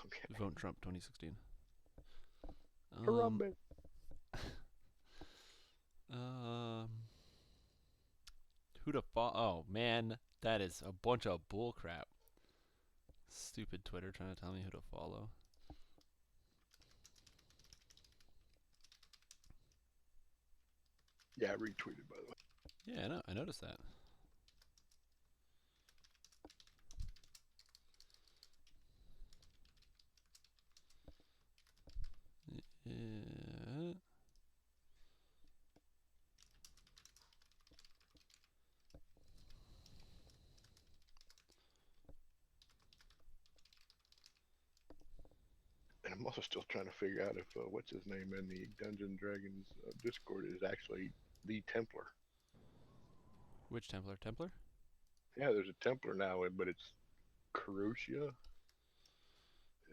Okay. Vote Trump 2016. Harambe. Um, who to follow? Oh man, that is a bunch of bullcrap. Stupid Twitter trying to tell me who to follow. Yeah, I retweeted, by the way. Yeah, I know. I noticed that. Yeah. And I'm also still trying to figure out if what's his name in the Dungeons Dragons Discord is actually the Templar. Which Templar? Templar? Yeah, there's a Templar now, but it's Carusia.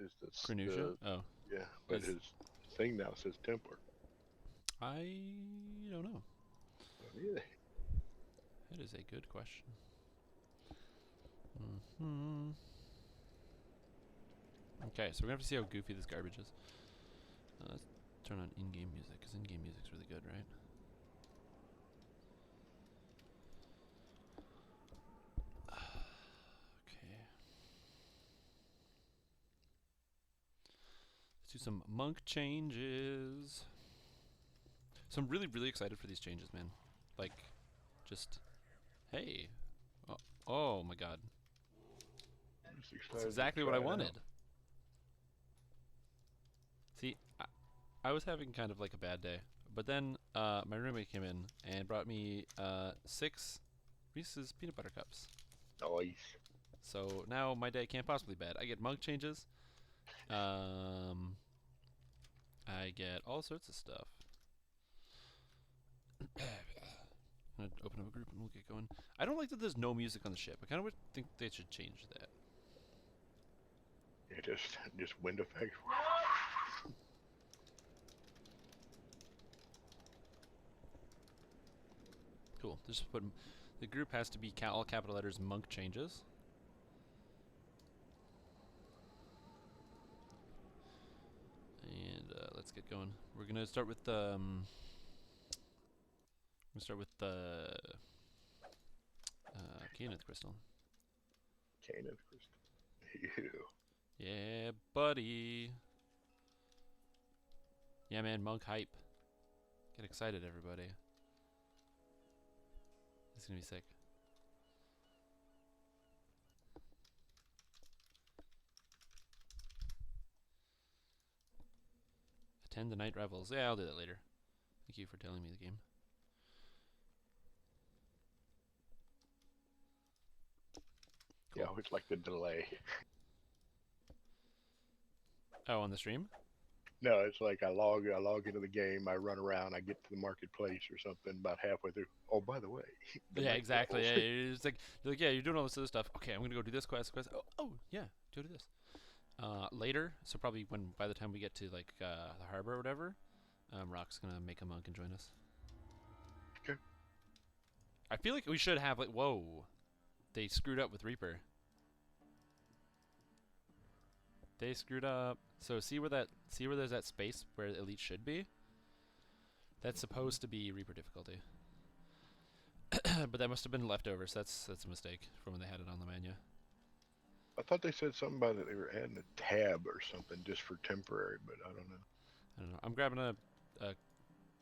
Is Crenusha? Oh, yeah, but is his thing now says Templar. I don't know. Yeah. That is a good question. Hmm. Okay, so we're gonna have to see how goofy this garbage is. Let's turn on in-game music, because in-game music's really good, right? Okay. Let's do some monk changes. So I'm really, really excited for these changes, man. Like, just, hey. Oh my god. I'm just That's excited to exactly what try I it out. wanted. See, I was having kind of like a bad day. But then my roommate came in and brought me 6 Reese's peanut butter cups. Nice. So now my day can't possibly be bad. I get monk changes. Um, I get all sorts of stuff. I'm gonna open up a group and we'll get going. I don't like that there's no music on the ship. I kind of think they should change that. Yeah, just wind effects. Cool. Just put the group has to be all capital letters monk changes. And let's get going. We're gonna start with the. We'll start with the Kenneth crystal. Canaan crystal. Ew. Yeah, buddy. Yeah, man, monk hype. Get excited, everybody. It's gonna be sick. Attend the night revels. Yeah, I'll do that later. Thank you for telling me the game. Cool. Yeah, it's like the delay. Oh, on the stream? No, it's like I log into the game, I run around, I get to the marketplace or something about halfway through. Oh, by the way, the Yeah, night exactly. levels. Yeah, it's like you're like, yeah, you're doing all this other stuff. Okay, I'm gonna go do this quest. Oh, yeah, go do this. Later, so probably by the time we get to like the harbor or whatever, Rock's gonna make a monk and join us. Okay. I feel like we should have like, whoa, they screwed up with Reaper. They screwed up. So see where there's that space where Elite should be? That's supposed to be Reaper difficulty. But that must have been leftover, so that's a mistake from when they had it on the menu. I thought they said something about it. They were adding a tab or something just for temporary, but I don't know. I don't know. I'm grabbing a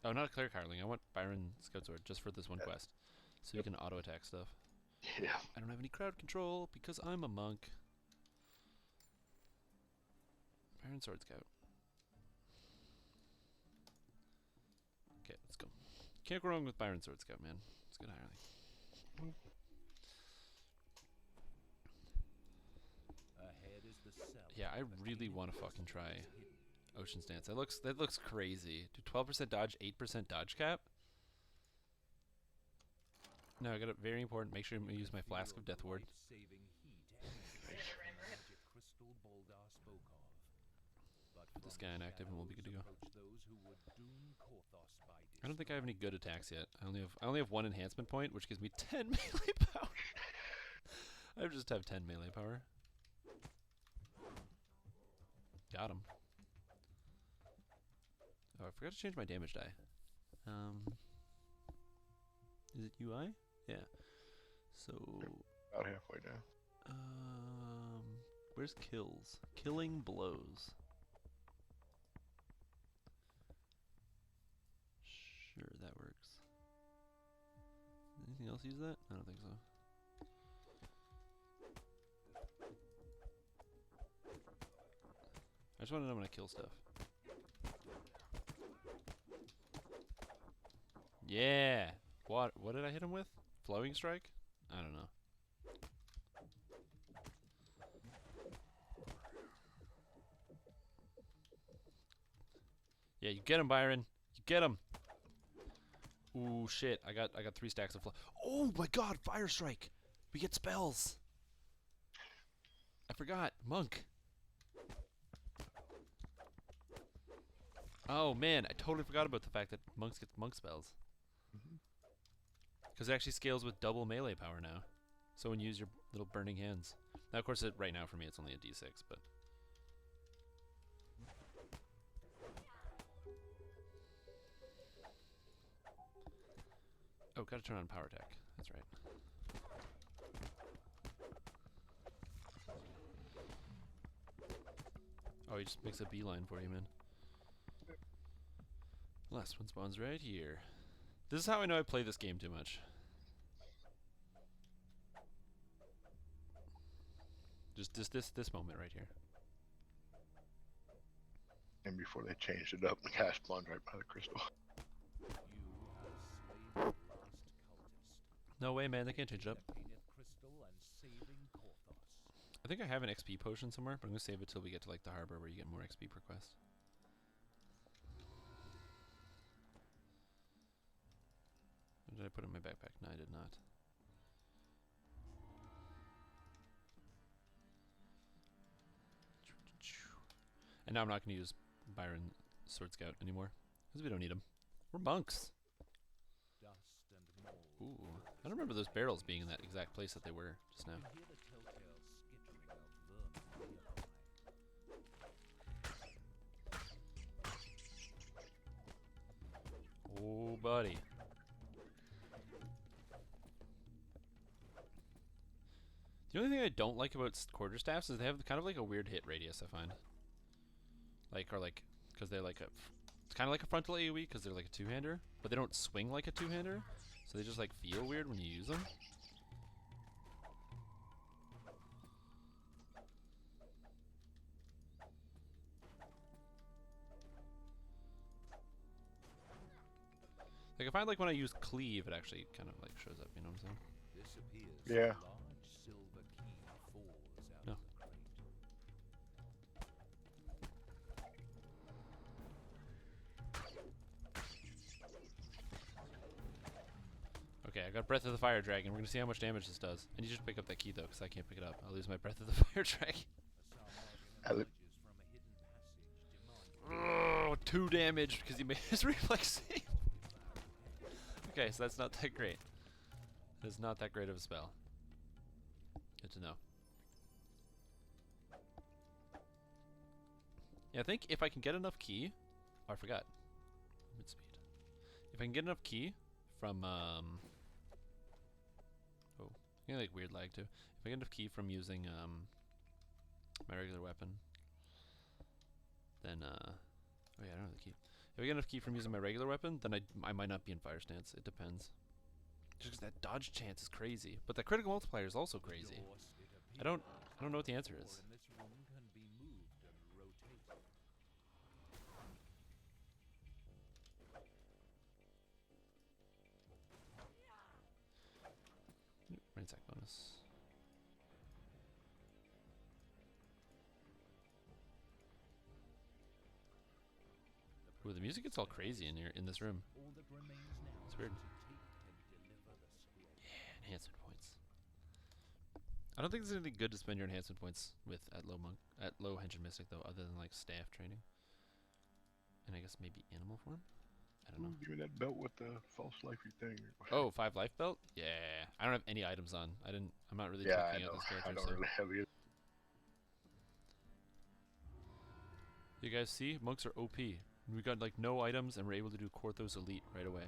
oh, not a cleric harling. I want Byron Scout Sword just for this one quest. So you can auto attack stuff. Yeah. I don't have any crowd control because I'm a monk. Byron Sword Scout. Okay, let's go. Can't go wrong with Byron Sword Scout, man. It's good hireling. Yeah, I really want to fucking try Ocean's Dance. That looks crazy. Do 12% dodge, 8% dodge cap? No, I got it. Very important. Make sure you use my Flask of Death Ward. Put this guy inactive and we'll be good to go. I don't think I have any good attacks yet. I only have 1 enhancement point, which gives me 10 melee power. I just have 10 melee power. got him. Oh, I forgot to change my damage die. Is it UI? Yeah. So. About halfway down. Where's kills? Killing blows. Sure, that works. Anything else use that? I don't think so. I just want to know when I kill stuff. Yeah! What did I hit him with? Flowing strike? I don't know. Yeah, you get him, Byron. You get him. Ooh, shit. I got 3 stacks of Oh my god, fire strike. We get spells. I forgot. Monk. Oh man, I totally forgot about the fact that monks get monk spells. Because it actually scales with double melee power now. So when you use your little burning hands. Now, of course, right now for me it's only a d6, but. Oh, gotta turn on power attack. That's right. Oh, he just makes a beeline for you, man. Last one spawns right here. This is how I know I play this game too much. Just this moment right here. And before they changed it up, the guy spawned right by the crystal. No way, man. They can't change it up. I think I have an XP potion somewhere, but I'm gonna save it till we get to like the harbor where you get more XP per quest. Did I put it in my backpack? No, I did not. And now I'm not going to use Byron Sword Scout anymore, because we don't need him. We're monks. Ooh, I don't remember those barrels being in that exact place that they were just now. Oh, buddy. The only thing I don't like about quarterstaffs is they have kind of like a weird hit radius, I find. Because they're like it's kind of like a frontal AoE because they're like a two-hander, but they don't swing like a two-hander, so they just like feel weird when you use them. Like I find like when I use cleave, it actually kind of like shows up. You know what I'm saying? Yeah. No. Okay, I got Breath of the Fire Dragon. We're gonna see how much damage this does. I need you to pick up that key though, because I can't pick it up. I'll lose my Breath of the Fire Dragon. Oh, 2 damage because he made his reflex save. Okay, so that's not that great. It's not that great of a spell. Good to know. Yeah, I think if I can get enough key... Oh, I forgot. Mid speed. If I can get enough key from... Oh, I get like weird lag too. If I get enough key from using my regular weapon, then... Oh yeah, I don't have the key. If I get enough key from using my regular weapon, then I might not be in fire stance. It depends. Just because that dodge chance is crazy, but that critical multiplier is also crazy. I don't know what the answer is. Ransack bonus. Ooh, the music gets all crazy in here in this room. It's weird. Yeah, enhancement points. I don't think there's anything good to spend your enhancement points with at low Henshin Mystic though, other than like staff training. And I guess maybe animal form? I don't know. Give me that belt with the false lifey thing. Oh, 5 life belt? Yeah. I don't have any items on. I'm not really checking out this character. I don't really have either. You guys see? Monks are OP. We got like no items and we're able to do Korthos Elite right away.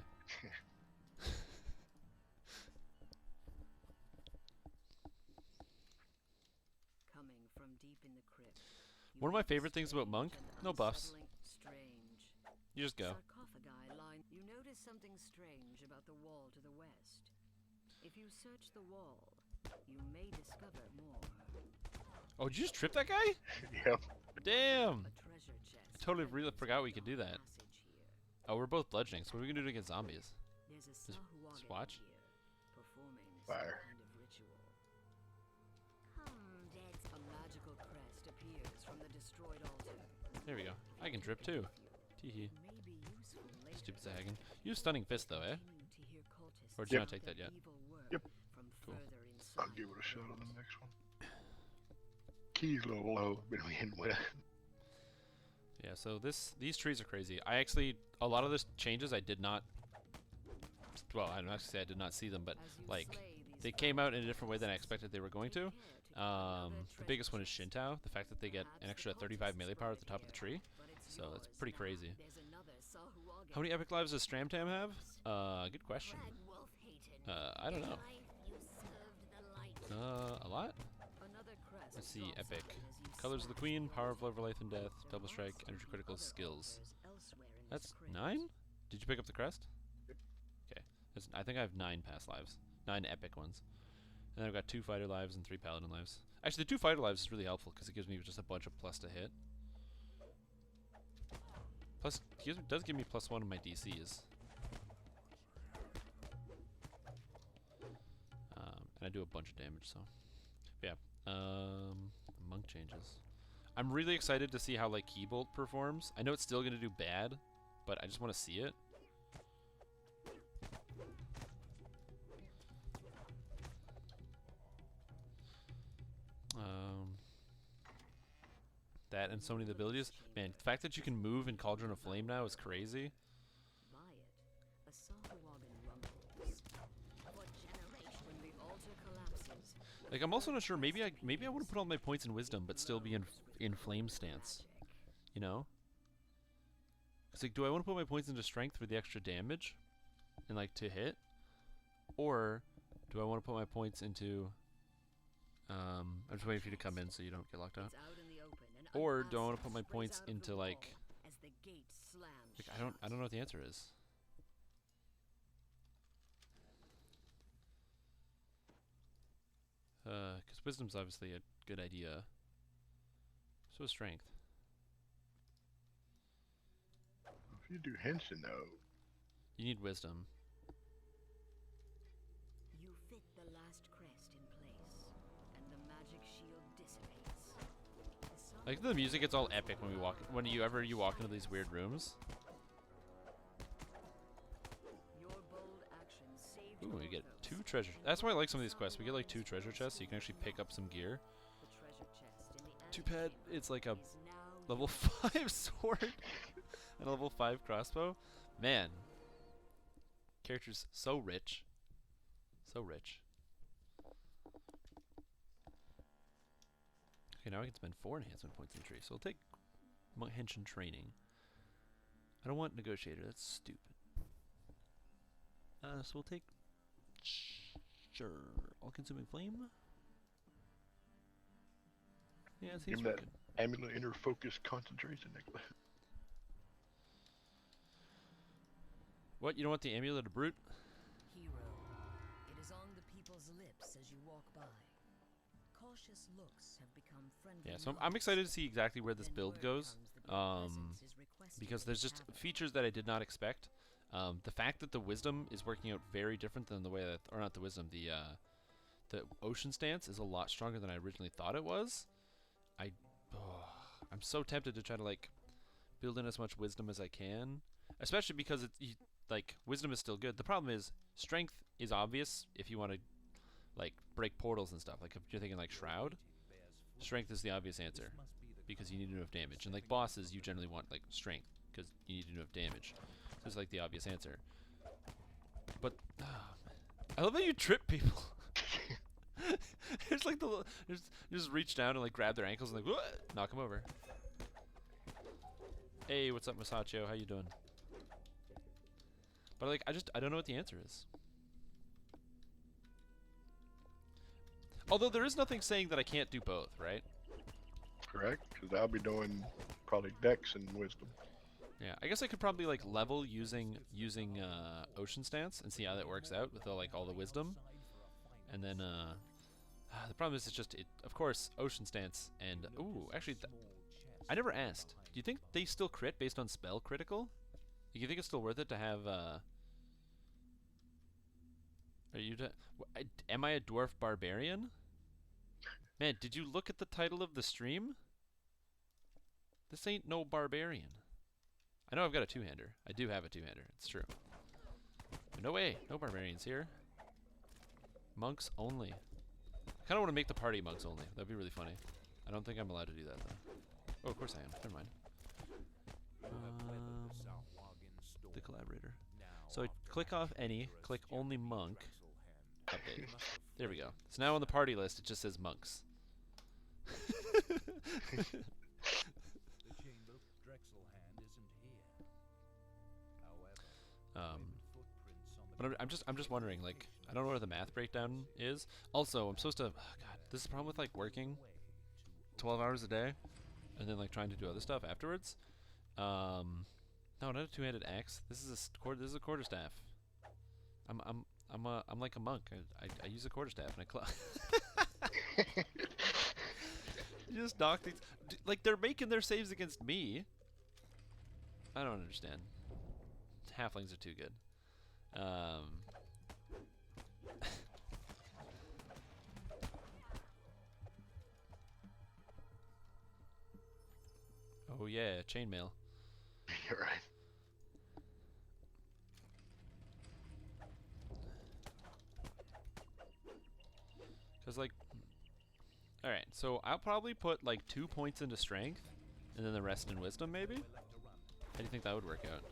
Coming from deep in the crypt, One of my favorite things about Monk, no buffs. You just go. You notice something strange about the wall to the west. If you search the wall, you may discover more. Oh, did you just trip that guy? Yep. Damn! A treasure chest. I totally really forgot we could do that. Oh, we're both bludgeoning, so what are we gonna do against zombies? There's a Just Sahuagin watch? here, performing Fire. some kind of ritual. A magical crest appears from the destroyed altar. There we go. I can drip too. Teehee. May be useful later. Stupid Zagan. Use Stunning Fist though, eh? Continue to hear cultists Or did you Yep. not take that yet? evil work Yep. from Cool. further I'll inside give it a the shot on the crypt. next one. Key's a little low, but we end with. Yeah, so these trees are crazy. I actually, a lot of the changes I did not, well, I don't actually say I did not see them, but As you like, slay these they came out in a different way than I foxes, expected they were going to. take care keep another The biggest one is treasure chest. Shintao, the fact that they get an Perhaps extra the 35 cultists melee power at the brought top it of the tree. here, but it's So that's yours pretty now. crazy. There's another Sahuagin. How many epic lives does Stramtam have? Good question. I don't know. A lot? Another crest Let's see, drops epic. out as you Colors of the slash Queen, Power of through Love, Life and Death, There Double must Strike, be Energy Critical other Skills. altars elsewhere in That's this crypt. 9? Did you pick up the crest? Yep. Okay. I think I have 9 past lives. 9 epic ones. And then I've got 2 fighter lives and 3 paladin lives. Actually, the 2 fighter lives is really helpful because it gives me just a bunch of plus to hit. Plus, it does give me +1 on my DCs. And I do a bunch of damage, so. But yeah. Monk changes. I'm really excited to see how, like, Keybolt performs. I know it's still going to do bad, but I just want to see it. That and so many of the abilities. Man, the fact that you can move in Cauldron of Flame now is crazy. By it, a Sahuagin rumbles. What generation? When the altar collapses, Like, I'm also not sure. Maybe I want to put all my points in Wisdom, but still be in Flame stance. You know? Cause like, do I want to put my points into Strength for the extra damage, and like to hit, or do I want to put my points into? I'm just waiting for you to come in so you don't get locked out. it's out in the open, and Or do I want to put unpassable my sprays points out of the into like? wall as the gate slams Like I don't know what the answer is. Because Wisdom's obviously a good idea. So is Strength. If you do Henshin though, You need Wisdom. You fit the last crest in place, and the magic shield dissipates. The Like the music gets all epic when we walk. When you walk into these weird rooms. Your bold action saved Ooh, we get Korthos 2 treasure. and That's why I brought like some of these the quests. We get like 2 Sahuagin treasure into chests, so you can actually pick up some gear. The treasure chest in the Too bad antechamber it's like a is now level yours. 5 sword and a level 5 crossbow. Man, character's so rich, so rich. Okay, now I can spend 4 enhancement points in the tree. So we'll take Henshin training. I don't want negotiator. That's stupid. So we'll take sure all-consuming flame. Yeah, it give seems him pretty that good. amulet inner focus concentration necklace. What? You don't want the amulet of brute? Hero, it is on the people's lips as you walk by. Cautious looks have become friendly. Yeah, so I'm excited to see exactly where this build goes. Because there's just features that I did not expect. The fact that the wisdom is working out very different than the way that, or not the wisdom, the ocean stance is a lot stronger than I originally thought it was. I'm so tempted to try to like build in as much wisdom as I can, especially because like wisdom is still good. The problem is strength is obvious if you want to like break portals and stuff. Like if you're thinking like shroud, strength is the obvious answer because you need enough damage. And like bosses, you generally want like strength because you need enough damage. So it's like the obvious answer. But man. I love how you trip people. It's like you just reach down and like grab their ankles and like knock them over. Hey, what's up, Masaccio? How you doing? But like, I don't know what the answer is. Although there is nothing saying that I can't do both, right? Correct? Because I'll be doing probably Dex and Wisdom. Yeah, I guess I could probably like level using Ocean Stance and see how that works out with all the wisdom, and then the problem is it's just of course Ocean Stance and ooh actually I never asked. Do you think they still crit based on spell critical? Do you think it's still worth it to have? Are you? Am I a dwarf barbarian? Man, did you look at the title of the stream? This ain't no barbarian. I know I've got a two-hander. I do have a two-hander. It's true. But no way. No barbarians here. Monks only. I kind of want to make the party monks only. That'd be really funny. I don't think I'm allowed to do that, though. Oh, of course I am. Never mind. The collaborator. So I click off any, click only monk. Update. There we go. So now on the party list, it just says monks. But I'm just wondering, like, I don't know where the math breakdown is. Also, I'm supposed to, oh God, this is the problem with like working 12 hours a day and then like trying to do other stuff afterwards. No, not a two-handed axe. This is a quarterstaff. I'm like a monk. I use a quarterstaff and I club. You just knock these, like they're making their saves against me. I don't understand. Halflings are too good. Oh yeah, chainmail. You're right. Cause like, all right, so I'll probably put like 2 points into strength, and then the rest in wisdom, maybe. How do you think that would work out?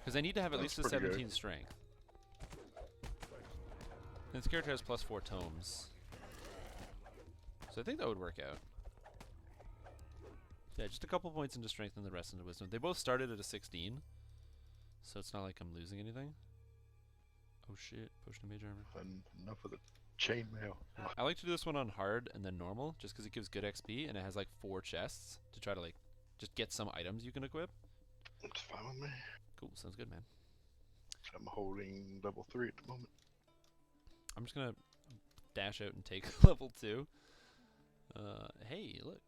Because I need to have at least a 17 strength. And this character has +4 tomes. So I think that would work out. Yeah, just a couple points into strength and the rest into wisdom. They both started at a 16. So it's not like I'm losing anything. Oh shit, potion of mage armor. Enough of the chainmail. I like to do this one on hard and then normal, just because it gives good XP and it has like 4 chests to try to like just get some items you can equip. It's fine with me. Cool, sounds good, man. I'm holding level 3 at the moment. I'm just gonna dash out and take level 2. Hey, look.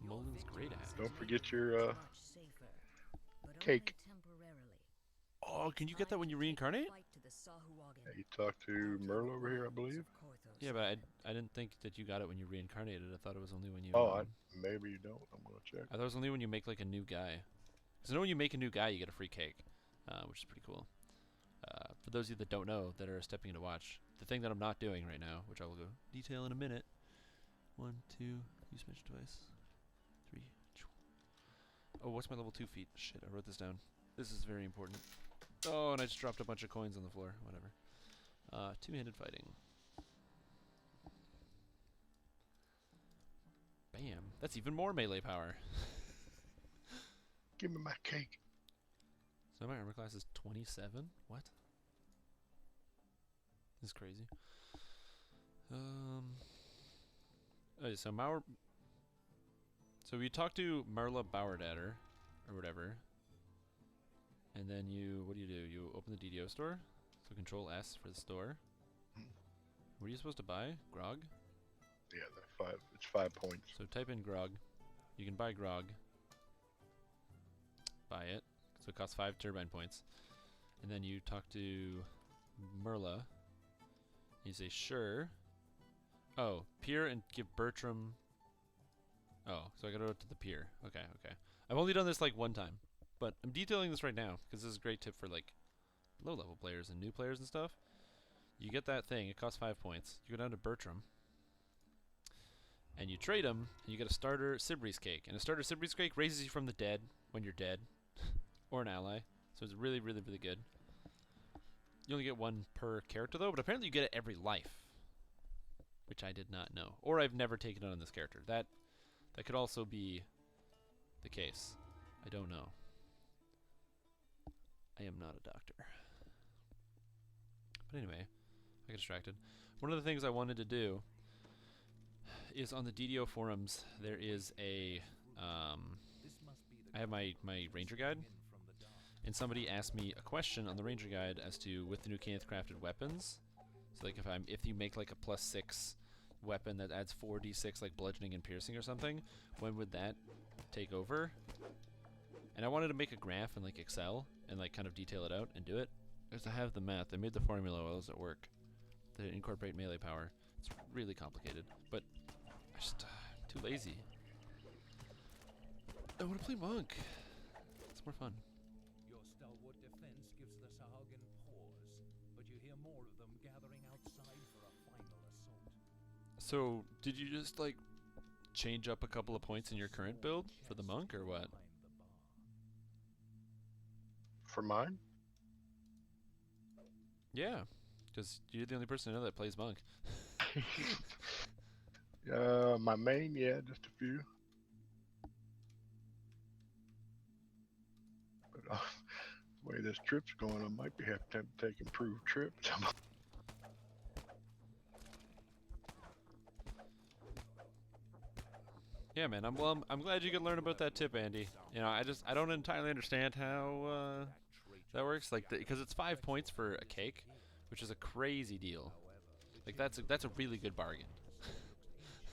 Molin's great axe. Don't forget your cake. Oh, can you get that when you reincarnate? Yeah, you talked to Merle over here, I believe. Yeah, but I didn't think that you got it when you reincarnated. I thought it was only when you... Oh, maybe you don't. I'm gonna check. I thought it was only when you make like a new guy. Because I know when you make a new guy, you get a free cake, which is pretty cool. For those of you that don't know, that are stepping in to watch, the thing that I'm not doing right now, which I will go detail in a minute. 1, 2, use magic device. 3. Oh, what's my level 2 feat? Shit, I wrote this down. This is very important. Oh, and I just dropped a bunch of coins on the floor. Whatever. Two-handed fighting. Bam. That's even more melee power. Give me my cake. So my armor class is 27? What? This is crazy. Okay, so So we talked to Marla Bauerdatter, or whatever. And then what do? You open the DDO store. So Control S for the store. What are you supposed to buy? Grog? Yeah, it's 5 points. So type in Grog. You can buy Grog. Buy it. So it costs 5 turbine points. And then you talk to Merla. You say, sure. Oh, peer and give Bertram... Oh, so I gotta go to the peer. Okay, okay. I've only done this like one time. But I'm detailing this right now, because this is a great tip for like low-level players and new players and stuff. You get that thing, it costs 5 points. You go down to Bertram. And you trade him, and you get a starter Sibri's cake. And a starter Sibri's cake raises you from the dead when you're dead. Or an ally. So it's really, really, really good. You only get 1 per character though, but apparently you get it every life. Which I did not know. Or I've never taken it on this character. That could also be the case. I don't know. I am not a doctor. But anyway, I got distracted. One of the things I wanted to do is on the DDO forums, there is a, I have my ranger guide, and somebody asked me a question on the ranger guide as to, with the new Kenneth crafted weapons, so like if you make like a +6 weapon that adds 4d6 like bludgeoning and piercing or something, when would that take over? And I wanted to make a graph in like Excel and like kind of detail it out and do it. Because I have the math, I made the formula while I was at work to incorporate melee power. It's really complicated, but I just too lazy. I want to play monk. It's more fun. Your stalwart defense gives the Sahagin pause, but you hear more of them gathering outside for a final assault. So, did you just like change up a couple of points in your current build for the monk or what? For mine? Yeah, because you're the only person I know that plays monk. My main, yeah, just a few. But the way this trip's going, I might have to take improved trips. Yeah, man. I'm glad you could learn about that tip, Andy. You know, I don't entirely understand how that works. Like, because it's 5 points for a cake, which is a crazy deal. Like that's a really good bargain.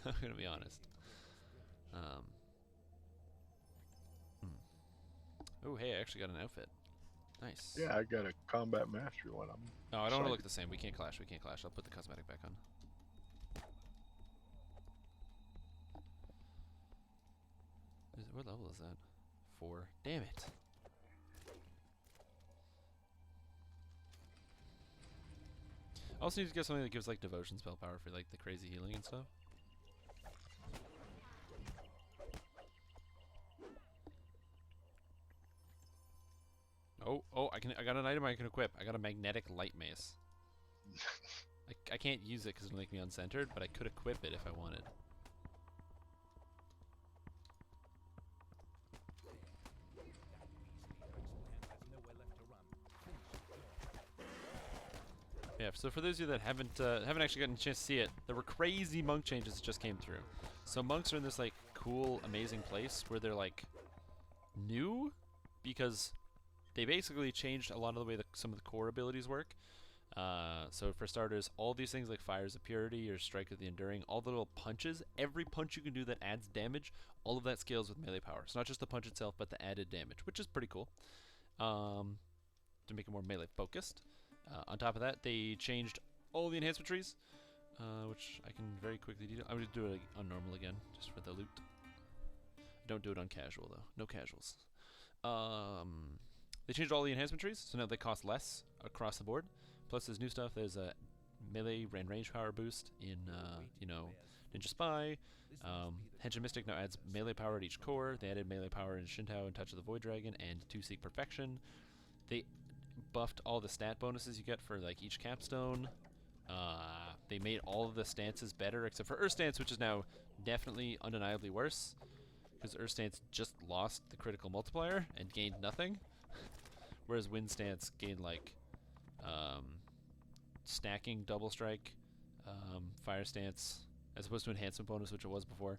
I'm gonna be honest. Oh, hey, I actually got an outfit. Nice. Yeah, I got a combat mastery one. No, I don't want to look the same. We can't clash. We can't clash. I'll put the cosmetic back on. What level is that? 4. Damn it. I also need to get something that gives like devotion spell power for like the crazy healing and stuff. Oh, I got an item I can equip. I got a magnetic light mace. I can't use it because it'll make me uncentered, but I could equip it if I wanted. Yeah, so for those of you that haven't actually gotten a chance to see it, there were crazy monk changes that just came through. So monks are in this like cool, amazing place where they're like new because they basically changed a lot of the way that some of the core abilities work. So for starters, all these things like Fires of Purity or Strike of the Enduring, all the little punches, every punch you can do that adds damage, all of that scales with melee power. So not just the punch itself, but the added damage, which is pretty cool. To make it more melee focused. On top of that, they changed all the enhancement trees, which I can very quickly detail. I'm going to do it on normal again, just for the loot. Don't do it on casual, though. No casuals. They changed all the enhancement trees, so now they cost less across the board. Plus, there's new stuff. There's a melee and range power boost in, Ninja Spy. Henshin Mystic now adds melee power at each core. They added melee power in Shintao and Touch of the Void Dragon and To Seek Perfection. They buffed all the stat bonuses you get for like each capstone. They made all of the stances better except for Earth Stance, which is now definitely undeniably worse because Earth Stance just lost the critical multiplier and gained nothing, whereas Wind Stance gained like stacking double strike, Fire Stance as opposed to enhancement bonus, which it was before.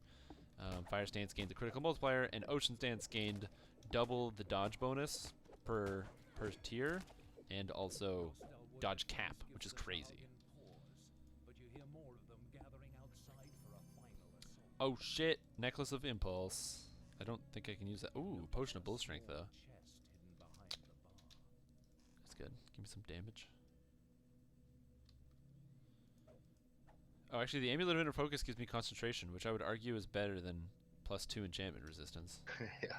Fire Stance gained the critical multiplier, and Ocean Stance gained double the dodge bonus per tier, and also dodge cap, which is crazy. Oh shit, Necklace of Impulse. I don't think I can use that. Ooh, Potion of Bull Strength though. That's good. Give me some damage. Oh, actually the Amulet of Inner Focus gives me concentration, which I would argue is better than +2 enchantment resistance. Yeah.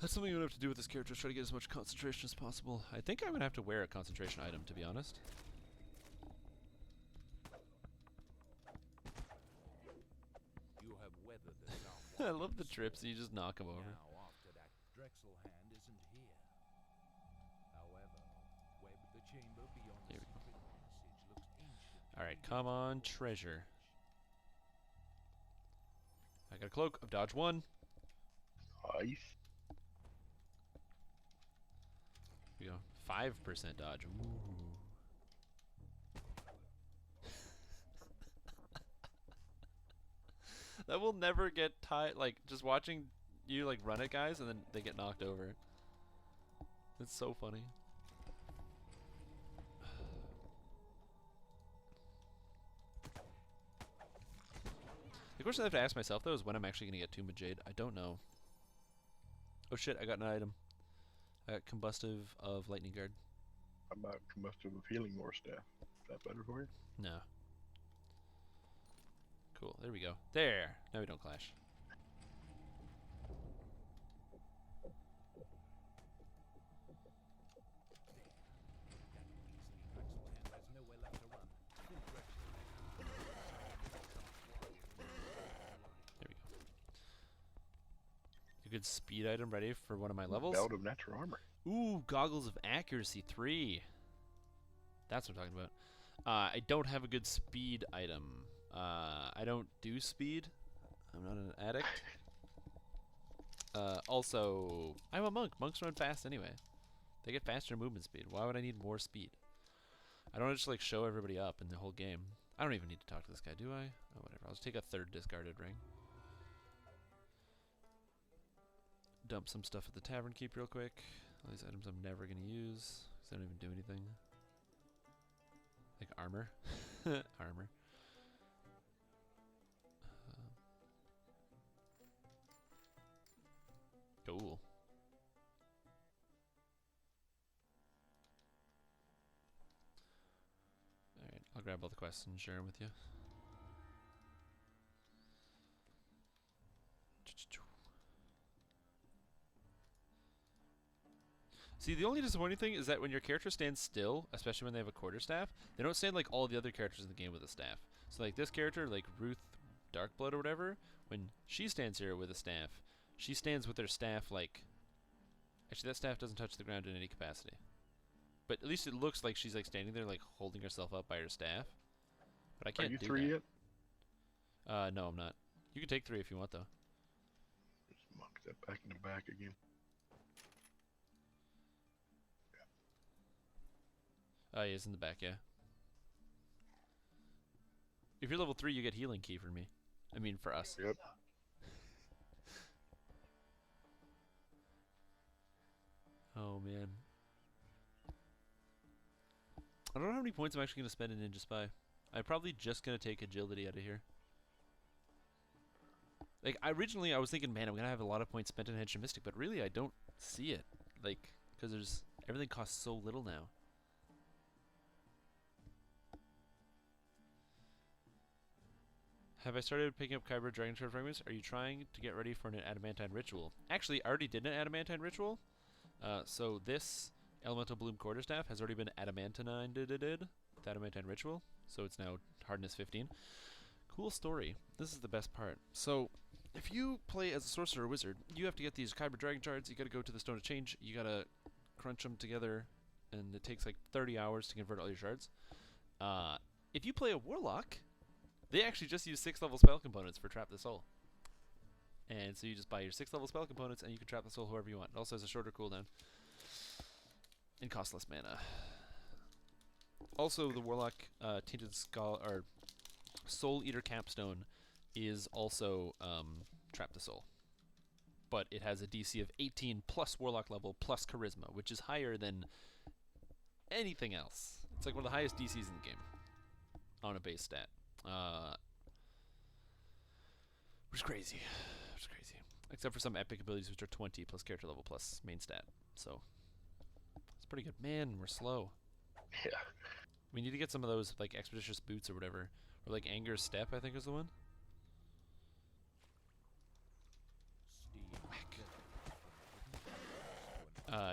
That's something I'm going to have to do with this character, is try to get as much concentration as possible. I think I'm going to have to wear a concentration item, to be honest. You have weathered the I love the trips, you just knock him over. Now, after that, Drexel hand isn't here. However, web the chamber beyond There the we go. secret passage looks ancient. Alright, come on, treasure. I got a cloak of dodge 1. Nice. Here we go. 5% dodge. Ooh. That will never get tired. Like, just watching you, like, run at guys and then they get knocked over. It's so funny. The question I have to ask myself, though, is when I'm actually going to get Tomb of Jade. I don't know. Oh shit, I got an item. I got Combustive of Lightning Guard. How about Combustive of Healing More Staff? Is that better for you? No. Cool, there we go. There! Now we don't clash. There we go. A good speed item ready for one of my levels. Belt of Natural Armor. Ooh, Goggles of Accuracy 3. That's what I'm talking about. I don't have a good speed item. I don't do speed. I'm not an addict. Also, I'm a monk. Monks run fast anyway. They get faster movement speed. Why would I need more speed? I don't just like show everybody up in the whole game. I don't even need to talk to this guy, do I? Oh, whatever. I'll just take a third discarded ring. Dump some stuff at the tavern keep real quick. All these items I'm never gonna use because they don't even do anything. Like armor. Armor. Cool. Alright, I'll grab all the quests and share them with you. See, the only disappointing thing is that when your character stands still, especially when they have a quarterstaff, they don't stand like all the other characters in the game with a staff. So like this character, like Ruth Darkblood or whatever, when she stands here with a staff, she stands with her staff like... Actually, that staff doesn't touch the ground in any capacity. But at least it looks like she's like standing there like holding herself up by her staff. But I can't do that. Are you 3 yet? No, I'm not. You can take 3 if you want, though. Just mark that back in the back again. Oh, yeah, it's in the back, yeah. If you're level 3, you get healing key for me. I mean, for us. Yep. Oh, man. I don't know how many points I'm actually going to spend in Ninja Spy. I'm probably just going to take agility out of here. Like, originally I was thinking, man, I'm going to have a lot of points spent in Henshin Mystic, but really I don't see it. Like, because everything costs so little now. Have I started picking up Kyber Dragon Sword fragments? Are you trying to get ready for an Adamantine Ritual? Actually, I already did an Adamantine Ritual. So this Elemental Bloom Quarterstaff has already been Adamantined with Adamantine Ritual. So it's now Hardness 15. Cool story. This is the best part. So, if you play as a Sorcerer or Wizard, you have to get these Kyber Dragon Shards. You gotta go to the Stone of Change. You gotta crunch them together. And it takes like 30 hours to convert all your shards. If you play a Warlock... They actually just use 6th level spell components for Trap the Soul. And so you just buy your 6th level spell components and you can trap the soul however you want. It also has a shorter cooldown. And costs less mana. Also, the Warlock Tainted Skull, or Soul Eater Capstone is also Trap the Soul. But it has a DC of 18 plus Warlock level plus Charisma, which is higher than anything else. It's like one of the highest DCs in the game on a base stat. Which is crazy. Which is crazy. Except for some epic abilities which are 20 plus character level plus main stat. So, it's pretty good. Man, we're slow. Yeah. We need to get some of those, like, Expeditious Boots or whatever. Or, like, Anger's Step, I think is the one. Whack.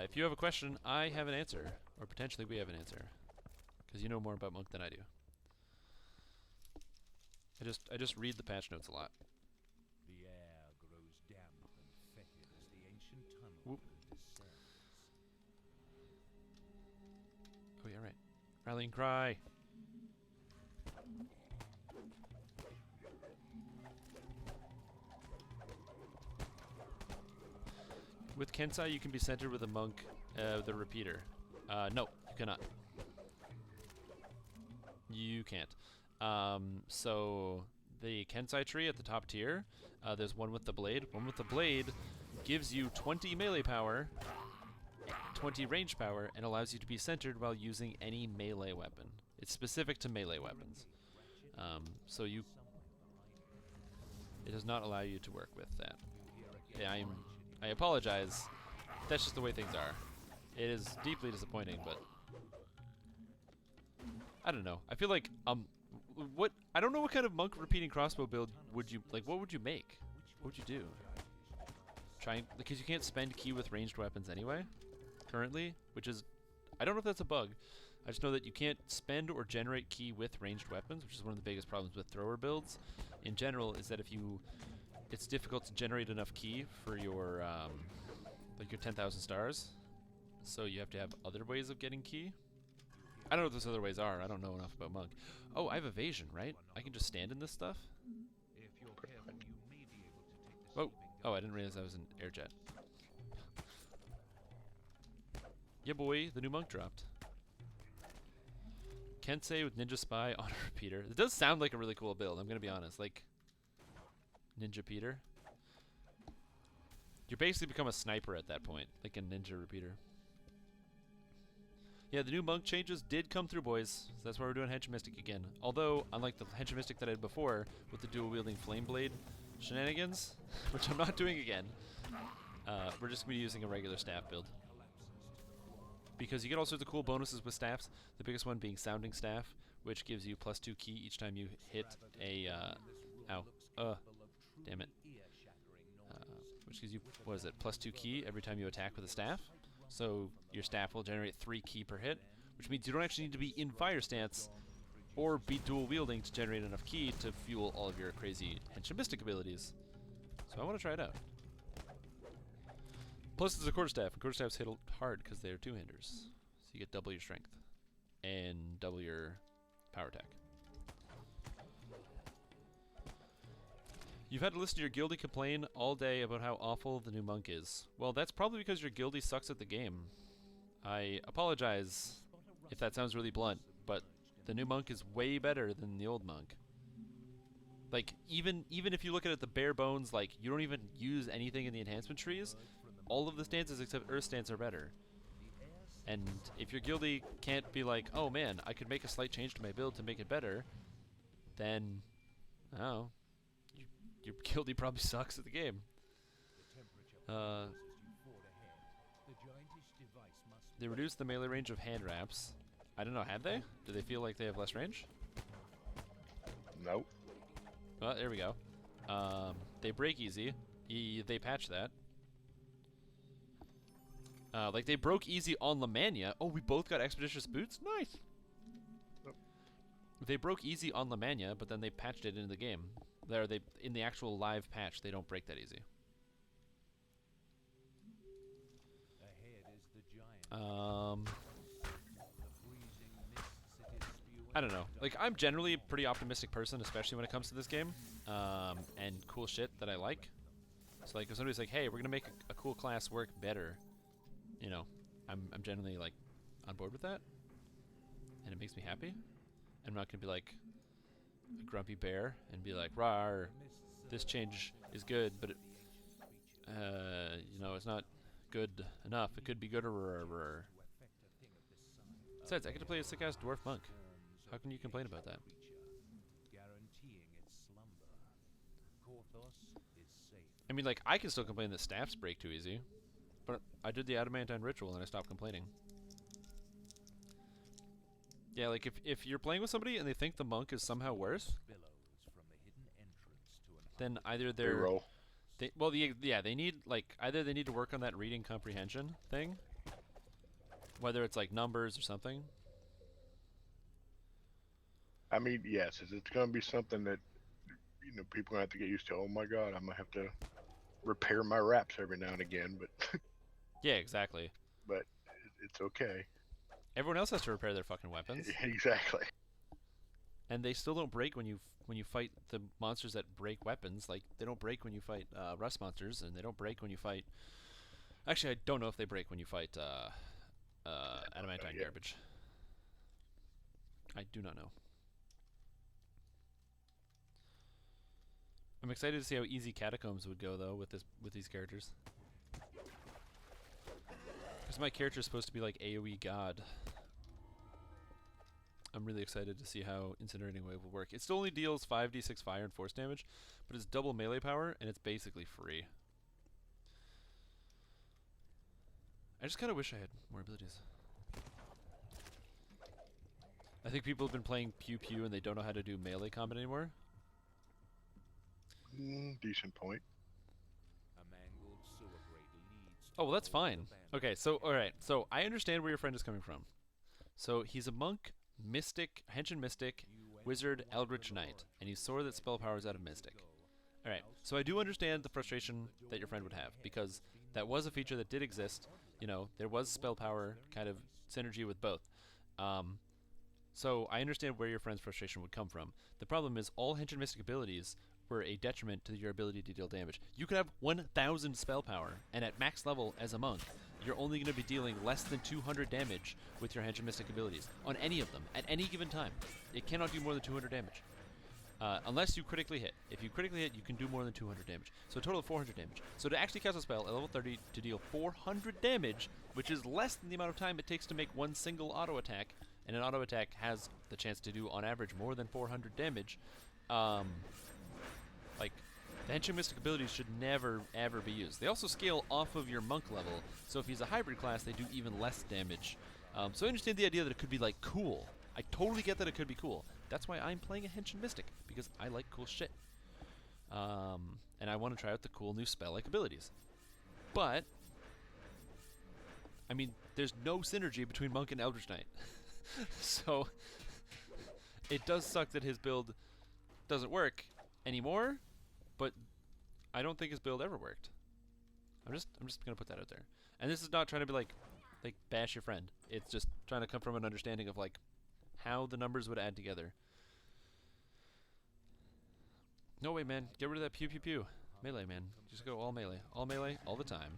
If you have a question, I have an answer. Or potentially we have an answer. Because you know more about Monk than I do. I just read the patch notes a lot. The air grows damp and fetid as the ancient tunnel Whoop. descends. Oh yeah, right. Rallying cry. With Kensai, you can be centered with a monk, the repeater. No, you cannot. You can't. So the Kensai tree at the top tier, there's one with the blade. One with the blade gives you 20 melee power, 20 range power, and allows you to be centered while using any melee weapon. It's specific to melee weapons. So it does not allow you to work with that. Yeah, I apologize. That's just the way things are. It is deeply disappointing, but I don't know. I feel like what I don't know what kind of monk repeating crossbow build would you like. What would you make? What would you do? Because you can't spend ki with ranged weapons anyway, currently, which is I don't know if that's a bug. I just know that you can't spend or generate ki with ranged weapons, which is one of the biggest problems with thrower builds in general. Is that it's difficult to generate enough ki for your like your 10,000 stars, so you have to have other ways of getting ki. I don't know what those other ways are. I don't know enough about monk. Oh, I have evasion, right? I can just stand in this stuff. Oh, I didn't realize I was an air jet. Yeah, boy, the new monk dropped. Kensei with Ninja Spy on a repeater. It does sound like a really cool build, I'm gonna be honest. Like, Ninja Peter. You basically become a sniper at that point, like a ninja repeater. Yeah, the new monk changes did come through, boys. So that's why we're doing Henshin Mystic again. Although, unlike the Henshin Mystic that I did before, with the dual-wielding flame blade shenanigans, which I'm not doing again, we're just going to be using a regular staff build. Because you get all sorts of cool bonuses with staffs, the biggest one being Sounding Staff, which gives you +2 ki each time you hit a, damn it. Which gives you, what is it, +2 ki every time you attack with a staff. So your staff will generate 3 ki per hit, which means you don't actually need to be in fire stance or be dual wielding to generate enough ki to fuel all of your crazy Henshin Mystic abilities. So I want to try it out. Plus it's a quarterstaff, and quarterstaffs hit hard because they're two-handers. So you get double your strength and double your power attack. You've had to listen to your guildie complain all day about how awful the new monk is. Well, that's probably because your guildie sucks at the game. I apologize if that sounds really blunt, but the new monk is way better than the old monk. Like, even if you look at it the bare bones, like, you don't even use anything in the enhancement trees, all of the stances except Earth stance are better. And if your guildie can't be like, oh man, I could make a slight change to my build to make it better, then, I don't know. Your guildie probably sucks at the game. They reduced the melee range of hand wraps. I don't know, have they? Do they feel like they have less range? Nope. Well, there we go. They break easy. They patch that. Like, they broke easy on Lamania. Oh, we both got Expeditious Boots? Nice! Yep. They broke easy on Lamania, but then they patched it into the game. They in the actual live patch, they don't break that easy. I don't know. Like, I'm generally a pretty optimistic person, especially when it comes to this game, and cool shit that I like. So, like, if somebody's like, "Hey, we're gonna make a cool class work better," you know, I'm generally like on board with that, and it makes me happy. I'm not gonna be like a grumpy bear and be like, "Rawr, this change is good, but it, you know, it's not good enough. It could be gooder." Besides, I get to play a sick-ass dwarf monk. How can you complain about that? I mean, like, I can still complain that staffs break too easy, but I did the adamantine ritual and I stopped complaining. Yeah, like, if you're playing with somebody and they think the monk is somehow worse, then either they're... they need, like, either they need to work on that reading comprehension thing, whether it's, like, numbers or something. I mean, yes, it's going to be something that, you know, people are going to have to get used to. Oh my god, I'm going to have to repair my wraps every now and again, but... Yeah, exactly. But it's okay. Everyone else has to repair their fucking weapons. Exactly. And they still don't break when you fight the monsters that break weapons. Like, they don't break when you fight rust monsters, and they don't break when you fight Actually, I don't know if they break when you fight adamantine yet. garbage. I do not know. I'm excited to see how easy catacombs would go though with these characters. Because my character is supposed to be like AoE god. I'm really excited to see how Incinerating Wave will work. It still only deals 5d6 fire and force damage, but it's double melee power and it's basically free. I just kind of wish I had more abilities. I think people have been playing Pew Pew and they don't know how to do melee combat anymore. Decent point. Oh, well, that's fine. Okay, so, alright. So, I understand where your friend is coming from. So, he's a monk, mystic, Henshin Mystic, wizard, eldritch knight, and he saw that spell powers out of mystic. Alright, so I do understand the frustration that your friend would have, because that was a feature that did exist. You know, there was spell power kind of synergy with both. So I understand where your friend's frustration would come from. The problem is all Henshin Mystic abilities were a detriment to your ability to deal damage. You could have 1,000 spell power, and at max level as a monk, you're only going to be dealing less than 200 damage with your Henshin Mystic abilities on any of them at any given time. It cannot do more than 200 damage. Unless you critically hit. If you critically hit, you can do more than 200 damage. So a total of 400 damage. So to actually cast a spell at level 30 to deal 400 damage, which is less than the amount of time it takes to make one single auto attack, and an auto attack has the chance to do on average more than 400 damage, like, the Henshin Mystic abilities should never, ever be used. They also scale off of your monk level, so if he's a hybrid class, they do even less damage. So I understand the idea that it could be, like, cool. I totally get that it could be cool. That's why I'm playing a Henshin Mystic, because I like cool shit. And I want to try out the cool new spell-like abilities. But, I mean, there's no synergy between Monk and Eldritch Knight. So, it does suck that his build doesn't work anymore, but I don't think his build ever worked. I'm just gonna put that out there. And this is not trying to be like bash your friend. It's just trying to come from an understanding of like how the numbers would add together. No way, man. Get rid of that pew pew pew. Melee, man. Just go all melee, all the time.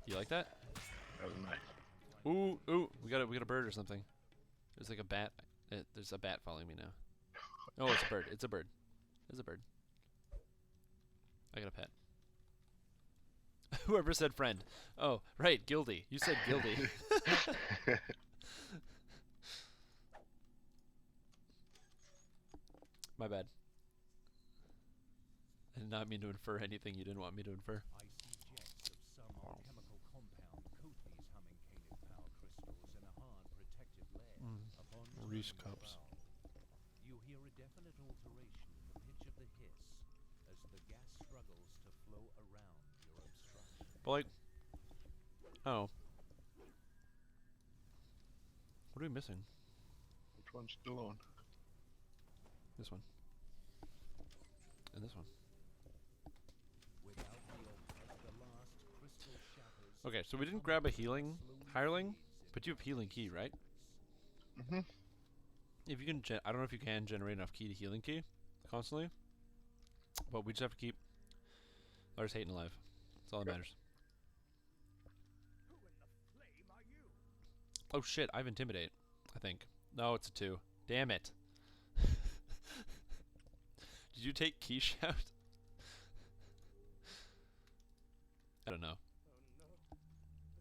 You like that? That was nice. Ooh, ooh. We got a bird or something. There's like a bat. There's a bat following me now. Oh, it's a bird. It's a bird. It's a bird. I got a pet. Whoever said friend. Oh, right, guilty. You said guilty. My bad. I did not mean to infer anything you didn't want me to infer. Icy jets of some alchemical compound coat these humming Caleb power crystals in a hard protective layer. Upon Reese turning cups. around, you hear a definite alteration in the pitch of the hiss as the gas struggles to flow around your obstruction. But like, oh, what are we missing? Which one's still on? This one. And this one. Without the last crystal shatters. Okay, so we didn't grab a healing hireling, but you have healing key, right? Mm-hmm. If you can, I don't know if you can generate enough key to healing key constantly, but we just have to keep Lars Hayton alive. That's all that matters. Who in the flame are you? Oh shit, I have intimidate, I think. No, it's a 2. Damn it. Did you take key shout? I don't know. Oh no.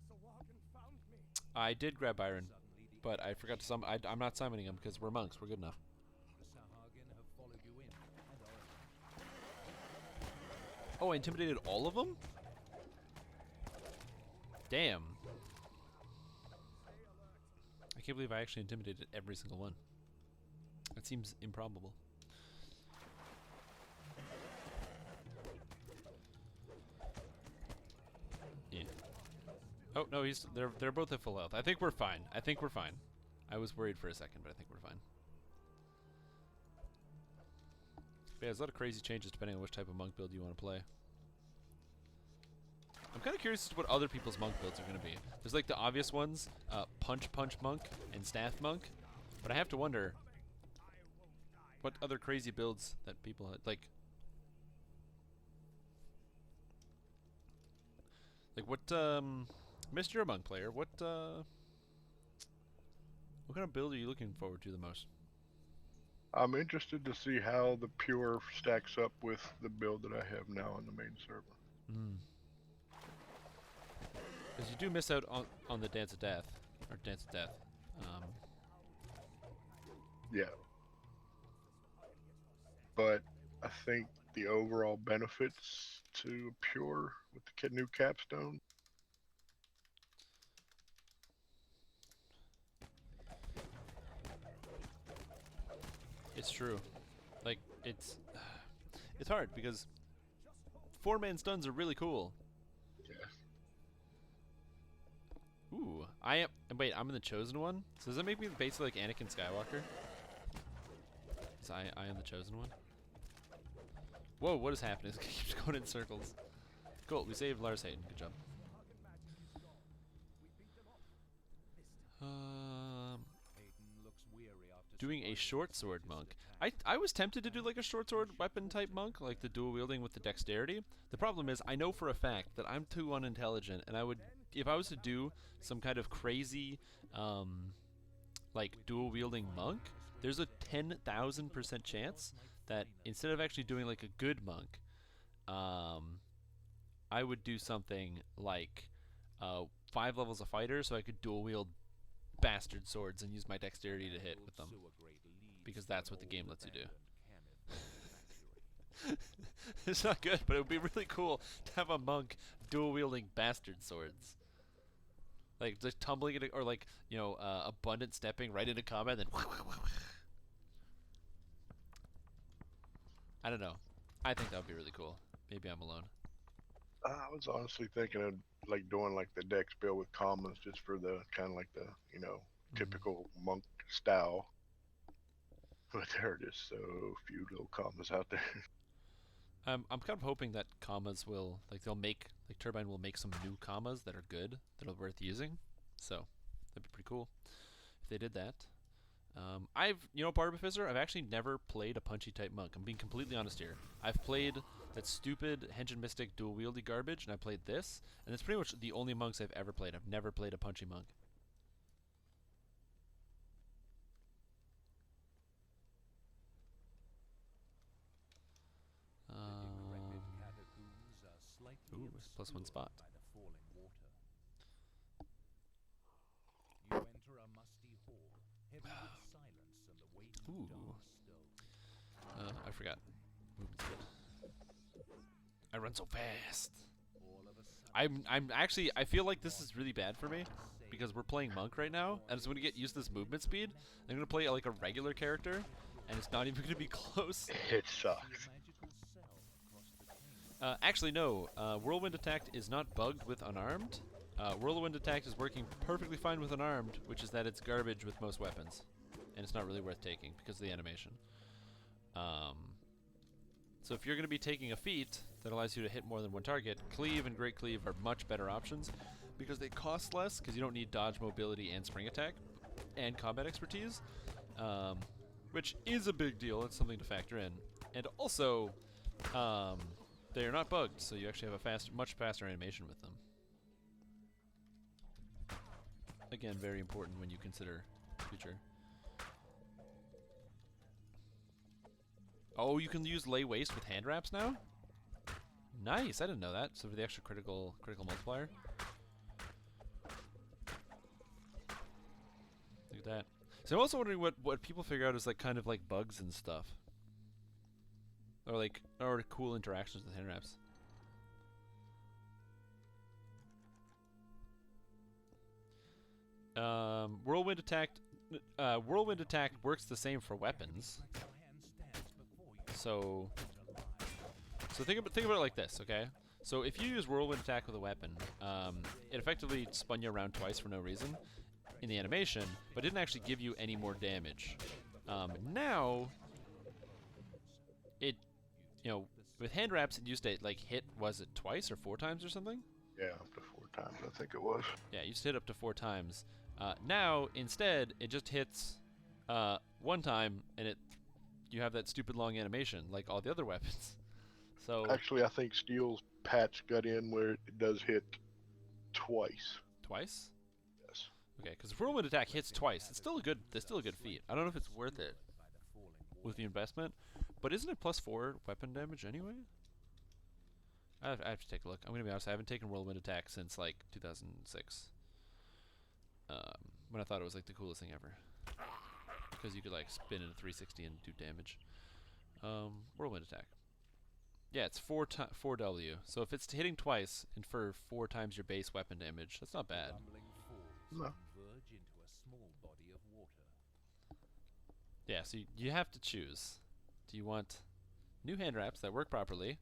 The Sawagan found me. I did grab Byron, Suddenly the but I forgot to summon. I'm not summoning him because we're monks. We're good enough. The Sahagan have followed you in and are Oh, I intimidated all of them? Damn. I can't believe I actually intimidated every single one. That seems improbable. Yeah. Oh no, they're both at full health. I think we're fine. I think we're fine. I was worried for a second, but I think we're fine. But yeah, there's a lot of crazy changes depending on which type of monk build you want to play. I'm kind of curious as to what other people's monk builds are going to be. There's like the obvious ones, punch monk and staff monk, but I have to wonder what other crazy builds that people had, like Like what Mr. a monk player, what kind of build are you looking forward to the most? I'm interested to see how the pure stacks up with the build that I have now on the main server. Because you do miss out on the Dance of Death, or Dance of Death. Yeah. But I think the overall benefits to pure with the new capstone. It's true. Like it's hard because 4-man stuns are really cool. Yeah. Ooh, I am. Wait, I'm in the chosen one. So does that make me basically like Anakin Skywalker? So I am the chosen one. Whoa, what is happening? It keeps going in circles. Cool, we saved Lars Hayden. Good job. Doing a short sword monk. I was tempted to do like a short sword weapon type monk, like the dual wielding with the dexterity. The problem is I know for a fact that I'm too unintelligent, and I would, if I was to do some kind of crazy like dual wielding monk, there's a 10,000% chance that instead of actually doing like a good monk, I would do something like 5 levels of fighter, so I could dual wield bastard swords and use my dexterity to hit with them, because that's what the game lets you do. It's not good, but it would be really cool to have a monk dual wielding bastard swords, like just tumbling it, or like, you know, abundant stepping right into combat, and then I don't know. I think that would be really cool. Maybe I'm alone. I was honestly thinking of like doing like the dex build with commas just for the kind of like the, you know, typical monk style. But there it is, so few little commas out there. I'm kind of hoping that commas will, like, they'll make, like, Turbine will make some new commas that are good, that are worth using. So that'd be pretty cool if they did that. You know, Barbifizer, I've actually never played a punchy type monk. I'm being completely honest here. I've played that stupid Henshin Mystic dual wieldy garbage, and I played this, and it's pretty much the only monks I've ever played. I've never played a punchy monk. Ooh, it's +1 spot. Ooh. I forgot. Movement's good. I run so fast. I'm actually, I feel like this is really bad for me because we're playing monk right now, and so when you get used to this movement speed, I'm gonna play like a regular character, and it's not even gonna be close. It sucks. Actually, no. Whirlwind Attack is not bugged with unarmed. Whirlwind Attack is working perfectly fine with unarmed, which is that it's garbage with most weapons, and it's not really worth taking because of the animation. So if you're going to be taking a feat that allows you to hit more than one target, Cleave and Great Cleave are much better options because they cost less, because you don't need dodge, mobility, and spring attack, and combat expertise, which is a big deal. It's something to factor in. And also, they are not bugged, so you actually have a much faster animation with them. Again, very important when you consider future. Oh, you can use Lay Waste with hand wraps now? Nice, I didn't know that. So for the extra critical multiplier. Look at that. So I'm also wondering what people figure out is like kind of like bugs and stuff. Or cool interactions with hand wraps. Whirlwind attack works the same for weapons. So think about it like this, okay? So if you use Whirlwind Attack with a weapon, it effectively spun you around twice for no reason in the animation, but didn't actually give you any more damage. Now, it, you know, with hand wraps, it used to like hit, was it twice or 4 times or something? Yeah, up to 4 times, I think it was. Yeah, it used to hit up to 4 times. Now, instead, it just hits 1 time, and you have that stupid long animation like all the other weapons. So actually, I think Steel's patch got in where it does hit twice. Twice? Yes. Okay, because whirlwind attack hits twice. It's still a good. It's still a good feat. I don't know if it's worth it with the investment, but isn't it +4 weapon damage anyway? I have to take a look. I'm gonna be honest. I haven't taken whirlwind attack since like 2006, when I thought it was like the coolest thing ever, because you could like spin into 360 and do damage. Whirlwind attack. Yeah, it's 4W. So if it's hitting twice and for 4 times your base weapon damage, that's not bad. No. Yeah, so you have to choose. Do you want new hand wraps that work properly,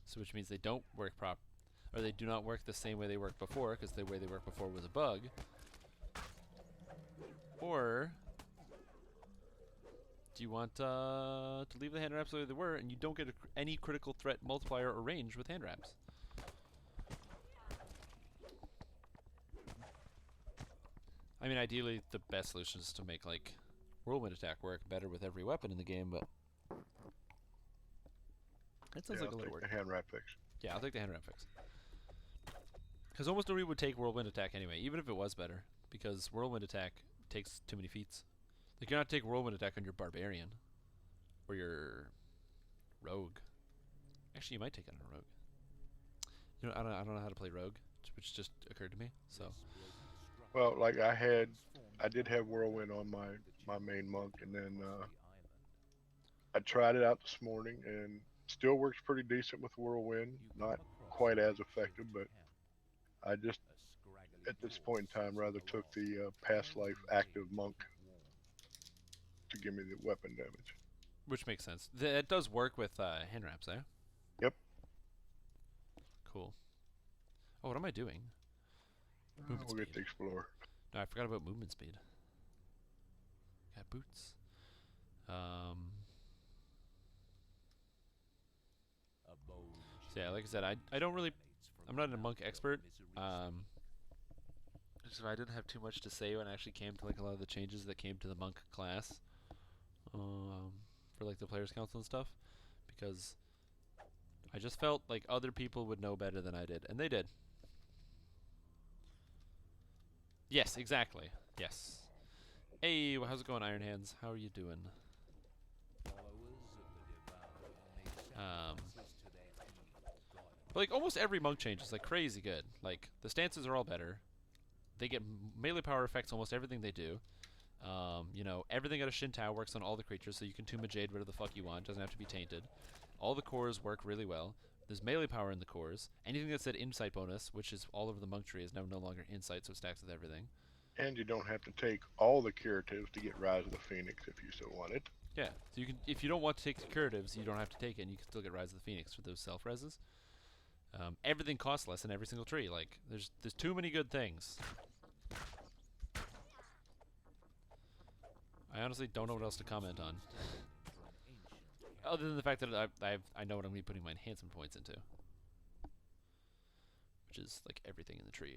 so which means they don't work or they do not work the same way they worked before, because the way they worked before was a bug, or do you want to leave the hand wraps the way they were and you don't get any critical threat multiplier or range with hand wraps? I mean, ideally, the best solution is to make like whirlwind attack work better with every weapon in the game, but it sounds like a little work. The hand wrap fix. Yeah, I'll take the hand wrap fix. Because almost nobody would take whirlwind attack anyway, even if it was better, because whirlwind attack takes too many feats. Like, you're not taking whirlwind attack on your barbarian or your rogue. Actually, you might take it on a rogue. You know, I don't know how to play rogue, which just occurred to me. So. Well, like I did have whirlwind on my main monk, and then I tried it out this morning, and still works pretty decent with whirlwind. Not quite as effective, but I just at this point in time rather took the past life active monk to give me the weapon damage. Which makes sense. It does work with hand wraps, eh? Yep. Cool. Oh, what am I doing? Movement We'll get speed. to explore. No, I forgot about movement speed. Got boots. So yeah, like I said, I don't really, I'm not a monk expert. So I didn't have too much to say when it actually came to like a lot of the changes that came to the monk class, for like the players council and stuff, because I just felt like other people would know better than I did, and they did. Yes, exactly. Yes. Hey, how's it going, Iron Hands? How are you doing? But like almost every monk change is like crazy good. Like the stances are all better. They get melee power effects almost everything they do. You know, everything out of Shin Tao works on all the creatures, so you can tomb a Jade whatever the fuck you want. Doesn't have to be tainted. All the cores work really well. There's melee power in the cores. Anything that said insight bonus, which is all over the monk tree, is now no longer insight, so it stacks with everything. And you don't have to take all the curatives to get Rise of the Phoenix if you so wanted. Yeah, so you can, if you don't want to take the curatives, you don't have to take it, and you can still get Rise of the Phoenix for those self-reses. Everything costs less in every single tree. Like, there's too many good things. I honestly don't know what else to comment on. Other than the fact that I know what I'm going to be putting my enhancement points into. Which is, like, everything in the tree.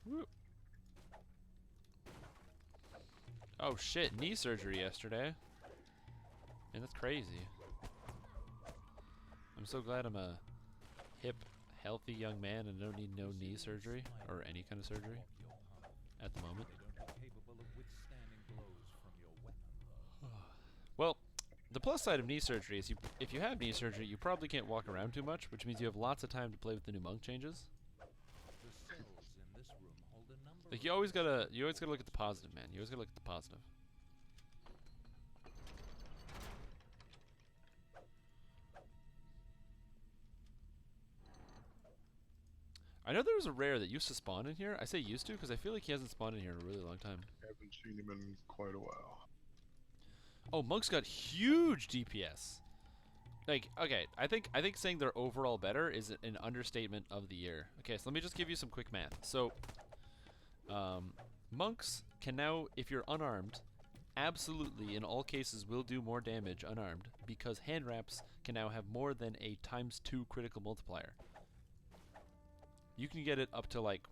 Woo. Oh shit, knee surgery yesterday. Man, that's crazy. I'm so glad I'm a hip, healthy young man and don't need no knee surgery, or any kind of surgery, at the moment. Well, the plus side of knee surgery is if you have knee surgery, you probably can't walk around too much, which means you have lots of time to play with the new monk changes. Like, you always gotta look at the positive, man. You always gotta look at the positive. I know there was a rare that used to spawn in here. I say used to because I feel like he hasn't spawned in here in a really long time. Haven't seen him in quite a while. Oh, monks got huge DPS. Like, okay, I think saying they're overall better is an understatement of the year. Okay, so let me just give you some quick math. So, monks can now, if you're unarmed, absolutely in all cases will do more damage unarmed, because hand wraps can now have more than a ×2 critical multiplier. You can get it up to like,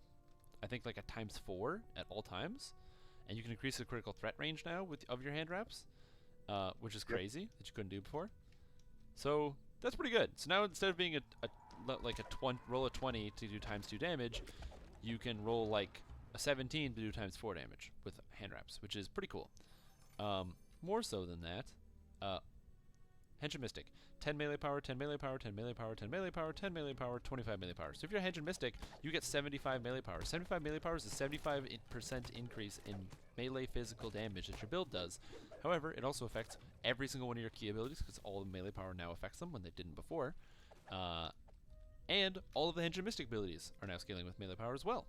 I think like a ×4 at all times, and you can increase the critical threat range now of your hand wraps, which is crazy that you couldn't do before. So that's pretty good. So now instead of being like roll a 20 to do ×2 damage, you can roll like a 17 to do ×4 damage with hand wraps, which is pretty cool. More so than that, Henshin Mystic, 10 melee power, 10 melee power, 10 melee power, 10 melee power, 10 melee power, 25 melee power. So if you're a Henshin Mystic, you get 75 melee power. 75 melee power is a 75% increase in melee physical damage that your build does. However, it also affects every single one of your key abilities, because all the melee power now affects them when they didn't before. And all of the Henshin Mystic abilities are now scaling with melee power as well.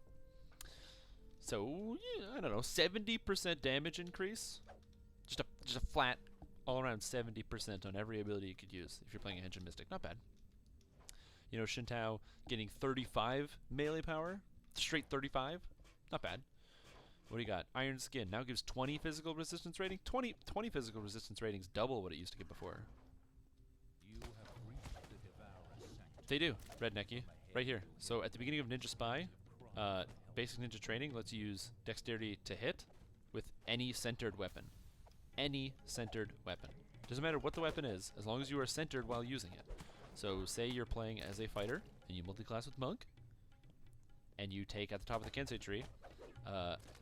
So, yeah, I don't know, 70% damage increase? Just a flat, all-around 70% on every ability you could use if you're playing a Henshin Mystic. Not bad. You know, Shintao getting 35 melee power? Straight 35? Not bad. What do you got? Iron Skin now gives 20 physical resistance rating. 20 physical resistance ratings, double what it used to give before. You have reached the Devourer Sanctum. They do, Rednecky. Right here. So at the beginning of Ninja Spy, basic ninja training lets you use dexterity to hit with any centered weapon. Any centered weapon. Doesn't matter what the weapon is, as long as you are centered while using it. So say you're playing as a fighter, and you multiclass with Monk, and you take at the top of the Kensei tree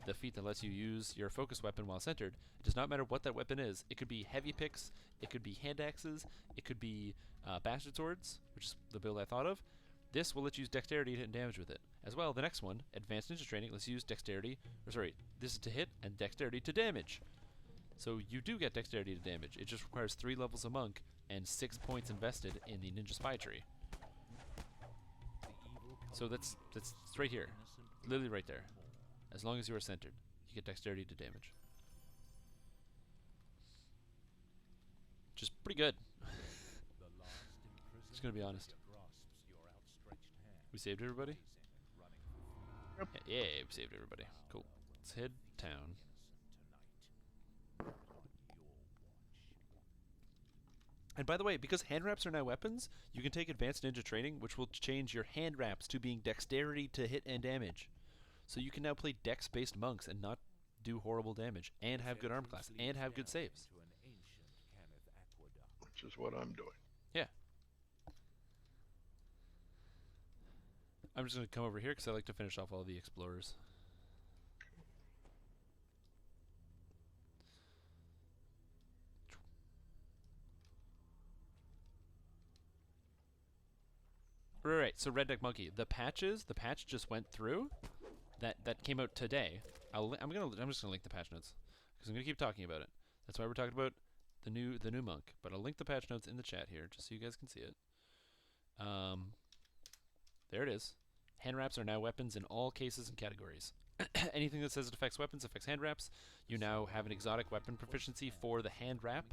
the feat that lets you use your focus weapon while centered. It does not matter what that weapon is. It could be heavy picks, it could be hand axes, it could be bastard swords, which is the build I thought of. This will let you use dexterity to hit and damage with it. As well, the next one, Advanced Ninja Training, lets you use dexterity, this is to hit and dexterity to damage. So you do get dexterity to damage. It just requires 3 levels of Monk and 6 points invested in the Ninja Spy tree. So that's right here. Literally right there. As long as you are centered, you get dexterity to damage. Just pretty good. Just gonna be honest. We saved everybody? Yep. Yeah, we saved everybody. Cool. Let's head town. And by the way, because hand wraps are now weapons, you can take Advanced Ninja Training, which will change your hand wraps to being dexterity to hit and damage. So you can now play dex-based monks and not do horrible damage, and have good armor class, and have good saves. Which is what I'm doing. Yeah. I'm just going to come over here because I like to finish off all the explorers. Right, so Red Deck Monkey. The patch just went through. That came out today. I'm just gonna link the patch notes because I'm gonna keep talking about it. That's why we're talking about the new monk. But I'll link the patch notes in the chat here just so you guys can see it. There it is. Hand wraps are now weapons in all cases and categories. Anything that says it affects weapons affects hand wraps. You now have an exotic weapon proficiency for the hand wrap.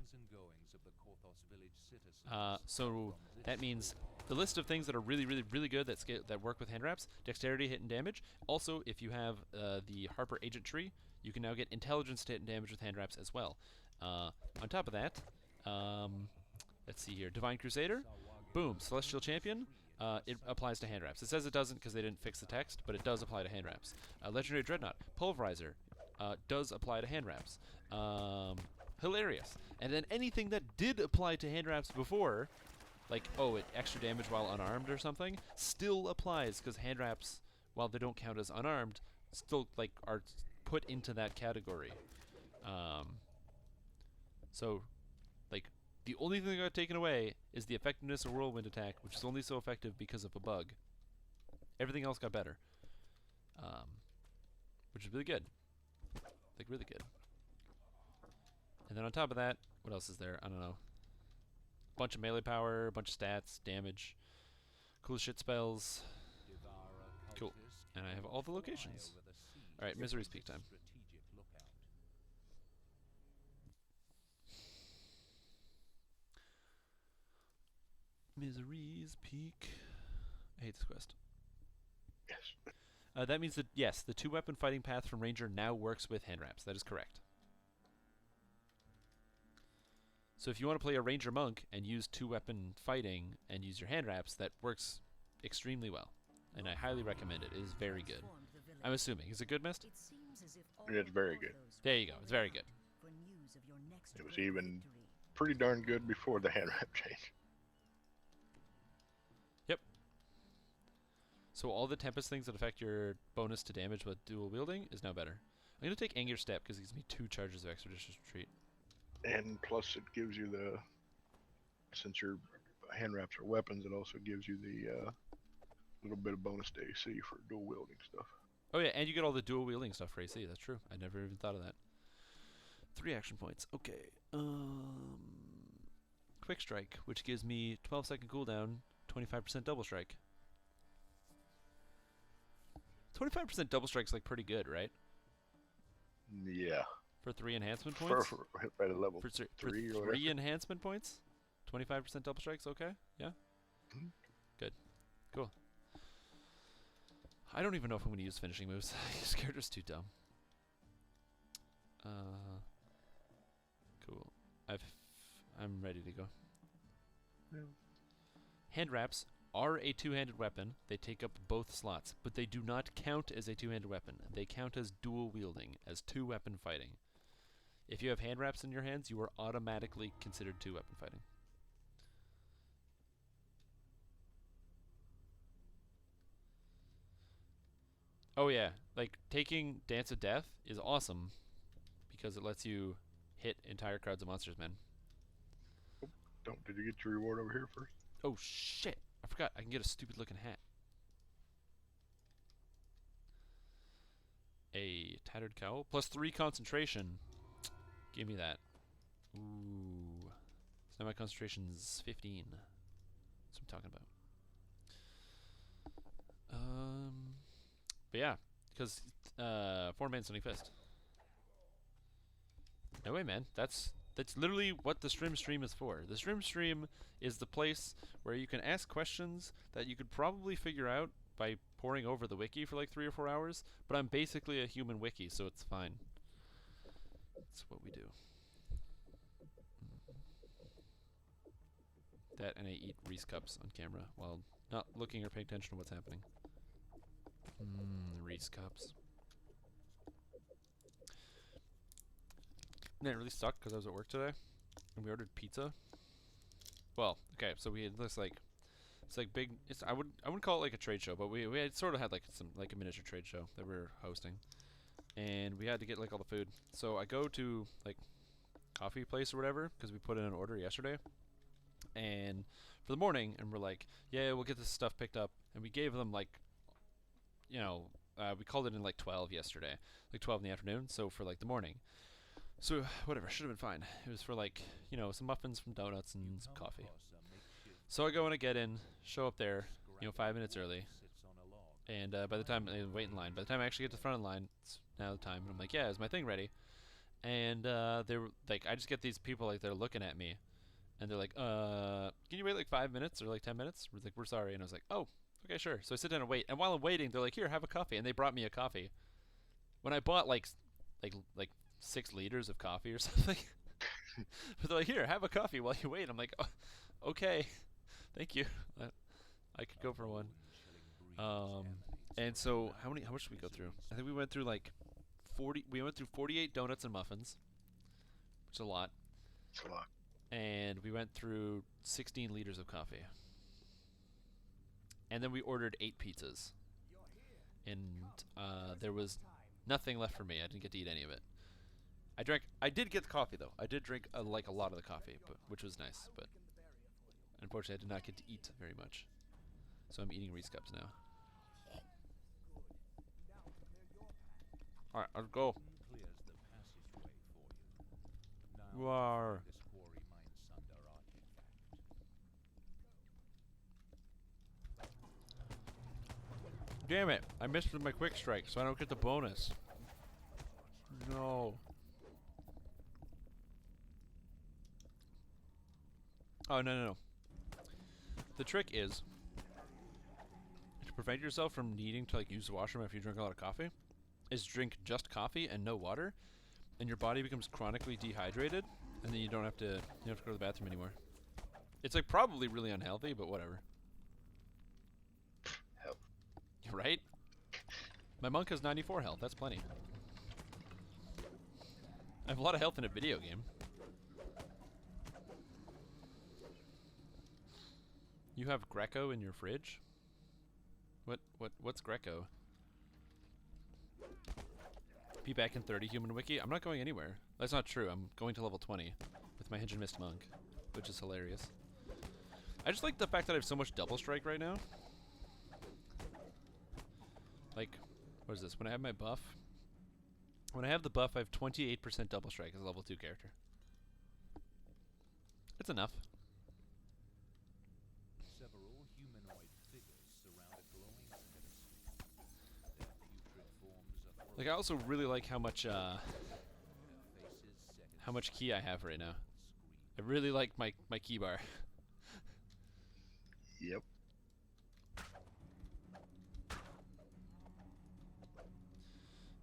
So that means the list of things that are really, really, really good that work with hand wraps: dexterity, hit, and damage. Also, if you have the Harper Agent tree, you can now get intelligence to hit and damage with hand wraps as well. On top of that, let's see here: Divine Crusader, boom, Celestial Champion. It applies to hand wraps. It says it doesn't because they didn't fix the text, but it does apply to hand wraps. Legendary Dreadnought, Pulverizer, does apply to hand wraps. Hilarious. And then anything that did apply to hand wraps before, like, it extra damage while unarmed or something, still applies because hand wraps, while they don't count as unarmed, still are put into that category. So, the only thing that got taken away is the effectiveness of Whirlwind Attack, which is only so effective because of a bug. Everything else got better, which is really good. Really good. And then on top of that, what else is there? I don't know. Bunch of melee power, bunch of stats, damage, cool as shit spells. Cool. And I have all the locations. Alright, Misery's peak time. Misery's peak. I hate this quest. Yes. That means that, yes, the 2-weapon fighting path from Ranger now works with hand wraps. That is correct. So if you want to play a Ranger Monk and use 2-weapon fighting and use your hand wraps, that works extremely well. And I highly recommend it. It is very good. I'm assuming. Is it good, Mist? It's very good. There you go. It's very good. It was even pretty darn good before the hand wrap change. Yep. So all the Tempest things that affect your bonus to damage with dual wielding is now better. I'm going to take Angular Step because it gives me 2 charges of Expeditious Retreat. And plus it gives you the, since your hand wraps are weapons, it also gives you the little bit of bonus to AC for dual wielding stuff. Oh yeah, and you get all the dual wielding stuff for AC. That's true. I never even thought of that. 3 action points. Okay. Quick Strike, which gives me 12-second cooldown, 25% double strike. 25% double strike's like pretty good, right? Yeah. For 3 enhancement points? For at a level For 3 or 3 enhancement points? 25% double strike's okay? Yeah? Mhm. Good. Cool. I don't even know if I'm going to use finishing moves. This character's too dumb. Cool. I'm ready to go. Yeah. Hand wraps are a 2-handed weapon. They take up both slots, but they do not count as a 2-handed weapon. They count as dual wielding, as 2-weapon fighting. If you have hand wraps in your hands, you are automatically considered 2-weapon fighting. Oh yeah, like taking Dance of Death is awesome because it lets you hit entire crowds of monsters, man. Did you get your reward over here first? Oh shit! I forgot. I can get a stupid looking hat. A tattered cowl plus 3 concentration. Give me that. Ooh. So now my concentration's 15. That's what I'm talking about. But yeah, because 4-man Sonic Fist. No way, man. That's literally what the Strimstream is for. The Strimstream is the place where you can ask questions that you could probably figure out by poring over the wiki for like 3 or 4 hours, but I'm basically a human wiki, so it's fine. That's what we do. That and I eat Reese cups on camera while not looking or paying attention to what's happening. Reese cups. And it really sucked because I was at work today and we ordered pizza. Well, okay, so we had this like, it's like big. I wouldn't call it like a trade show, but we had sort of had like some like a miniature trade show that we were hosting, and we had to get like all the food. So I go to like coffee place or whatever because we put in an order yesterday, and for the morning, and we're like, yeah, we'll get this stuff picked up, and we gave them like, you know, we called it in like 12 yesterday, like 12 in the afternoon. So for like the morning. So, whatever, should have been fine. It was for like, you know, some muffins, some donuts, and some coffee. So I go and I get in, show up there, you know, 5 minutes early. And by the time I wait in line, by the time I actually get to the front of the line, it's now the time. And I'm like, yeah, is my thing ready? And they were like, I just get these people like they're looking at me, and they're like, can you wait like 5 minutes or like 10 minutes? We're like, we're sorry. And I was like, oh, okay, sure. So I sit down and wait. And while I'm waiting, they're like, here, have a coffee. And they brought me a coffee. When I bought like 6 liters of coffee or something. But they're like, here, have a coffee while you wait. I'm like, oh, okay, thank you. I could go for one. And so how much did we go through? I think we went through like 40. We went through 48 donuts and muffins, which is a lot. It's a lot. And we went through 16 liters of coffee. And then we ordered 8 pizzas. And there was nothing left for me. I didn't get to eat any of it. I did get the coffee though. I did drink like a lot of the coffee, which was nice. But unfortunately, I did not get to eat very much. So I'm eating Reese cups now. All right, let's go. Rawr. Damn it! I missed with my quick strike, so I don't get the bonus. No. Oh, no. The trick is to prevent yourself from needing to like use the washroom after you drink a lot of coffee, is drink just coffee and no water, and your body becomes chronically dehydrated, and then you don't have to go to the bathroom anymore. It's like probably really unhealthy, but whatever. Health. Right? My monk has 94 health. That's plenty. I have a lot of health in a video game. You have Greco in your fridge? What's Greco? Be back in 30 human wiki? I'm not going anywhere. That's not true. I'm going to level 20 with my Henshin Mystic monk, which is hilarious. I just like the fact that I have so much double strike right now. Like, what is this? When I have my buff, when I have the buff, I have 28% double strike as a level 2 character. It's enough. Several humanoid figures surround a glowing pedestal. Their putrid forms are Like, I also really like how much key I have right now. I really like my key bar. Yep.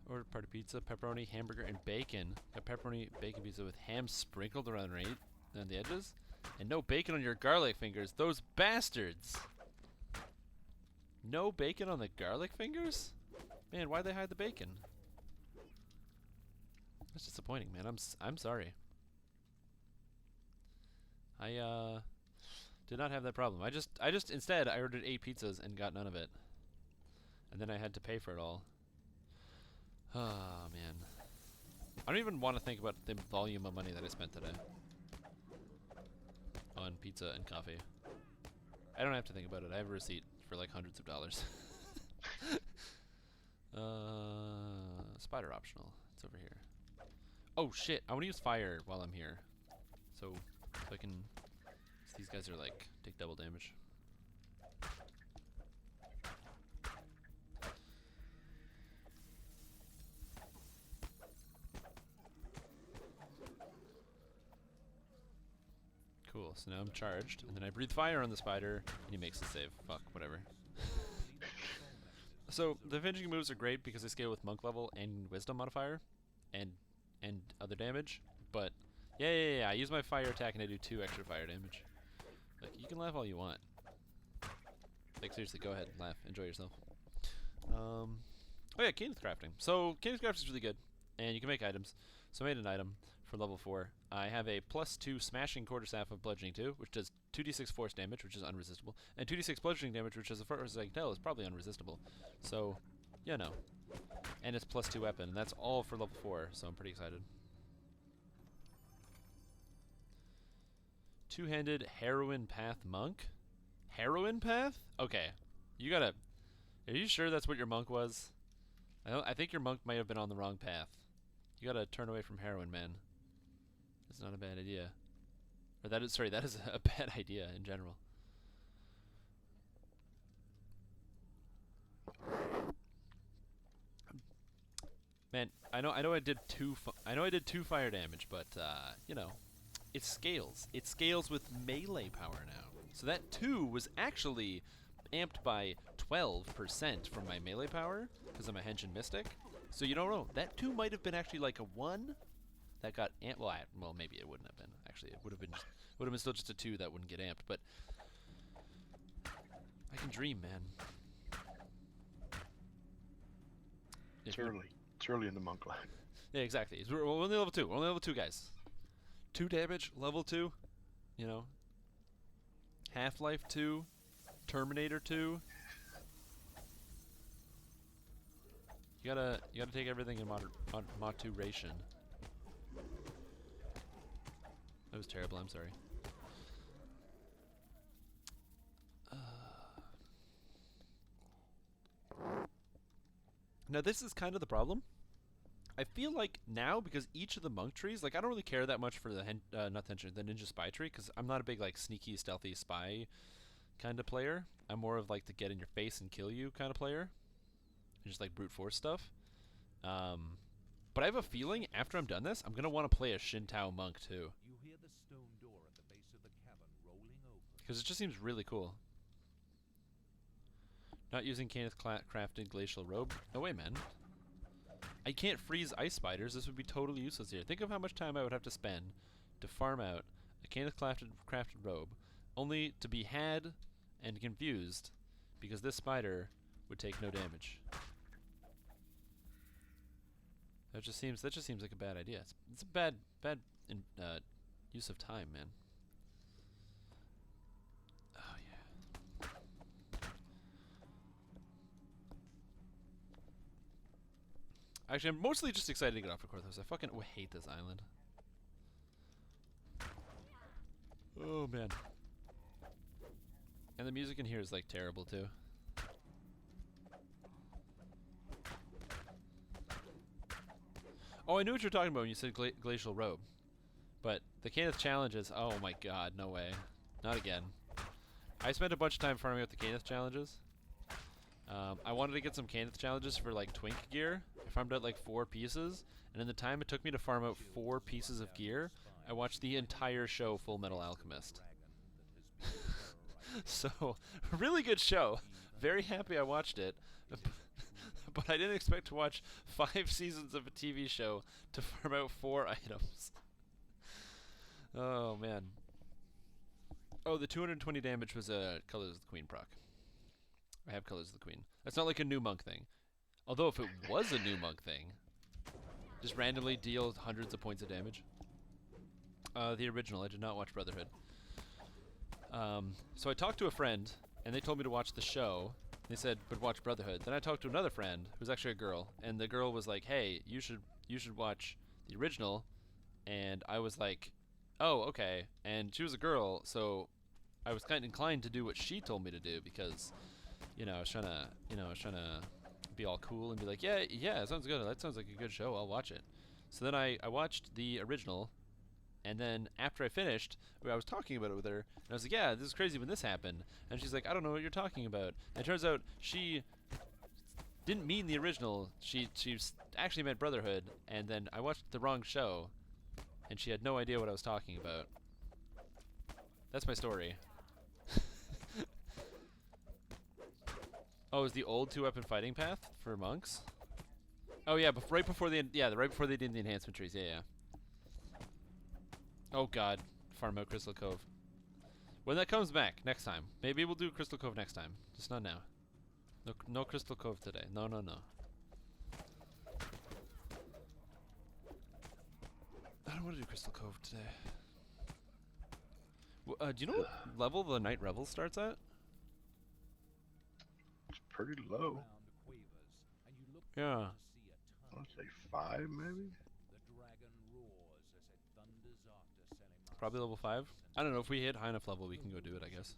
Order party pizza, pepperoni, hamburger, and bacon. A pepperoni bacon pizza with ham sprinkled around the edges, and no bacon on your garlic fingers. Those bastards! No bacon on the garlic fingers? Man, why'd they hide the bacon? That's disappointing, man. I'm sorry. I did not have that problem. Instead I ordered 8 pizzas and got none of it. And then I had to pay for it all. Oh, man. I don't even want to think about the volume of money that I spent today on pizza and coffee. I don't have to think about it. I have a receipt for like hundreds of dollars. Spider optional. It's over here. Oh shit, I want to use fire while I'm here. So I can... These guys are like, take double damage. Cool, so now I'm charged, and then I breathe fire on the spider, and he makes a save. Fuck, whatever. So, the finishing moves are great because they scale with monk level and wisdom modifier, and other damage, but yeah, I use my fire attack and I do 2 extra fire damage. Like, you can laugh all you want. Like, seriously, go ahead, laugh, enjoy yourself. Oh yeah, Cadence crafting. So, Cadence crafting is really good, and you can make items. So I made an item for level 4. I have a +2 smashing quarterstaff of bludgeoning 2, which does 2d6 force damage, which is unresistible, and 2d6 bludgeoning damage, which as far as I can tell is probably unresistible. So, you know. And it's +2 weapon, and that's all for level 4, so I'm pretty excited. Two-handed heroine path monk? Heroine path? Okay. You gotta... Are you sure that's what your monk was? I think your monk might have been on the wrong path. You gotta turn away from heroin, man. That's not a bad idea. Or that is, sorry, that is a bad idea in general. Man, I know I did 2 fire damage, but you know, it scales. It scales with melee power now. So that 2 was actually amped by 12% from my melee power because I'm a Henshin Mystic. So you don't know. That 2 might have been actually like a 1 that got amped. Well, maybe it wouldn't have been. Actually, it would have been still just a 2 that wouldn't get amped. But I can dream, man. It's early. It's early in the monk line. Yeah, exactly. We're only level 2. We're only level 2, guys. 2 damage, level 2. You know. Half-Life 2. Terminator 2. You gotta take everything in moderation. That was terrible. I'm sorry. Now this is kind of the problem. I feel like now, because each of the monk trees, like I don't really care that much for the the ninja spy tree, because I'm not a big like sneaky, stealthy spy kind of player. I'm more of like the get in your face and kill you kind of player. Just like brute force stuff. But I have a feeling after I'm done this, I'm gonna want to play a Shintao monk too. You hear the stone door at the base of the cavern rolling open. Because it just seems really cool. Not using Kenneth crafted glacial robe. No way, man. I can't freeze ice spiders. This would be totally useless here. Think of how much time I would have to spend to farm out a Kenneth crafted robe, only to be had and confused because this spider would take no damage. That just seems like a bad idea. It's a bad use of time, man. Oh yeah. Actually, I'm mostly just excited to get off of Korthos. I fucking hate this island. Oh man. And the music in here is like terrible too. Oh, I knew what you were talking about when you said Glacial Robe. But the Caneth challenges, oh my god, no way. Not again. I spent a bunch of time farming out the Caneth challenges. I wanted to get some Caneth challenges for like twink gear. I farmed out like 4 pieces, and in the time it took me to farm out 4 pieces of gear, I watched the entire show Full Metal Alchemist. So, really good show. Very happy I watched it. But I didn't expect to watch 5 seasons of a TV show to farm out 4 items. Oh, man. Oh, the 220 damage was a Colors of the Queen proc. I have Colors of the Queen. That's not like a new monk thing. Although if it was a new monk thing, just randomly deal hundreds of points of damage. The original, I did not watch Brotherhood. So I talked to a friend, and they told me to watch the show. They said, but watch Brotherhood. Then I talked to another friend, who's actually a girl, and the girl was like, hey, you should watch the original. And I was like, oh, okay. And she was a girl, so I was kind of inclined to do what she told me to do because, I was trying to be all cool and be like, yeah, it sounds good. That sounds like a good show. I'll watch it. So then I watched the original, and then after I finished, I was talking about it with her, and I was like, yeah, this is crazy when this happened. And she's like, I don't know what you're talking about. And it turns out she didn't mean the original. She actually meant Brotherhood, and then I watched the wrong show, and she had no idea what I was talking about. That's my story. Oh, is the old 2-weapon fighting path for monks? Oh yeah, right before they did the enhancement trees. Yeah. Oh god, farm out Crystal Cove. When that comes back next time, maybe we'll do Crystal Cove next time. Just not now. No Crystal Cove today. No. I don't want to do Crystal Cove today. Do you know what level the Night Revel starts at? It's pretty low. Yeah. I'd say 5 maybe. Probably level 5. I don't know, if we hit high enough level we can go do it, I guess.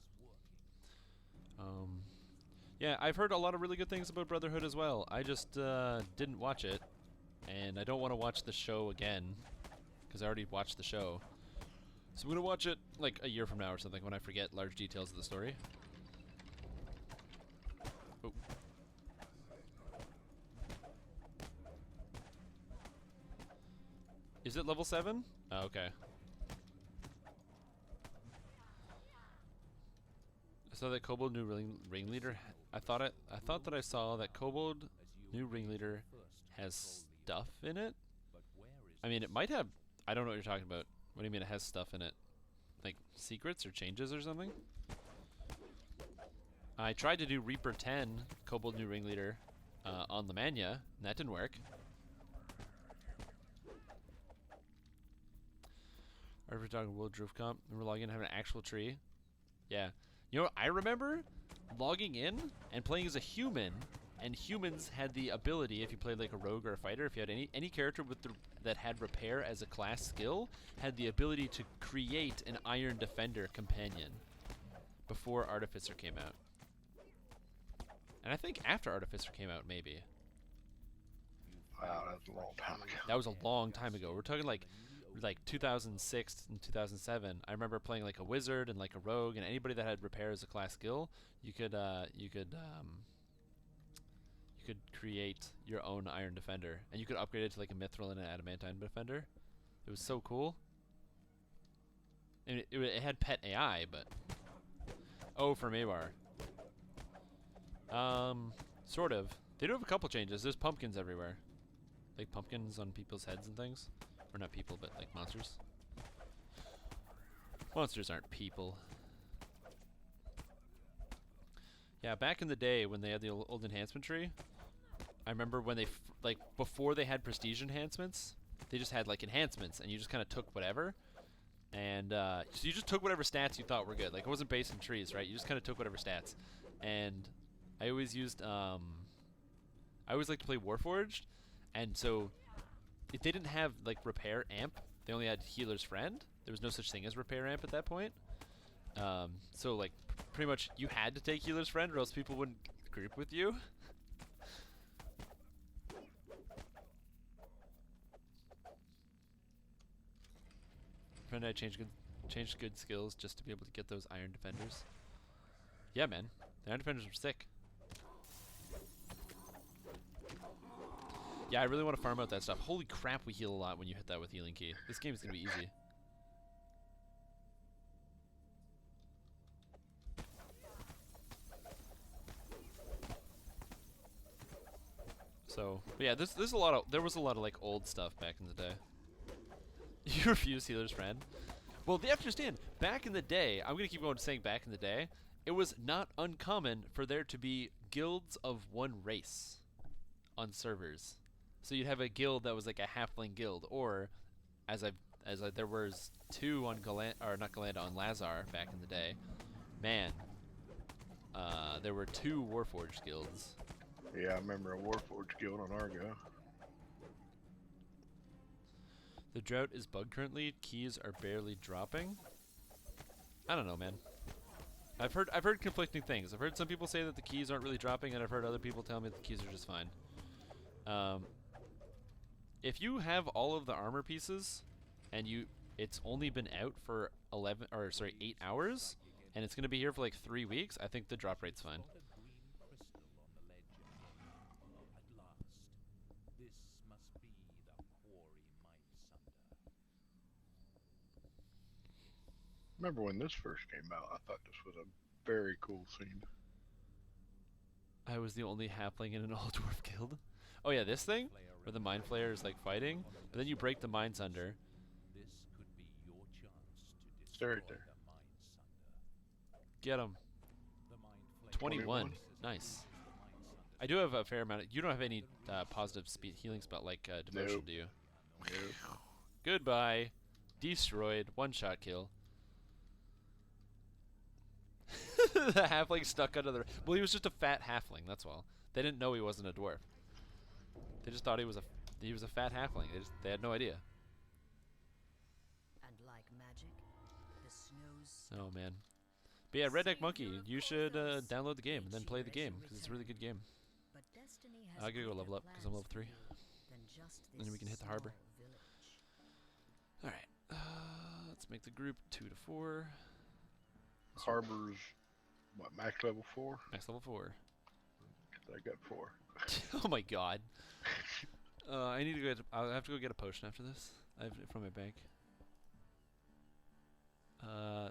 Yeah, I've heard a lot of really good things about Brotherhood as well. I just didn't watch it, and I don't want to watch the show again because I already watched the show. So I'm gonna watch it like a year from now or something when I forget large details of the story. Oh. Is it level 7? Oh, okay. I saw that Kobold new ringleader. I thought that I saw that Kobold new ringleader has stuff in it. I mean, it might have. I don't know what you're talking about. What do you mean it has stuff in it? Like secrets or changes or something? I tried to do Reaper 10 Kobold new ringleader on the Mania, and that didn't work. Or if we're talking World Droof Comp, and we're logging in and having an actual tree. Yeah. You know what I remember? Logging in and playing as a human, and humans had the ability, if you played like a rogue or a fighter, if you had any character with that had repair as a class skill, had the ability to create an Iron Defender companion before Artificer came out. And I think after Artificer came out, maybe. Wow, that's a long time ago. That was a long time ago. We're talking like 2006 and 2007. I remember playing like a wizard and like a rogue, and anybody that had repair as a class skill, you could create your own Iron Defender, and you could upgrade it to like a Mithril and an Adamantine Defender. It was so cool. And it had pet AI, but for Maywar. Sort of. They do have a couple changes. There's pumpkins everywhere, like pumpkins on people's heads and things. Or not people, but like monsters. Monsters aren't people. Yeah, back in the day when they had the old enhancement tree, I remember when they before they had prestige enhancements, they just had like enhancements, and you just kind of took whatever, and so you just took whatever stats you thought were good. Like it wasn't based on trees, right? You just kind of took whatever stats, and I always used I always liked to play Warforged. And so if they didn't have like repair amp, they only had healer's friend. There was no such thing as repair amp at that point. So like pretty much you had to take healer's friend or else people wouldn't group with you. Friend, I changed good skills just to be able to get those iron defenders. Yeah, man, the iron defenders were sick. Yeah, I really want to farm out that stuff. Holy crap, we heal a lot when you hit that with healing key. This game is gonna be easy. So, but yeah, there was a lot of like old stuff back in the day. You refuse healer's friend. Well, you have to understand, back in the day, I'm gonna keep going saying back in the day, it was not uncommon for there to be guilds of one race on servers. So you'd have a guild that was like a halfling guild, or there was two on on Lazar back in the day. Man, there were two Warforged guilds. Yeah, I remember a Warforged guild on Argo. The drought is bugged currently. Keys are barely dropping. I don't know, man. I've heard conflicting things. I've heard some people say that the keys aren't really dropping, and I've heard other people tell me that the keys are just fine. If you have all of the armor pieces, and it's only been out for 8 hours, and it's gonna be here for like 3 weeks, I think the drop rate's fine. Remember when this first came out, I thought this was a very cool scene. I was the only halfling in an all-dwarf guild. Oh yeah, this thing? Where the Mind Flayer is like fighting, but then you break the Mind Sunder. Stay right there. Get him. 21. Nice. I do have a fair amount of... You don't have any positive healing spell like Devotion, Nope. do you? Nope. Goodbye. Destroyed. One-shot kill. The halfling stuck under the... Well, he was just a fat halfling, that's all. They didn't know he wasn't a dwarf. They just thought he was a fat halfling. They had no idea. And like magic, the snows. Oh, man. But yeah, Redneck Monkey, you should download the game and then play the game, because it's a really good game. But destiny has I gotta go greater level up, because I'm level 3. plans for you than just And then we can hit the harbor. small village. Alright, let's make the group 2 to 4. Harbor's, what, max level 4? Max level 4. 'Cause I got 4. Oh my god. I need to go. I'll have to go get a potion after this. I have it from my bank.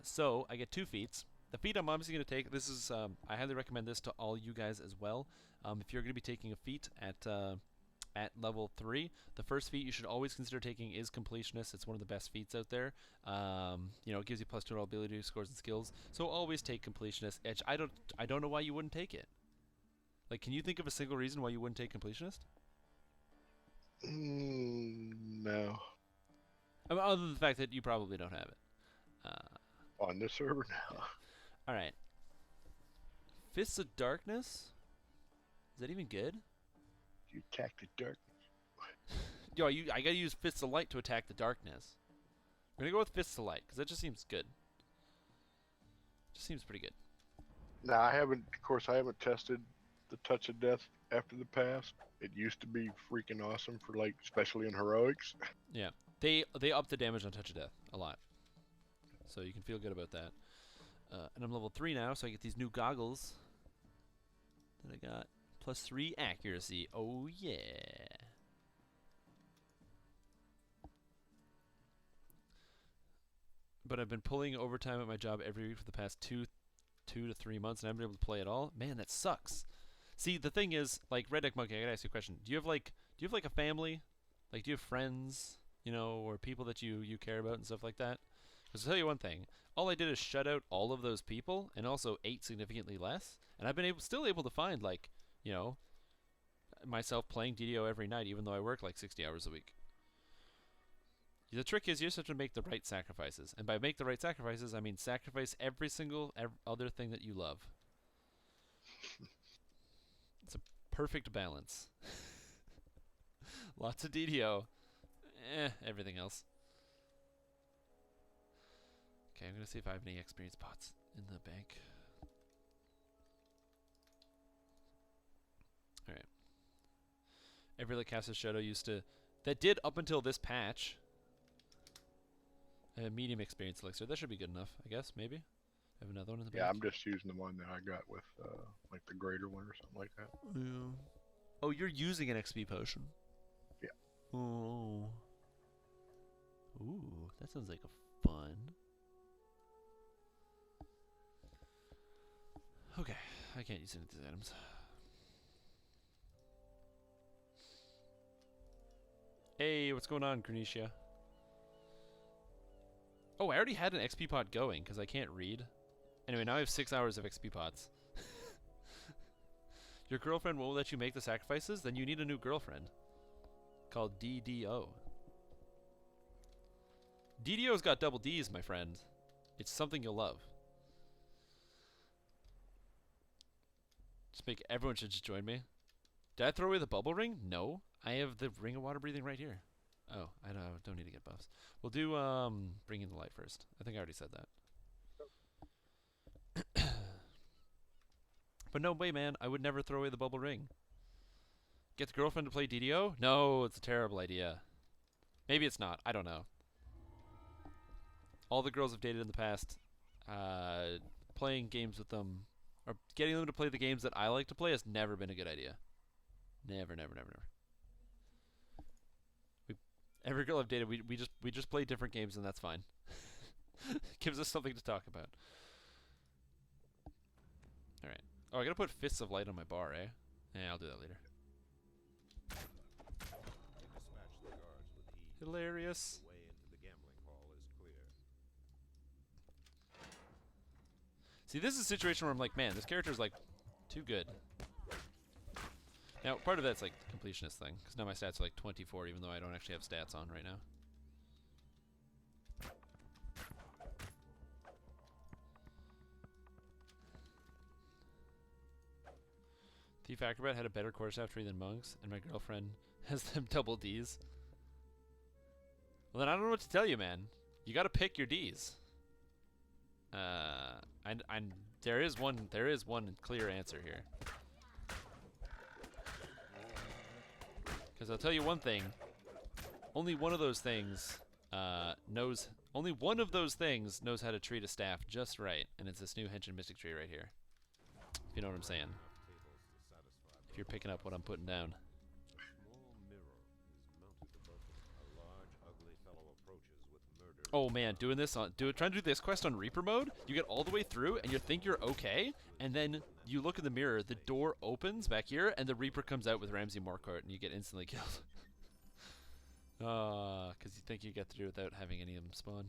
So I get 2 feats. The feat I'm obviously going to take. This is. I highly recommend this to all you guys as well. If you're going to be taking a feat at level 3, the first feat you should always consider taking is Completionist. It's one of the best feats out there. You know, it gives you +2 to all ability scores and skills. So always take Completionist. I don't know why you wouldn't take it. Like, can you think of a single reason why you wouldn't take Completionist? No. I mean, other than the fact that you probably don't have it. On this server now. Alright. Fists of Darkness? Is that even good? You attack the dark. Yo, I gotta use Fists of Light to attack the darkness. I'm gonna go with Fists of Light, because that just seems good. Just seems pretty good. Now I haven't tested the Touch of Death after the past. It used to be freaking awesome for like, especially in heroics. Yeah. They up the damage on Touch of Death a lot. So you can feel good about that. And I'm level 3 now, so I get these new goggles. That I got +3 accuracy. Oh yeah. But I've been pulling overtime at my job every week for the past two to 3 months, and I haven't been able to play at all. Man, that sucks. See, the thing is, like, Redneck Monkey, I gotta ask you a question. Do you have like a family? Like, do you have friends, you know, or people that you care about and stuff like that? Because I'll tell you one thing. All I did is shut out all of those people, and also ate significantly less. And I've been still able to find, like, you know, myself playing DDO every night, even though I work like 60 hours a week. The trick is you just have to make the right sacrifices. And by make the right sacrifices, I mean sacrifice every single other thing that you love. It's a perfect balance. Lots of DDO. Everything else. Okay, I'm gonna see if I have any experience pots in the bank. Alright. Every Castle Shadow used to... That did up until this patch. Medium experience elixir. That should be good enough, I guess, maybe. I have another one in the bank. Yeah, I'm just using the one that I got with, like the greater one or something like that. Yeah. Oh, you're using an XP potion? Yeah. Oh. Ooh, that sounds like a fun. Okay, I can't use any of these items. Hey, what's going on, Granisha? Oh, I already had an XP pot going because I can't read. Anyway, now I have 6 hours of XP pots. Your girlfriend won't let you make the sacrifices? Then you need a new girlfriend. Called DDO. DDO's got double D's, my friend. It's something you'll love. Everyone should just join me. Did I throw away the bubble ring? No. I have the ring of water breathing right here. Oh, I don't need to get buffs. We'll do bring in the light first. I think I already said that. But no way, man. I would never throw away the bubble ring. Get the girlfriend to play DDO? No, it's a terrible idea. Maybe it's not. I don't know. All the girls I've dated in the past, playing games with them, or getting them to play the games that I like to play has never been a good idea. Never, never, never, never. Every girl I've dated, we just play different games, and that's fine. Gives us something to talk about. All right. Oh, I gotta put Fists of Light on my bar, eh? Yeah, I'll do that later. Hilarious. See, this is a situation where I'm like, man, this character's like too good. Now, part of that's like the completionist thing, because now my stats are like 24, even though I don't actually have stats on right now. Thief Acrobat had a better core staff tree than monks, and my girlfriend has them double Ds. Well, then I don't know what to tell you, man. You gotta pick your Ds. There is one clear answer here. Because I'll tell you one thing. Only one of those things knows how to treat a staff just right, and it's this new Henshin Mystic tree right here. If you know what I'm saying. If you're picking up what I'm putting down. Oh man, doing this on trying to do this quest on Reaper mode, you get all the way through and you think you're okay, and then you look in the mirror, the door opens back here, and the Reaper comes out with Ramsey Morcourt, and you get instantly killed. Because you think you get through without having any of them spawn.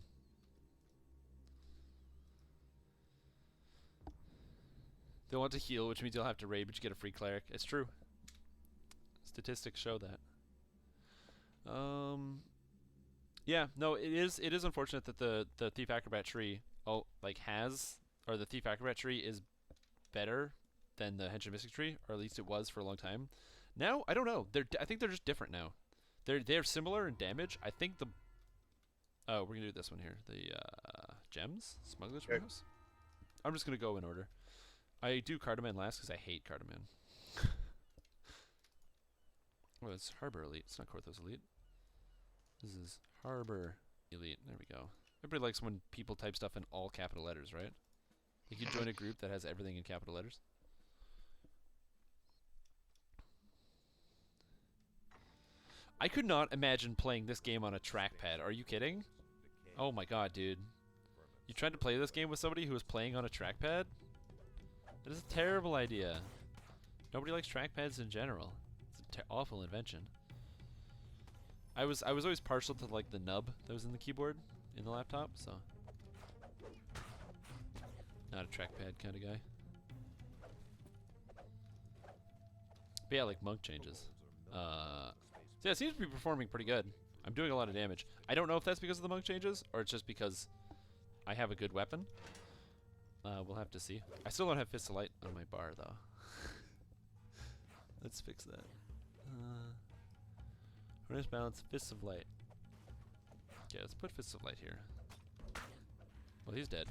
They'll want to heal, which means you'll have to raid, but you get a free cleric. It's true. Statistics show that. Yeah, no, it is unfortunate that the Thief Acrobat tree the Thief Acrobat tree is better than the Henshin Mystic tree, or at least it was for a long time. Now, I don't know. I think they're just different now. They're similar in damage. I think we're gonna do this one here. The gems? Smuggler's Warehouse? I'm just gonna go in order. I do Cardamom last because I hate Cardamom. Oh, it's Harbor Elite. It's not Korthos Elite. This is Harbor Elite. There we go. Everybody likes when people type stuff in all capital letters, right? Like you join a group that has everything in capital letters. I could not imagine playing this game on a trackpad. Are you kidding? Oh my god, dude. You tried to play this game with somebody who was playing on a trackpad? That is a terrible idea. Nobody likes trackpads in general. It's an awful invention. I was always partial to like the nub that was in the keyboard in the laptop, so not a trackpad kind of guy. But yeah, like monk changes. So yeah, it seems to be performing pretty good. I'm doing a lot of damage. I don't know if that's because of the monk changes or it's just because I have a good weapon. We'll have to see. I still don't have Fist of Light on my bar though. Let's fix that. Harness balance, Fists of Light. Okay, let's put Fists of Light here. Well, he's dead.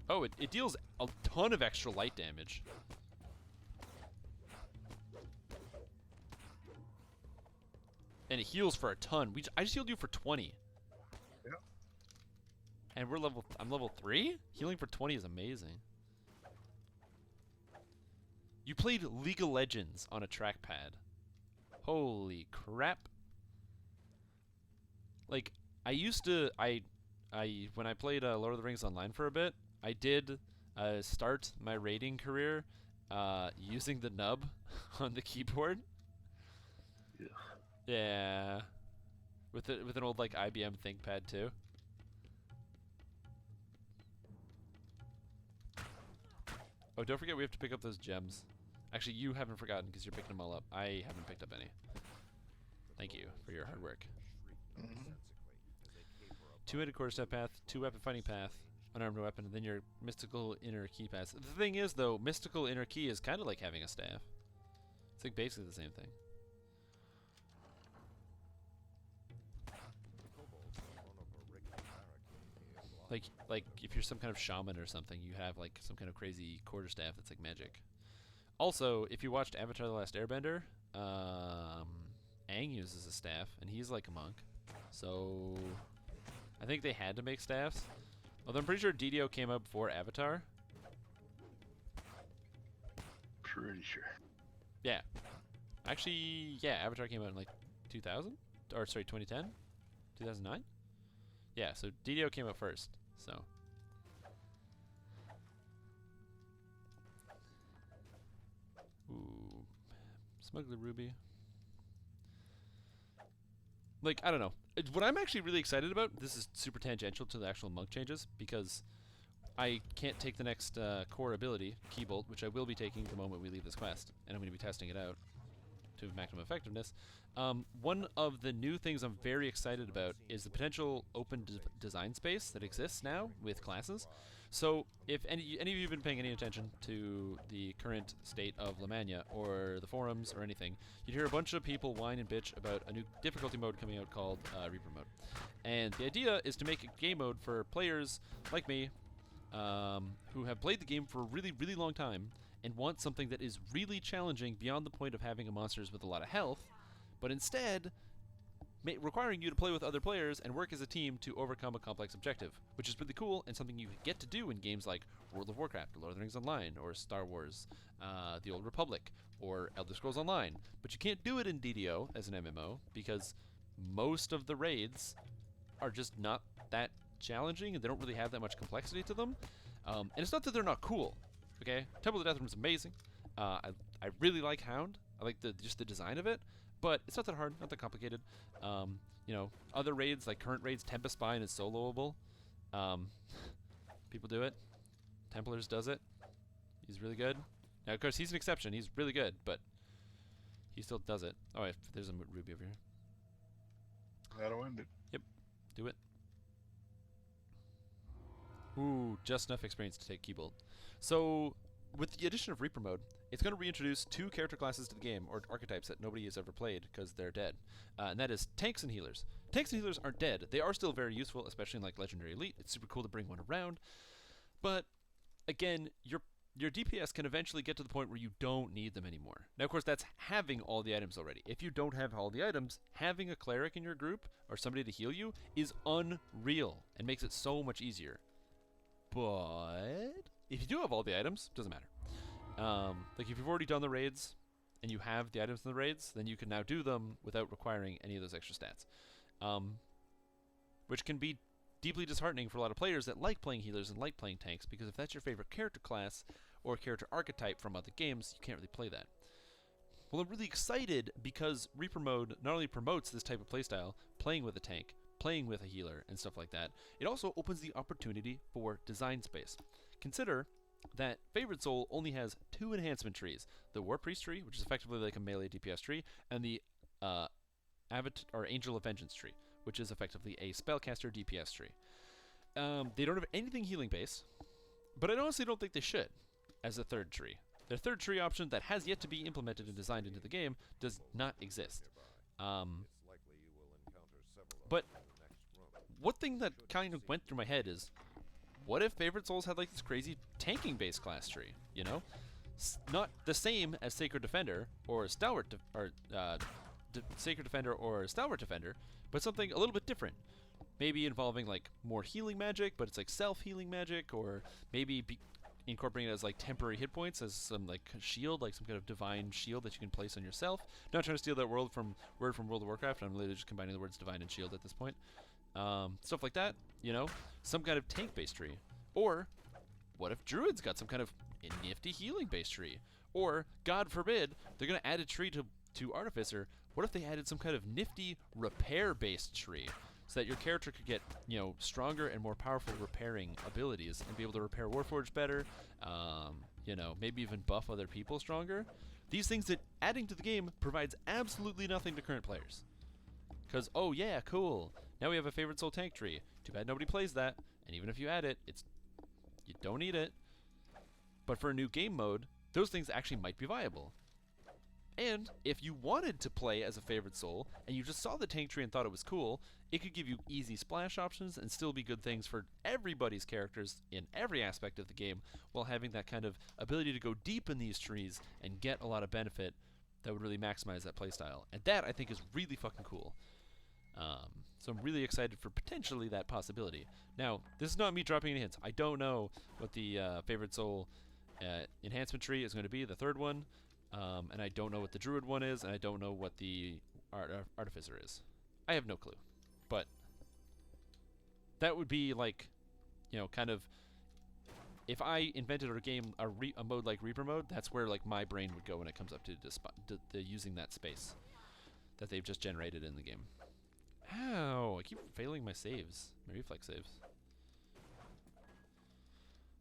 Oh, it deals a ton of extra light damage. And it heals for a ton. I just healed you for 20. Yeah. And I'm level 3? Healing for 20 is amazing. You played League of Legends on a trackpad. Holy crap. Like, I used to, when I played Lord of the Rings Online for a bit, I did start my raiding career using the nub on the keyboard. Yeah. Yeah. With an old, like, IBM ThinkPad, too. Oh, don't forget we have to pick up those gems. Actually, you haven't forgotten because you're picking them all up. I haven't picked up any. Thank you for your hard work. Mm-hmm. 2-headed quarterstaff path, 2-weapon fighting path, unarmed weapon, and then your mystical inner key path. The thing is, though, mystical inner key is kind of like having a staff. It's like basically the same thing. Like if you're some kind of shaman or something, you have like some kind of crazy quarterstaff that's like magic. Also, if you watched Avatar: The Last Airbender, Aang uses a staff, and he's like a monk. So I think they had to make staffs. Although I'm pretty sure DDO came out before Avatar. Pretty sure. Yeah. Actually, yeah, Avatar came out in like 2000? Or sorry, 2010? 2009? Yeah, so DDO came out first, so. Ooh. Smuggler Ruby. Like, I don't know. What I'm actually really excited about, this is super tangential to the actual monk changes, because I can't take the next core ability, Keybolt, which I will be taking the moment we leave this quest, and I'm going to be testing it out to maximum effectiveness. One of the new things I'm very excited about is the potential open design space that exists now with classes. So if any of you have been paying any attention to the current state of Lamania or the forums or anything, you'd hear a bunch of people whine and bitch about a new difficulty mode coming out called Reaper mode. And the idea is to make a game mode for players like me who have played the game for a really, really long time and want something that is really challenging beyond the point of having a monsters with a lot of health, but instead requiring you to play with other players and work as a team to overcome a complex objective, which is really cool and something you get to do in games like World of Warcraft, or Lord of the Rings Online, or Star Wars, The Old Republic, or Elder Scrolls Online. But you can't do it in DDO as an MMO because most of the raids are just not that challenging and they don't really have that much complexity to them. And it's not that they're not cool. Okay, Temple of the Deathroom is amazing. I really like Hound. I like just the design of it. But it's not that hard, not that complicated. You know, other raids, like current raids, Tempest Spine is soloable. People do it. Templars does it. He's really good. Now, of course, he's an exception. He's really good, but he still does it. Oh, wait, there's a ruby over here. That'll end it. Yep, do it. Ooh, just enough experience to take Keybolt. So, with the addition of Reaper mode, it's going to reintroduce 2 character classes to the game, or archetypes that nobody has ever played because they're dead. And that is tanks and healers. Tanks and healers aren't dead. They are still very useful, especially in like Legendary Elite. It's super cool to bring one around. But again, your DPS can eventually get to the point where you don't need them anymore. Now, of course, that's having all the items already. If you don't have all the items, having a cleric in your group or somebody to heal you is unreal and makes it so much easier. But if you do have all the items, doesn't matter. Like if you've already done the raids and you have the items in the raids, then you can now do them without requiring any of those extra stats. Which can be deeply disheartening for a lot of players that like playing healers and like playing tanks, because if that's your favorite character class or character archetype from other games, you can't really play that. Well, I'm really excited because Reaper mode not only promotes this type of playstyle, playing with a tank, playing with a healer, and stuff like that, it also opens the opportunity for design space. Consider that Favorite Soul only has 2 enhancement trees. The War Priest tree, which is effectively like a melee DPS tree, and the Angel of Vengeance tree, which is effectively a spellcaster DPS tree. They don't have anything healing based, but I honestly don't think they should as a 3rd tree. Their third tree option that has yet to be implemented and designed into the game does not exist. But one thing that kind of went through my head is, what if Favorite Souls had like this crazy tanking-based class tree? You know, not the same as Sacred Defender or Stalwart Sacred Defender or Stalwart Defender, but something a little bit different. Maybe involving like more healing magic, but it's like self-healing magic, or maybe incorporating it as like temporary hit points as some like shield, like some kind of divine shield that you can place on yourself. Not trying to steal that word from World of Warcraft. I'm literally just combining the words divine and shield at this point. Stuff like that, you know, some kind of tank-based tree. Or what if Druids got some kind of nifty healing-based tree? Or, God forbid, they're going to add a tree to Artificer. What if they added some kind of nifty repair-based tree? So that your character could get, you know, stronger and more powerful repairing abilities and be able to repair Warforged better, you know, maybe even buff other people stronger. These things that adding to the game provides absolutely nothing to current players. Because, oh yeah, cool, now we have a Favorite Soul tank tree. Too bad nobody plays that, and even if you add it, you don't need it. But for a new game mode, those things actually might be viable. And if you wanted to play as a Favorite Soul, and you just saw the tank tree and thought it was cool, it could give you easy splash options and still be good things for everybody's characters in every aspect of the game, while having that kind of ability to go deep in these trees and get a lot of benefit that would really maximize that playstyle. And that, I think, is really fucking cool. So I'm really excited for potentially that possibility. Now, this is not me dropping any hints. I don't know what the Favorite Soul enhancement tree is going to be, the third one. And I don't know what the Druid one is, and I don't know what the Artificer is. I have no clue. But that would be like, you know, kind of, if I invented a mode like Reaper mode, that's where like my brain would go when it comes up to using that space that they've just generated in the game. Ow, I keep failing my saves, my reflex saves.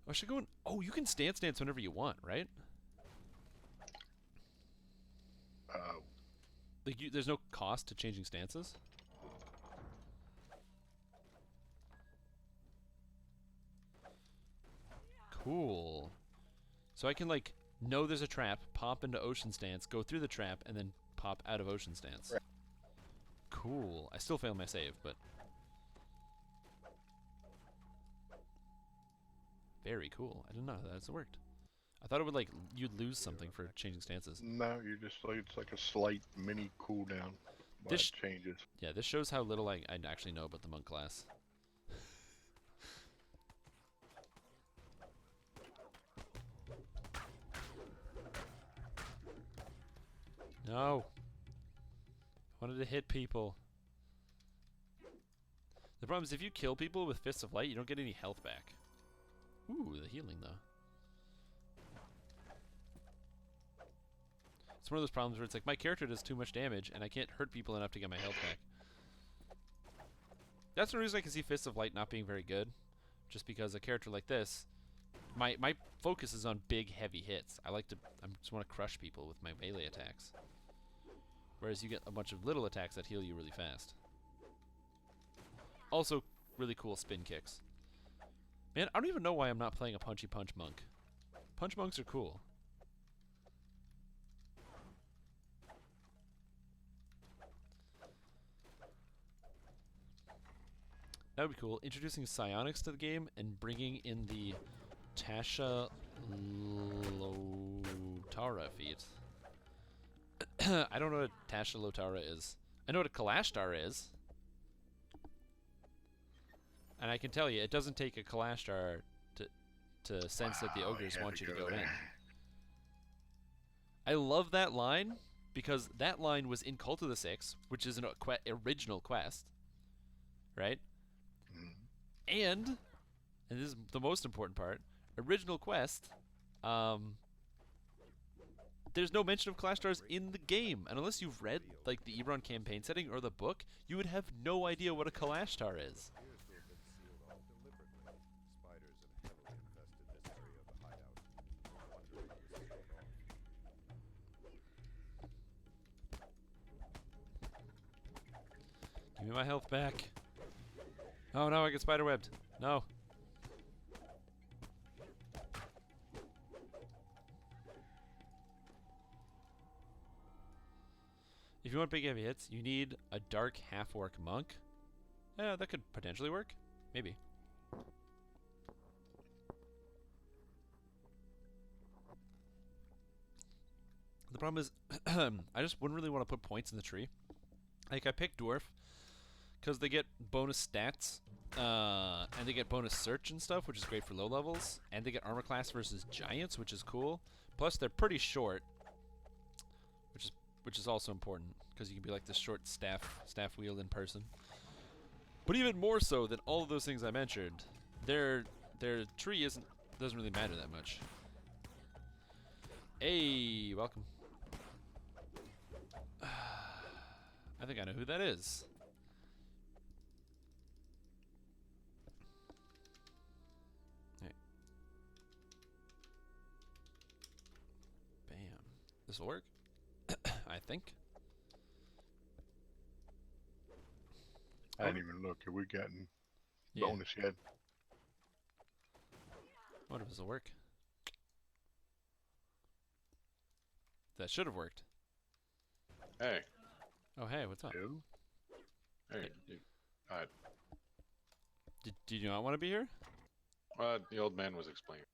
Oh, I should go in. Oh, you can stance whenever you want, right? Like there's no cost to changing stances? Cool. So I can like know there's a trap, pop into ocean stance, go through the trap, and then pop out of ocean stance. Right. Cool. I still failed my save, but very cool. I didn't know how that worked. I thought it would like you'd lose something for changing stances. No, you're just like it's like a slight mini cooldown. This changes. Yeah, this shows how little I actually know about the monk class. No. I wanted to hit people. The problem is if you kill people with Fists of Light, you don't get any health back. Ooh, the healing though. It's one of those problems where it's like my character does too much damage and I can't hurt people enough to get my health back. That's the reason I can see Fists of Light not being very good. Just because a character like this, my focus is on big heavy hits. I just want to crush people with my melee attacks. Whereas you get a bunch of little attacks that heal you really fast. Also, really cool spin kicks. Man, I don't even know why I'm not playing a punchy punch monk. Punch monks are cool. That would be cool. Introducing psionics to the game and bringing in the Tasha Lotara feat. I don't know what a Tasha Lotara is. I know what a Kalashtar is. And I can tell you, it doesn't take a Kalashtar to sense that the ogres want you to go in. I love that line, because that line was in Cult of the Six, which is an original quest. Right? And this is the most important part, original quest, there's no mention of Kalashstars in the game. And unless you've read like the Ebron campaign setting or the book, you would have no idea what a Kalashtar is. Give me my health back. Oh no, I get spiderwebbed. No. If you want big heavy hits, you need a dark half-orc monk. Yeah, that could potentially work. Maybe. The problem is, I just wouldn't really want to put points in the tree. Like, I picked dwarf because they get bonus stats, and they get bonus search and stuff, which is great for low levels, and they get armor class versus giants, which is cool. Plus, they're pretty short, which is also important because you can be like the short staff wielding person. But even more so than all of those things I mentioned, their tree doesn't really matter that much. Hey, welcome. I think I know who that is. Hey. Bam. This will work. I think. I didn't even look. Have we gotten Yeah. bonus yet? I wonder if this will work. That should have worked. Hey. Oh, hey, what's up? No. Hey. Did you not want to be here? The old man was explaining.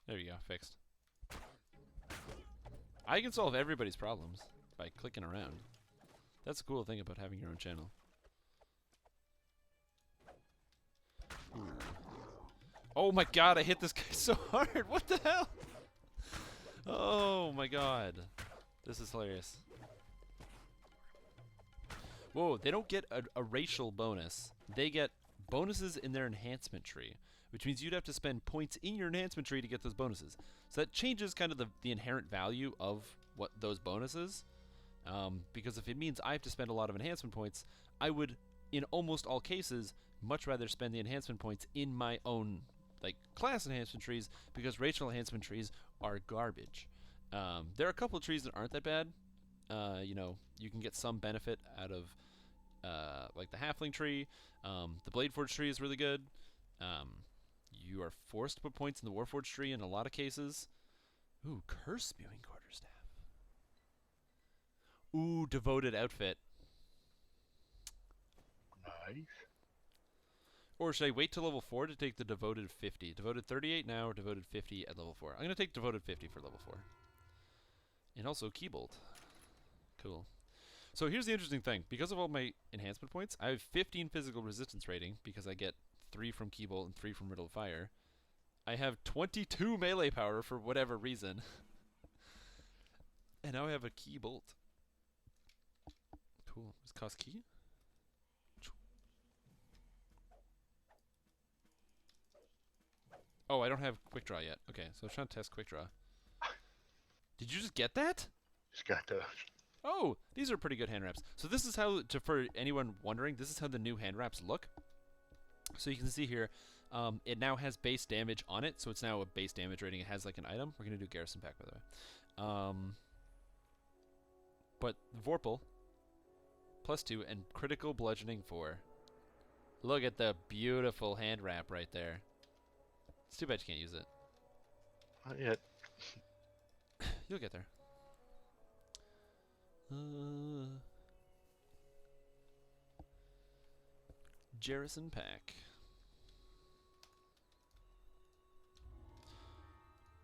There you go, fixed. I can solve everybody's problems by clicking around. That's the cool thing about having your own channel. Ooh. Oh my god, I hit this guy so hard! What the hell? Oh my god. This is hilarious. Whoa, they don't get a racial bonus. They get bonuses in their enhancement tree, which means you'd have to spend points in your enhancement tree to get those bonuses. So that changes kind of the inherent value of what those bonuses. Because if it means I have to spend a lot of enhancement points, I would, in almost all cases, much rather spend the enhancement points in my own like class enhancement trees, because racial enhancement trees are garbage. There are a couple of trees that aren't that bad. You know, you can get some benefit out of like the halfling tree. The bladeforge tree is really good. You are forced to put points in the warforged tree in a lot of cases. Ooh, curse spewing quarterstaff. Ooh, devoted outfit. Nice. Or should I wait till level 4 to take the devoted 50? Devoted 38 now or devoted 50 at level 4? I'm going to take devoted 50 for level 4. And also Keybolt. Cool. So here's the interesting thing. Because of all my enhancement points, I have 15 physical resistance rating because I get 3 from Keybolt and 3 from Riddle of Fire. I have 22 melee power for whatever reason. And now I have a Keybolt. Cool. Is cost key? Oh, I don't have quick draw yet. Okay, so I'm trying to test quick draw. Did you just get that? Just got the. Oh, these are pretty good hand wraps. So this is how, for anyone wondering, this is how the new hand wraps look. So you can see here, it now has base damage on it, so it's now a base damage rating. It has like an item. We're going to do Garrison Pack, by the way. But Vorpal, +2, and critical bludgeoning 4. Look at the beautiful hand wrap right there. It's too bad you can't use it. Not yet. You'll get there. Garrison Pack.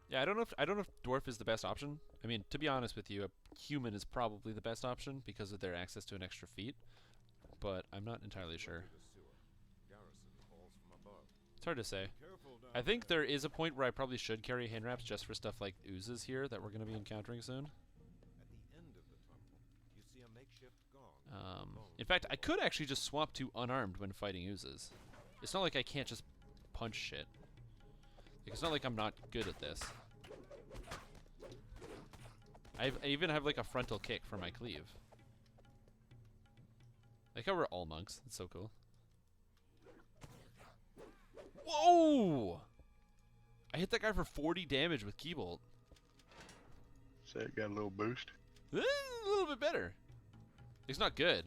Yeah, I don't know if dwarf is the best option. I mean, to be honest with you, a human is probably the best option because of their access to an extra feat. But I'm not entirely sure. It's hard to say. I think there is a point where I probably should carry hand wraps just for stuff like oozes here that we're going to be encountering soon. In fact, I could actually just swap to unarmed when fighting oozes. It's not like I can't just punch shit. Like, it's not like I'm not good at this. I even have like a frontal kick for my cleave. Like how we're all monks. It's so cool. Whoa! I hit that guy for 40 damage with Keybolt. So it got a little boost. A little bit better. It's not good.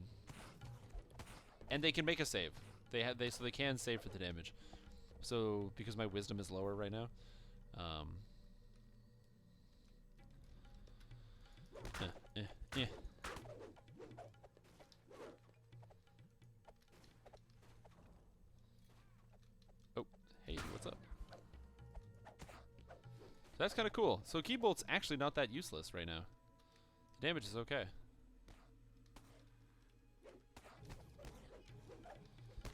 And they can make a save. So they can save for the damage. So because my wisdom is lower right now. that's kind of cool. So Key Bolt's actually not that useless right now. The damage is okay.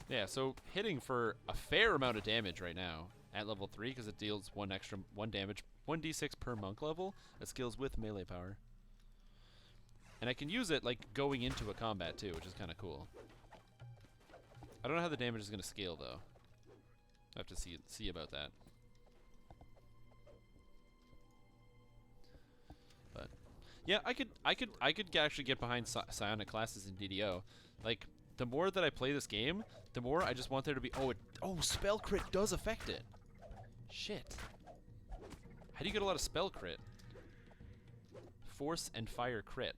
Yeah, so hitting for a fair amount of damage right now at level 3 because it deals 1 damage, 1d6 per monk level. That scales with melee power. And I can use it like going into a combat too, which is kind of cool. I don't know how the damage is going to scale though. I have to see about that. But yeah, I could actually get behind psionic classes in DDO. Like the more that I play this game, the more I just want there to be spell crit does affect it. Shit. How do you get a lot of spell crit? Force and fire crit.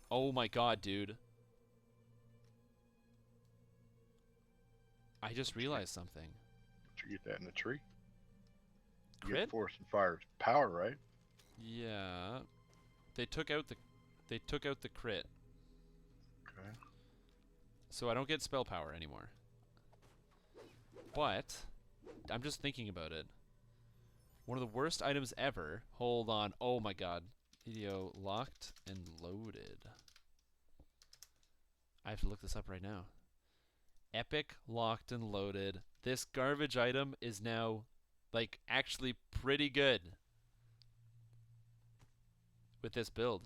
Oh my god, dude. I just realized something. Did you get that in the tree? You Crit? get force and fire's power, right? Yeah. They took out the crit. Okay. So I don't get spell power anymore. But I'm just thinking about it. One of the worst items ever. Hold on. Oh my god. Video locked and loaded. I have to look this up right now. Epic locked and loaded. This garbage item is now like actually pretty good with this build.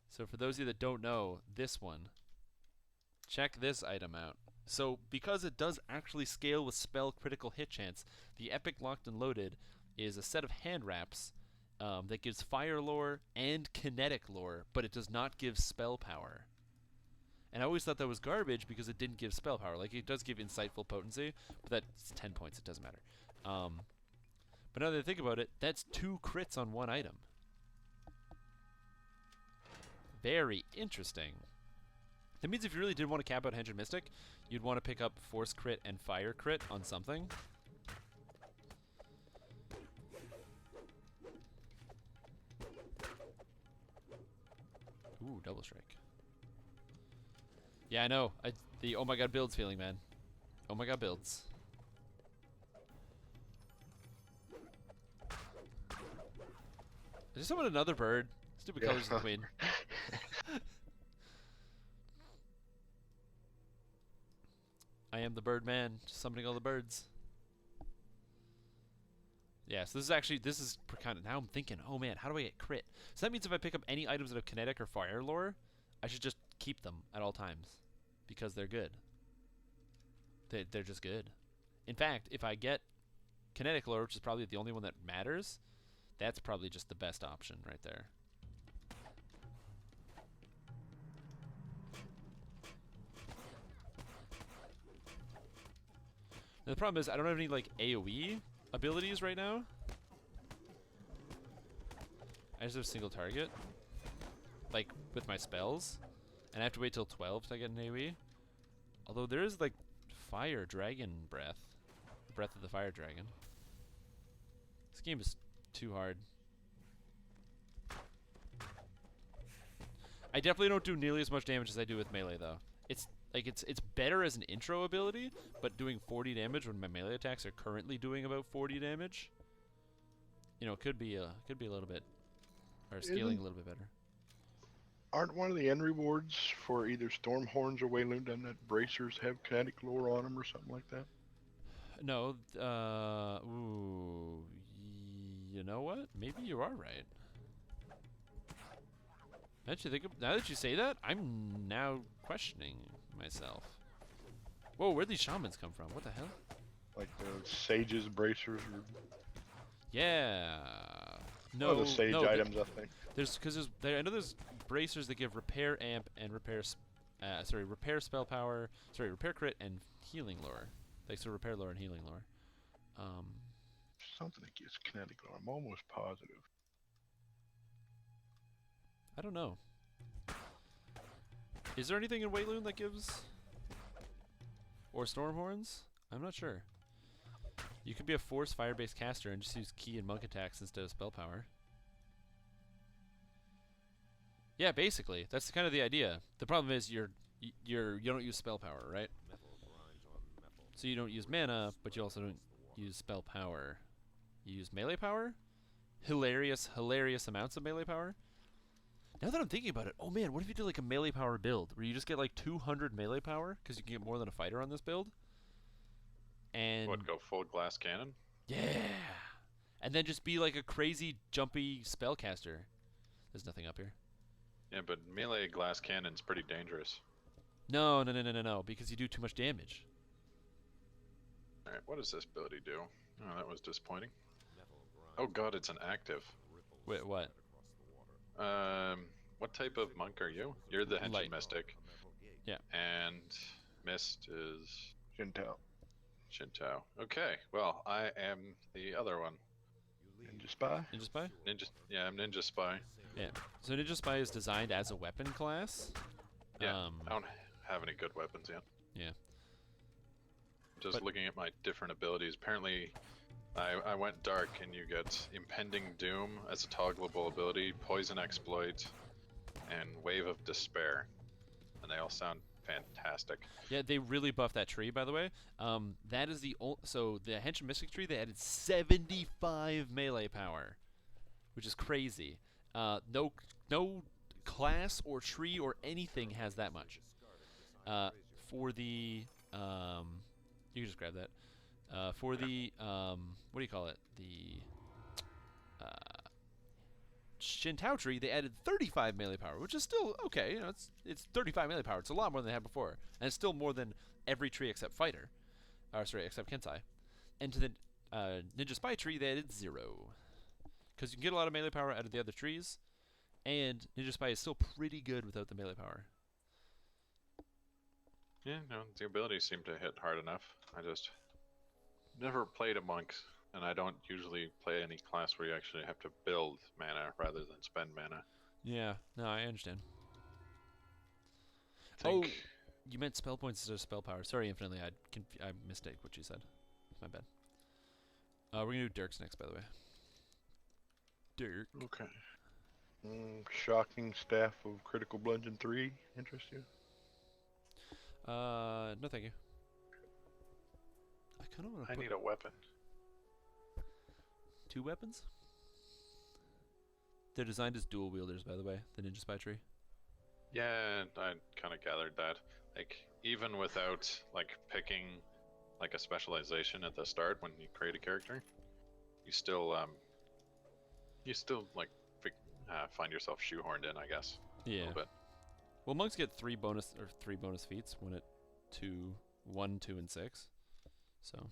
So for those of you that don't know, this one, check this item out. So because it does actually scale with spell critical hit chance, the Epic Locked and Loaded is a set of hand wraps that gives fire lore and kinetic lore, but it does not give spell power. And I always thought that was garbage because it didn't give spell power. Like, it does give insightful potency, but that's 10 points, it doesn't matter. But now that I think about it, that's 2 crits on 1 item. Very interesting. That means if you really did want to cap out Henshin Mystic, you'd want to pick up Force Crit and Fire Crit on something. Ooh, Double Strike. Yeah, I know. The oh my god builds feeling, man. Oh my god builds. Is there someone another bird? Stupid colors of the queen. I am the bird man, just summoning all the birds. Yeah, so this is kind of, now I'm thinking, oh man, how do I get crit? So that means if I pick up any items that have kinetic or fire lore, I should just keep them at all times. Because they're good. They're just good. In fact, if I get kinetic lore, which is probably the only one that matters, that's probably just the best option right there. Now, the problem is I don't have any like AoE abilities right now. I just have single target, like with my spells, and I have to wait till 12 to get an AoE. Although there is like fire dragon breath, the breath of the fire dragon. This game is too hard. I definitely don't do nearly as much damage as I do with melee though. It's like it's better as an intro ability, but doing 40 damage when my melee attacks are currently doing about 40 damage, you know, could be a little bit, or scaling a little bit better. Aren't one of the end rewards for either Stormhorns or Wayloon, doesn't that bracers have kinetic lore on them or something like that? No, ooh, you know what? Maybe you are right. Now that you say that, I'm now questioning myself. Whoa, where'd these shamans come from? What the hell? Like the sages bracers or Yeah. No, the sage no, items, I think. I know there's bracers that give repair amp and repair spell power, repair crit and healing lore. Like so repair lore and healing lore. Something that gives kinetic lore. I'm almost positive. I don't know. Is there anything in Wayloon that gives? Or Stormhorns? I'm not sure. You could be a force fire-based caster and just use key and monk attacks instead of spell power. Yeah, basically. That's kind of the idea. The problem is you don't use spell power, right? So you don't use mana, but you also don't use spell power. You use melee power. Hilarious amounts of melee power. Now that I'm thinking about it, oh man, what if you did like a melee power build where you just get like 200 melee power because you can get more than a fighter on this build? And What, go full glass cannon? yeah, and then just be like a crazy jumpy spellcaster. There's nothing up here. Yeah, but melee glass cannon's pretty dangerous. No, because you do too much damage. Alright, what does this ability do? Oh, that was disappointing. Oh god, it's an active. Wait, what? What type of monk are you? You're the Henshin Light. Mystic. Yeah. And Mist is Shinto. Shinto. Okay, well, I am the other one. Ninja Spy? Ninja Spy? Yeah, I'm Ninja Spy. Yeah. So Ninja Spy is designed as a weapon class. Yeah, I don't have any good weapons yet. Yeah. Just But- looking at my different abilities. Apparently, I went dark, and you get Impending Doom as a toggleable ability, Poison Exploit, and Wave of Despair. And they all sound fantastic. Yeah, they really buffed that tree, by the way. That is so the Henshin Mystic tree, they added 75 melee power, which is crazy. No class or tree or anything has that much. For the you can just grab that. For the what do you call it? The Shintao tree, they added 35 melee power, which is still okay. You know, it's 35 melee power. It's a lot more than they had before, and it's still more than every tree except fighter, or sorry, except Kensai. And to the Ninja Spy tree, they added 0, because you can get a lot of melee power out of the other trees, and Ninja Spy is still pretty good without the melee power. Yeah, no, the abilities seem to hit hard enough. I just never played a monk, and I don't usually play any class where you actually have to build mana rather than spend mana. Yeah, no, I understand. Think, Oh, you meant spell points instead of spell power. Sorry, Infinitely, I mistake what you said. My bad. We're gonna do Dirk's next, by the way. Dirk. okay. Shocking Staff of Critical Bludgeon 3. Interest you? No, thank you. I kind of want to I put need a weapon. 2 weapons. They're designed as dual wielders, by the way. The Ninja Spy tree. Yeah, I kind of gathered that. Like, even without, like, picking, like, a specialization at the start when you create a character, you still, like, find yourself shoehorned in, I guess. A Yeah. little bit. Well, monks get 3 bonus feats when at 1, 2, and 6. So,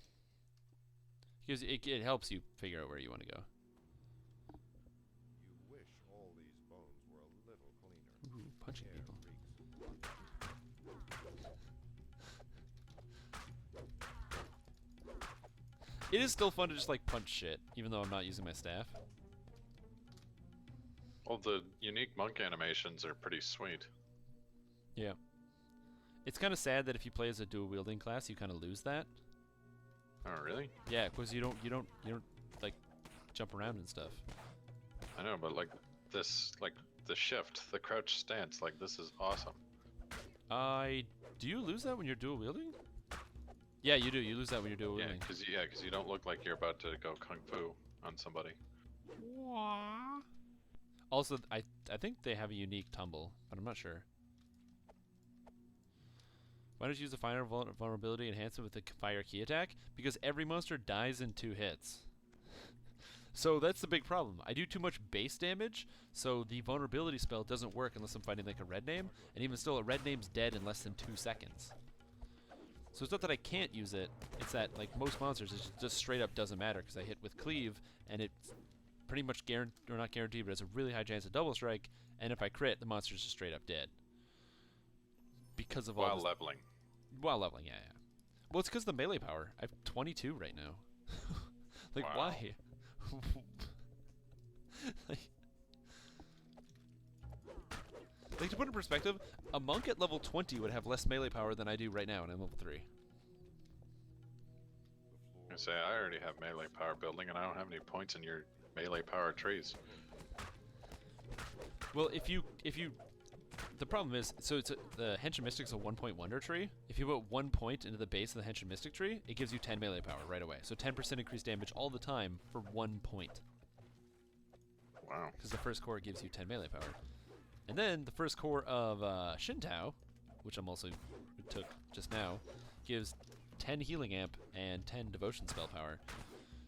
because it helps you figure out where you want to go. You wish all these bones were a little cleaner. Ooh, punching people. It is still fun to just like punch shit, even though I'm not using my staff. Well, the unique monk animations are pretty sweet. Yeah. It's kind of sad that if you play as a dual wielding class, you kind of lose that. Oh, really? Yeah, because you don't like jump around and stuff. I know, but, like, this, like, the shift, the crouch stance, like, this is awesome. Do you lose that when you're dual wielding? Yeah, you do. You lose that when you're dual Yeah, wielding. because you don't look like you're about to go kung fu on somebody. Also, I think they have a unique tumble, but I'm not sure. Why don't you use the fire vulnerability enhancement with the fire key attack? Because every monster dies in 2 hits. So that's the big problem. I do too much base damage, so the vulnerability spell doesn't work unless I'm fighting like a red name, and even still, a red name's dead in less than 2 seconds. So it's not that I can't use it, it's that like most monsters, it just straight up doesn't matter because I hit with cleave, and it's pretty much guaranteed, or not guaranteed, but it's a really high chance of double strike, and if I crit, the monster's just straight up dead. Because of all While this leveling. While leveling, yeah. Well, it's because of the melee power. I have 22 right now. Like, Wow. why? like, to put it in perspective, a monk at level 20 would have less melee power than I do right now, and I'm level 3. I say, I already have melee power building, and I don't have any points in your melee power trees. Well, if you The problem is, so the Henshin Mystic's a 1-point wonder tree. If you put 1 point into the base of the Henshin Mystic tree, it gives you 10 melee power right away. So 10% increased damage all the time for 1 point. Wow. Because the first core gives you 10 melee power. And then the first core of Shintao, which I'm also took just now, gives 10 healing amp and 10 devotion spell power.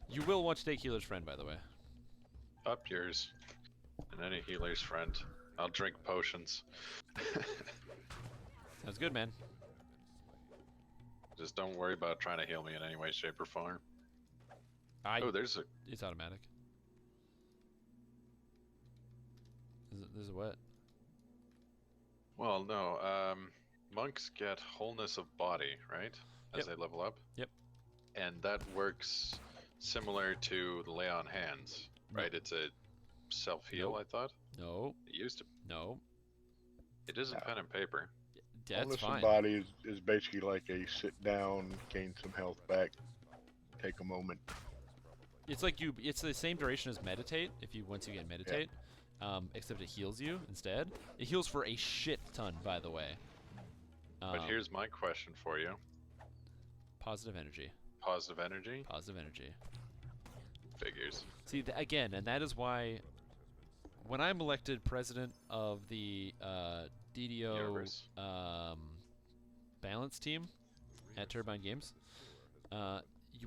You will want to take Healer's Friend, by the way. Up yours. And any healer's friend. I'll drink potions. Sounds good, man. Just don't worry about trying to heal me in any way, shape, or form. Oh, there's a... It's automatic. There's a what? Well, no. Monks get wholeness of body, right? As they level up? Yep. And that works similar to the lay on hands, right? It's a self-heal, I thought? No. It used to. No. It is in pen and paper. That's Wellness fine. of body is basically like a sit down, gain some health back, take a moment. It's like it's the same duration as meditate once you get meditate. Except it heals you instead. It heals for a shit ton, by the way. But here's my question for you. Positive energy. Positive energy? Positive energy. Figures. See, again, and that is why when I'm elected president of the DDO Universe. balance team at Turbine Games,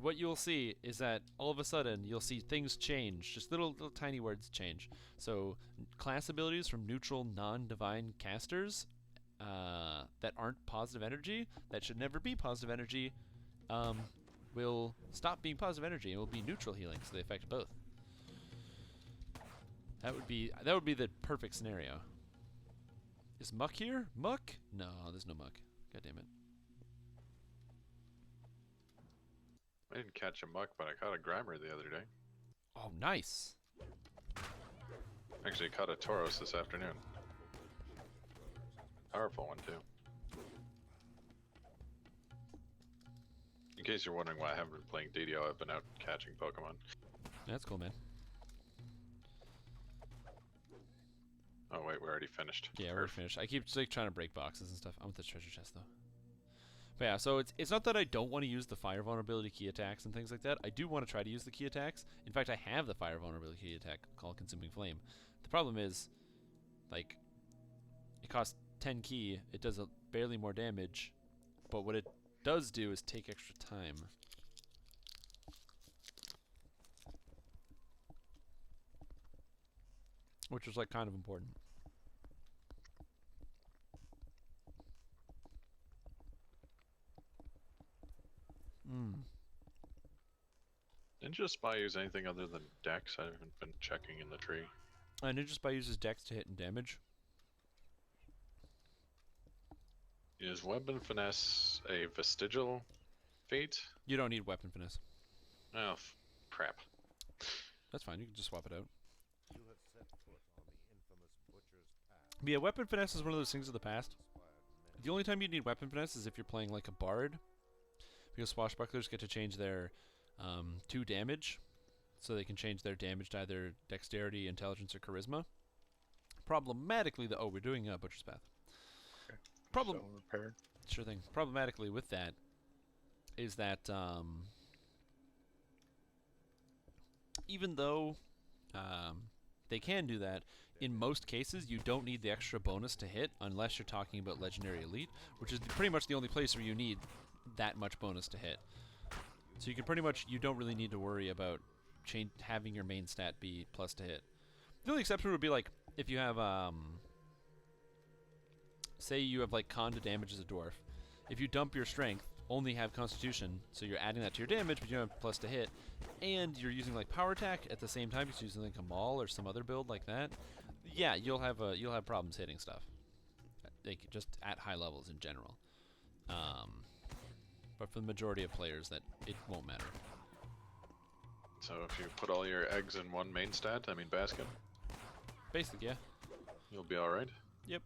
what you'll see is that all of a sudden you'll see things change, just little tiny words change. So class abilities from neutral non-divine casters that aren't positive energy, that should never be positive energy, will stop being positive energy and will be neutral healing, so they affect both. That would be the perfect scenario. Is Muck here? Muck? No, there's no Muck. God damn it. I didn't catch a muck, but I caught a grimer the other day. Oh, nice. Actually, caught a Tauros this afternoon. Powerful one, too. In case you're wondering why I haven't been playing DDO, I've been out catching Pokemon. That's cool, man. Oh wait, we're already finished. Yeah, we're finished. I keep like trying to break boxes and stuff. I want the treasure chest though. But yeah, so it's not that I don't want to use the fire vulnerability key attacks and things like that. I do want to try to use the key attacks. In fact, I have the fire vulnerability key attack called Consuming Flame. The problem is, like, it costs 10 key. It does barely more damage, but what it does do is take extra time. Which is like kind of important. Ninja Spy use anything other than Dex? I haven't been checking in the tree. Ninja Spy uses Dex to hit and damage. Is Weapon Finesse a vestigial feat? You don't need weapon finesse. Oh, crap. That's fine. You can just swap it out. You have set foot on the infamous butcher's path. But yeah, weapon finesse is one of those things of the past. The only time you need weapon finesse is if you're playing like a bard, because swashbucklers get to change their 2 damage, so they can change their damage to either dexterity, intelligence, or charisma. Problematically, though, we're doing Butcher's Path. So repaired. Sure thing. Problematically with that is that even though they can do that, in most cases you don't need the extra bonus to hit unless you're talking about Legendary Elite, which is pretty much the only place where you need that much bonus to hit. So you can pretty much, you don't really need to worry about having your main stat be plus to hit. The only exception would be like if you have say you have like con to damage as a dwarf. If you dump your strength, only have constitution, so you're adding that to your damage, but you don't have plus to hit, and you're using like power attack at the same time, you're using like a maul or some other build like that. Yeah, you'll have problems hitting stuff, like just at high levels in general. But for the majority of players, that it won't matter. So if you put all your eggs in one main stat, I mean basket, Basically, yeah. you'll be alright. Yep.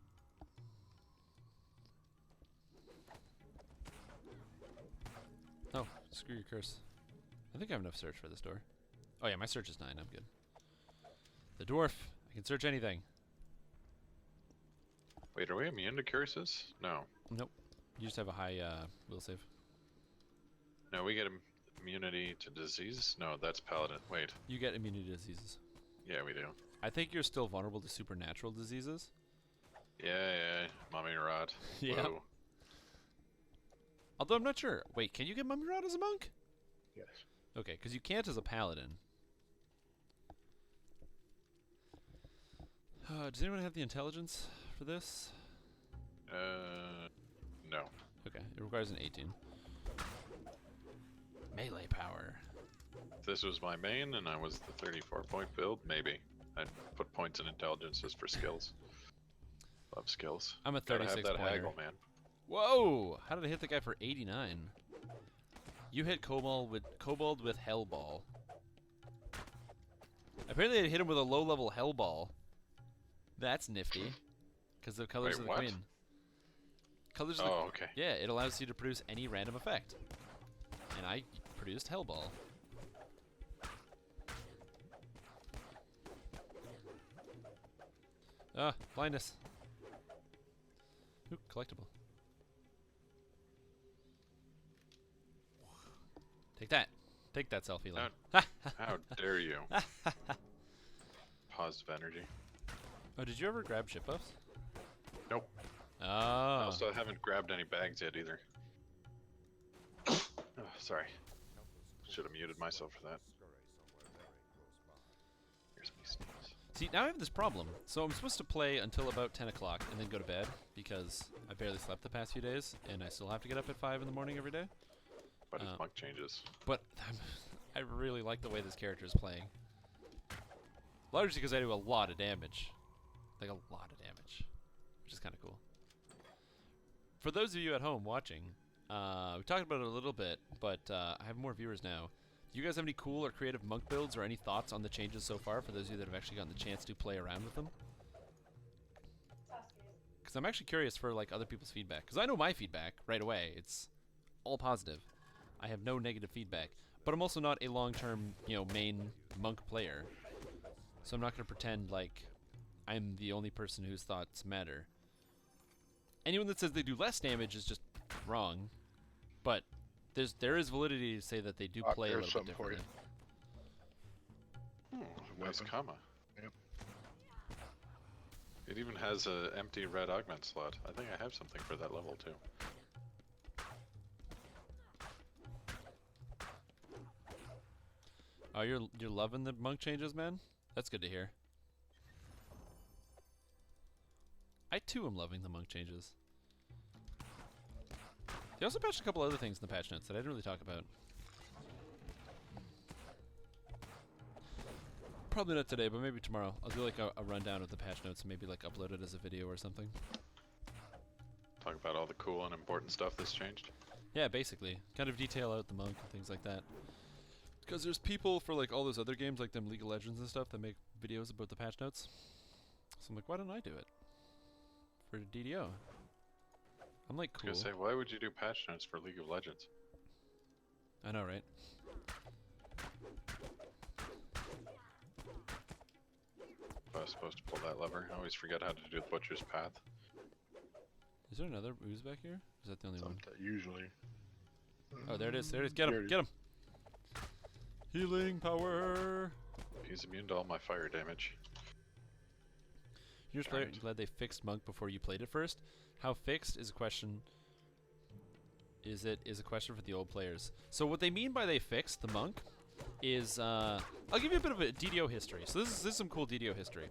Oh, screw your curse. I think I have enough search for this door. Oh yeah, my search is 9, I'm good. The dwarf, I can search anything. Wait, are we immune to curses? No. Nope. You just have a high will save. No, we get immunity to disease? No, that's paladin. Wait. You get immunity to diseases. Yeah, we do. I think you're still vulnerable to supernatural diseases. Yeah, mummy rot. Yeah. Whoa. Although I'm not sure. Wait, can you get mummy rot as a monk? Yes. Okay, because you can't as a paladin. Does anyone have the intelligence for this? No. Okay, it requires an 18. Melee power. If this was my main and I was the 34-point build, maybe. I'd put points in intelligences for skills. Love skills. I'm a Gotta 36 have that pointer. haggle, man. Whoa! How did I hit the guy for 89? You hit Kobold with Hellball. Apparently I hit him with a low-level Hellball. That's nifty. Because the colors Wait, of the what? queen. Colors of the Oh, okay. Yeah, it allows you to produce any random effect. And I produced Hellball. Ah, blindness. Ooh, collectible. Take that. Take that selfie line. How dare you? Positive energy. Oh, did you ever grab ship buffs? Nope. I Oh. also haven't grabbed any bags yet either. Oh, sorry. Should have muted myself for that. Here's me sneeze. See, now I have this problem. So I'm supposed to play until about 10 o'clock and then go to bed because I barely slept the past few days and I still have to get up at 5 in the morning every day. But his monk changes. But I really like the way this character is playing. Largely because I do a lot of damage. Like a lot of damage. Which is kind of cool. For those of you at home watching, we talked about it a little bit, but I have more viewers now. Do you guys have any cool or creative monk builds or any thoughts on the changes so far for those of you that have actually gotten the chance to play around with them? Because I'm actually curious for like other people's feedback. Because I know my feedback right away. It's all positive. I have no negative feedback. But I'm also not a long-term, main monk player. So I'm not going to pretend like I'm the only person whose thoughts matter. Anyone that says they do less damage is just wrong. But there is validity to say that they do play a there's little bit something for you. differently. Nice weapon. comma. Yep. It even has an empty red augment slot. I think I have something for that level too. Oh, you're loving the monk changes, man? That's good to hear. I too am loving the monk changes. They also patched a couple other things in the patch notes that I didn't really talk about. Probably not today, but maybe tomorrow. I'll do like a rundown of the patch notes and maybe like upload it as a video or something. Talk about all the cool and important stuff that's changed. Yeah, basically. Kind of detail out the monk and things like that. Because there's people for like all those other games, like them League of Legends and stuff, that make videos about the patch notes. So I'm like, why don't I do it? For DDO. I'm like, cool. I was gonna say, why would you do patch notes for League of Legends? I know, right? If I was supposed to pull that lever, I always forget how to do the Butcher's Path. Is there another ooze back here? Is that the only one? Usually. Oh, there it is. There it is. Get There him. it Get him. Healing power. He's immune to all my fire damage. You're just glad they fixed monk before you played it first. How fixed is a question. Is a question for the old players. So what they mean by they fixed the monk is I'll give you a bit of a DDO history. So this is some cool DDO history.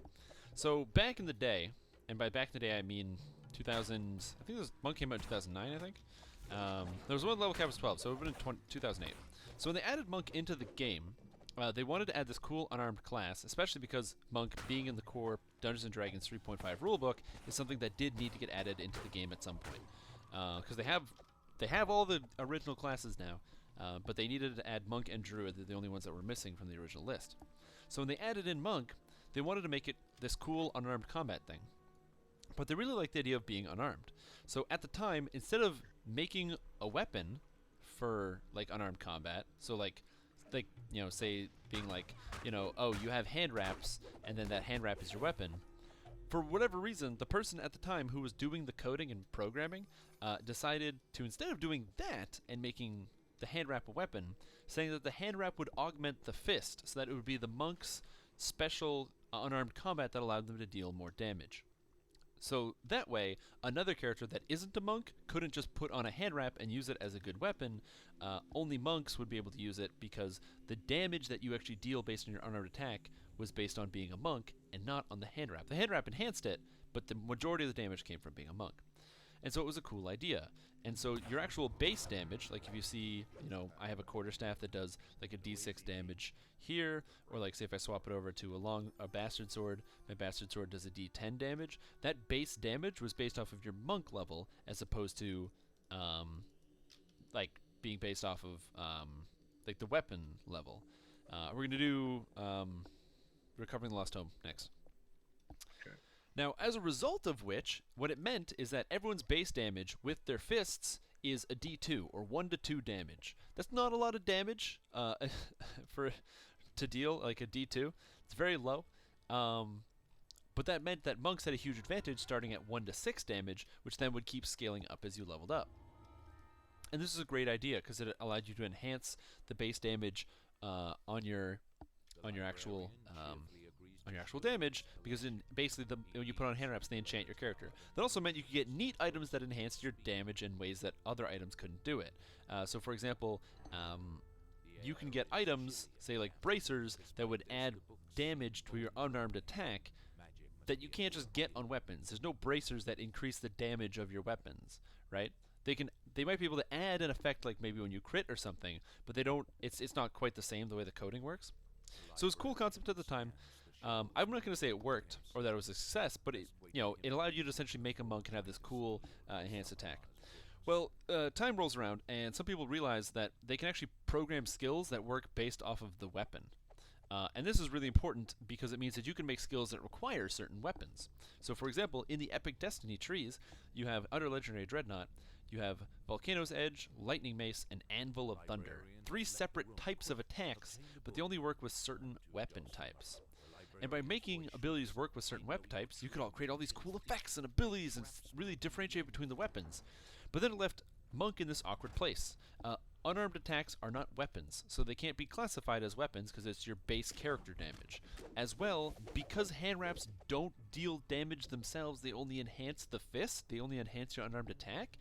So back in the day, and by back in the day I mean 2000. I think this monk came out in 2009. I think there was one level cap was 12, so it would have been 2008. So when they added monk into the game, they wanted to add this cool unarmed class, especially because monk, being in the core Dungeons & Dragons 3.5 rulebook, is something that did need to get added into the game at some point. Because they have all the original classes now, but they needed to add monk and druid. They're the only ones that were missing from the original list. So when they added in monk, they wanted to make it this cool unarmed combat thing. But they really liked the idea of being unarmed. So at the time, instead of making a weapon for like unarmed combat, so like say being like, oh, you have hand wraps and then that hand wrap is your weapon, for whatever reason, the person at the time who was doing the coding and programming decided to, instead of doing that and making the hand wrap a weapon, saying that the hand wrap would augment the fist, so that it would be the monk's special unarmed combat that allowed them to deal more damage. So that way, another character that isn't a monk couldn't just put on a hand wrap and use it as a good weapon. Only monks would be able to use it because the damage that you actually deal based on your unarmed attack was based on being a monk and not on the hand wrap. The hand wrap enhanced it, but the majority of the damage came from being a monk. And so it was a cool idea. And so your actual base damage, like if you see, I have a quarterstaff that does like a d6 damage here, or like say if I swap it over to a bastard sword, my bastard sword does a d10 damage. That base damage was based off of your monk level, as opposed to like being based off of like the weapon level. We're gonna do Recovering the Lost Home next. Now, as a result of which, what it meant is that everyone's base damage with their fists is a d2, or 1 to 2 damage. That's not a lot of damage to deal, like a d2. It's very low. But that meant that monks had a huge advantage starting at 1 to 6 damage, which then would keep scaling up as you leveled up. And this is a great idea, because it allowed you to enhance the base damage on your actual damage, because basically when you put on hand wraps, they enchant your character. That also meant you could get neat items that enhanced your damage in ways that other items couldn't do it. So for example, you can get items, say like bracers, that would add damage to your unarmed attack that you can't just get on weapons. There's no bracers that increase the damage of your weapons, right? They might be able to add an effect like maybe when you crit or something, but they don't. It's not quite the same the way the coding works. So it was a cool concept at the time. I'm not going to say it worked or that it was a success, but it allowed you to essentially make a monk and have this cool enhanced attack. Well, time rolls around, and some people realize that they can actually program skills that work based off of the weapon. And this is really important because it means that you can make skills that require certain weapons. So, for example, in the Epic Destiny trees, you have Utter Legendary Dreadnought, you have Volcano's Edge, Lightning Mace, and Anvil of Thunder. 3 separate types of attacks, but they only work with certain weapon types. And by making abilities work with certain weapon types, you could all create all these cool effects and abilities and really differentiate between the weapons. But then it left Monk in this awkward place. Unarmed attacks are not weapons, so they can't be classified as weapons because it's your base character damage. As well, because hand wraps don't deal damage themselves, they only enhance the fist, they only enhance your unarmed attack,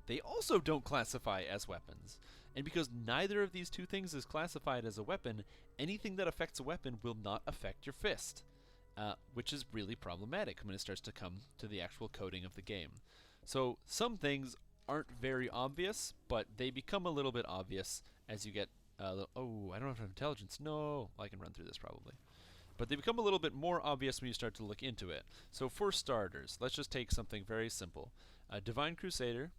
they also don't classify as weapons. And because neither of these two things is classified as a weapon, anything that affects a weapon will not affect your fist, which is really problematic when it starts to come to the actual coding of the game. So some things aren't very obvious, but they become a little bit obvious as you get oh, I don't have intelligence. No, I can run through this probably. But they become a little bit more obvious when you start to look into it. So for starters, let's just take something very simple. Divine Crusader,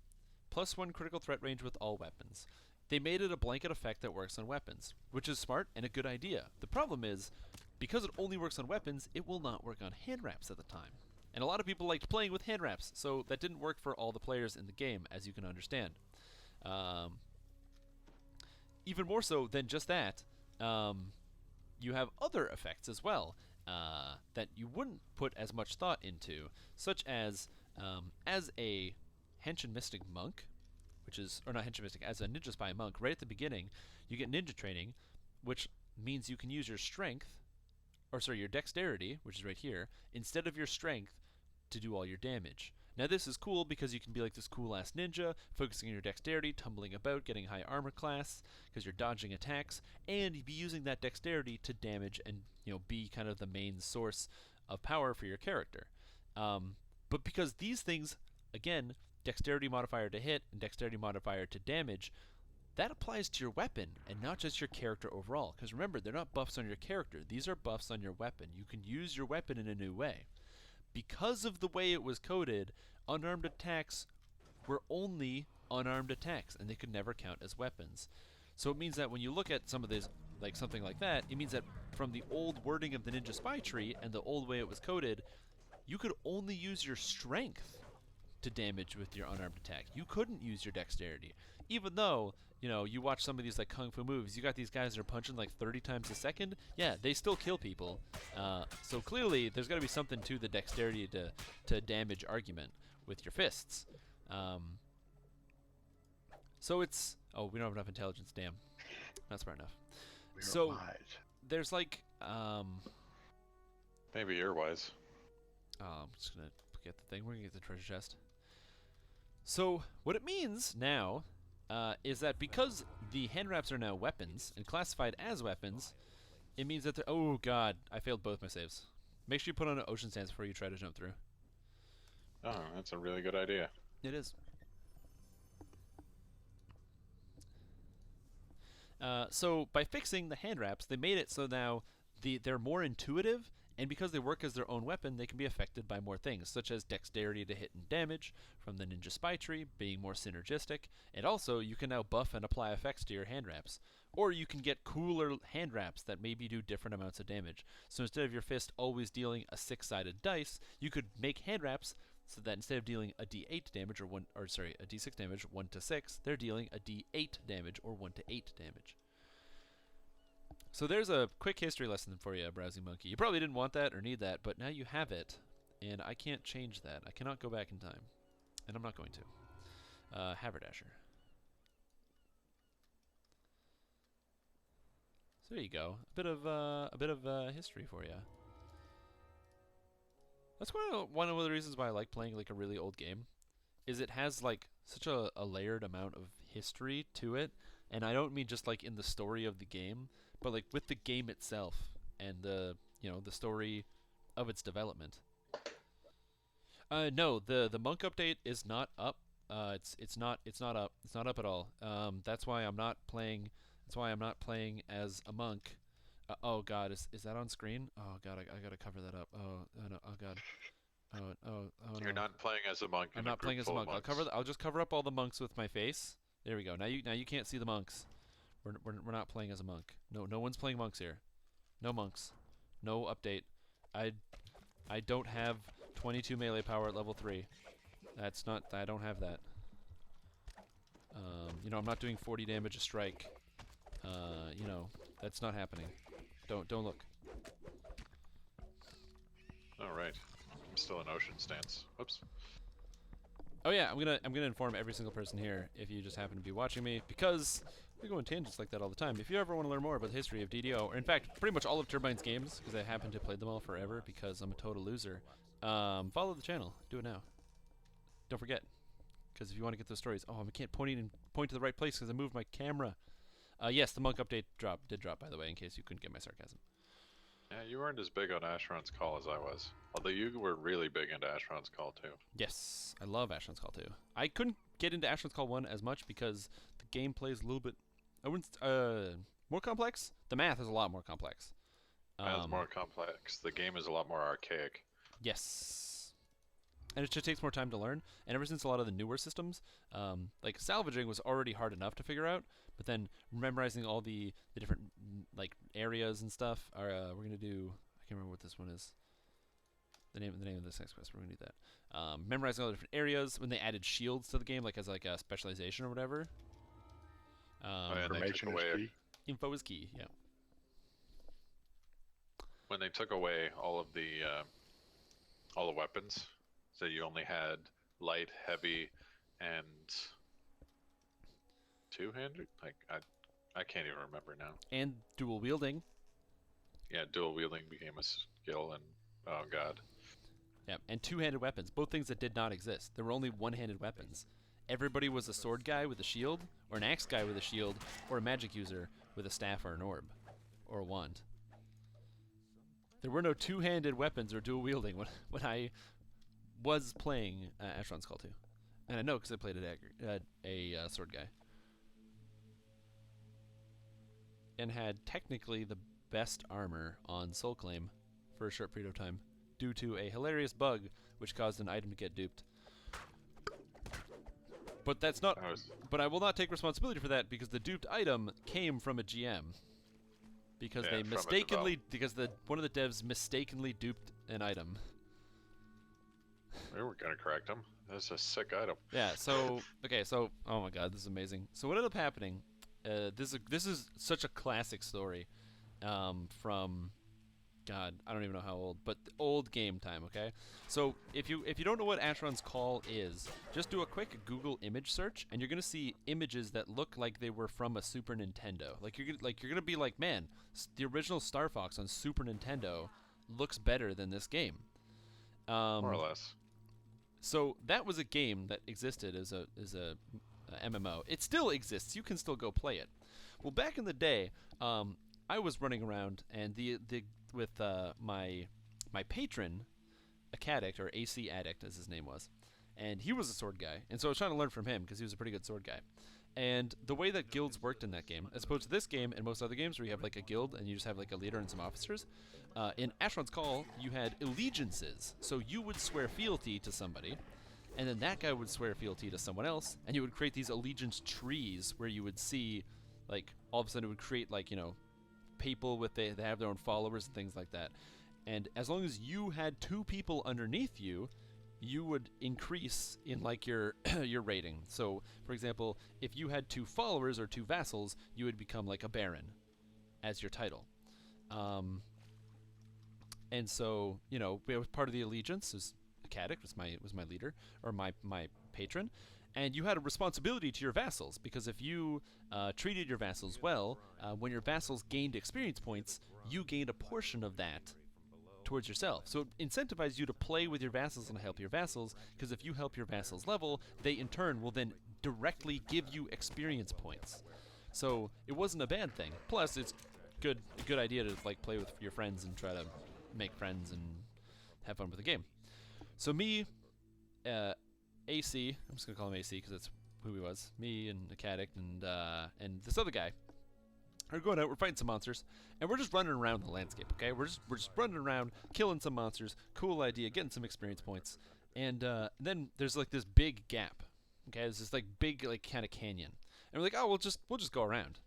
+1 critical threat range with all weapons. They made it a blanket effect that works on weapons, which is smart and a good idea. The problem is, because it only works on weapons, it will not work on hand wraps at the time. And a lot of people liked playing with hand wraps, so that didn't work for all the players in the game, as you can understand. Even more so than just that, you have other effects as well that you wouldn't put as much thought into, such as a Henshin Mystic monk, or not Henshin Mystic, as a Ninja Spy monk, right at the beginning, you get ninja training, which means you can use your your dexterity, which is right here, instead of your strength to do all your damage. Now this is cool because you can be like this cool-ass ninja, focusing on your dexterity, tumbling about, getting high armor class, because you're dodging attacks, and be using that dexterity to damage and be kind of the main source of power for your character. But because these things, again, dexterity modifier to hit and dexterity modifier to damage, that applies to your weapon and not just your character overall. Because remember, they're not buffs on your character. These are buffs on your weapon. You can use your weapon in a new way. Because of the way it was coded, unarmed attacks were only unarmed attacks, and they could never count as weapons. So it means that when you look at some of this, like something like that, it means that from the old wording of the Ninja Spy tree and the old way it was coded, you could only use your strength to damage with your unarmed attack. You couldn't use your dexterity, even though you know, you watch some of these like kung fu movies. You got these guys that are punching like 30 times a second. Yeah, they still kill people. So clearly, there's got to be something to the dexterity to damage argument with your fists. So it's we don't have enough intelligence. Damn, not smart enough. We're So wise. there's like Maybe you're wise. I'm just gonna get the thing. We're gonna get the treasure chest. So what it means now is that because the hand wraps are now weapons and classified as weapons, it means that they're. Oh god, I failed both my saves. Make sure you put on an ocean stance before you try to jump through. Oh, that's a really good idea. It is. So by fixing the hand wraps, they made it so now they're more intuitive, and because they work as their own weapon, they can be affected by more things, such as dexterity to hit and damage from the ninja spy tree, being more synergistic, and also you can now buff and apply effects to your hand wraps. Or you can get cooler hand wraps that maybe do different amounts of damage. So instead of your fist always dealing a 6-sided dice, you could make hand wraps so that instead of dealing a d8 damage a d6 damage 1 to 6, they're dealing a d8 damage or 1 to 8 damage. So there's a quick history lesson for you, Browsing Monkey. You probably didn't want that or need that, but now you have it, and I can't change that. I cannot go back in time, and I'm not going to. Haberdasher. So there you go. A bit of history for you. That's one of the reasons why I like playing like a really old game, is it has like such a layered amount of history to it, and I don't mean just like in the story of the game, but like with the game itself and the story of its development. No, the monk update is not up. It's not up. It's not up at all. That's why I'm not playing. That's why I'm not playing as a monk. Oh god, is that on screen? Oh god, I gotta cover that up. Oh no, oh god. Oh You're no. not playing as a monk. I'm not playing as a monk. I'll just cover up all the monks with my face. There we go. Now you can't see the monks. We're not playing as a monk. No one's playing monks here. No monks. No update. I don't have 22 melee power at level 3. That's not. I don't have that. I'm not doing 40 damage a strike. That's not happening. Don't look. All right. I'm still in ocean stance. Whoops. Oh yeah, I'm gonna inform every single person here if you just happen to be watching me, because we go on tangents like that all the time. If you ever want to learn more about the history of DDO, or in fact, pretty much all of Turbine's games, because I happen to play them all forever because I'm a total loser, follow the channel. Do it now. Don't forget, because if you want to get those stories, I can't point to the right place because I moved my camera. Yes, the monk update did drop, by the way, in case you couldn't get my sarcasm. Yeah, you weren't as big on Asheron's Call as I was. Although you were really big into Asheron's Call too. Yes, I love Asheron's Call 2. I couldn't get into Asheron's Call 1 as much because the gameplay is a little bit, more complex? The math is a lot more complex. Math is more complex. The game is a lot more archaic. Yes. And it just takes more time to learn. And ever since a lot of the newer systems, like salvaging was already hard enough to figure out, but then memorizing all the different like areas and stuff we're gonna do. I can't remember what this one is. The name of this next quest. We're gonna do that. Memorizing all the different areas. When they added shields to the game, like as like a specialization or whatever. And they took Information is away key. Info is key. Yeah. when they took away all the weapons, so you only had light, heavy, and two-handed. Like I can't even remember now. And dual wielding. Yeah, dual wielding became a skill, and oh god. Yeah, and two-handed weapons, both things that did not exist. There were only one-handed weapons. Everybody was a sword guy with a shield, or an axe guy with a shield, or a magic user with a staff or an orb, or a wand. There were no two-handed weapons or dual wielding when I was playing Asheron's Call 2. And I know because I played a sword guy. And had technically the best armor on Soul Claim for a short period of time, due to a hilarious bug which caused an item to get duped. But that's not. But I will not take responsibility for that because the duped item came from a GM. Because they mistakenly, one of the devs mistakenly duped an item. We were gonna correct him. That's a sick item. Yeah. So okay. So oh my god, this is amazing. So what ended up happening? This is such a classic story, from God, I don't even know how old, but old game time. Okay. So if you don't know what Asheron's Call is, just do a quick Google image search, and you're gonna see images that look like they were from a Super Nintendo. Like you're gonna be like, man, the original Star Fox on Super Nintendo looks better than this game. More or less. So that was a game that existed as a MMO. It still exists. You can still go play it. Well, back in the day, I was running around, and with my patron, Acadict, or AC Addict as his name was, and he was a sword guy, and so I was trying to learn from him because he was a pretty good sword guy. And the way that guilds worked in that game, as opposed to this game and most other games where you have like a guild and you just have like a leader and some officers, in Asheron's Call you had allegiances. So you would swear fealty to somebody, and then that guy would swear fealty to someone else, and you would create these allegiance trees where you would see, like, all of a sudden it would create, like, you know, people with they have their own followers and things like that. And as long as you had 2 people underneath you, you would increase in like your your rating. So, for example, if you had 2 followers or 2 vassals, you would become like a baron as your title. And so, you know, it was part of the allegiance. Acadic was my leader, or my patron, and you had a responsibility to your vassals, because if you treated your vassals well, when your vassals gained experience points, you gained a portion of that towards yourself. So it incentivized you to play with your vassals and help your vassals, because if you help your vassals level, they in turn will then directly give you experience points. So it wasn't a bad thing. Plus, it's a good idea to like play with your friends and try to make friends and have fun with the game. So me, AC, I'm just gonna call him AC because that's who he was. Me and Acadict and this other guy are going out. We're fighting some monsters, and we're just running around the landscape. Okay, we're just running around, killing some monsters. Cool idea, getting some experience points. And then there's like this big gap. Okay, there's this like big like kind of canyon, and we're like, oh, we'll just go around.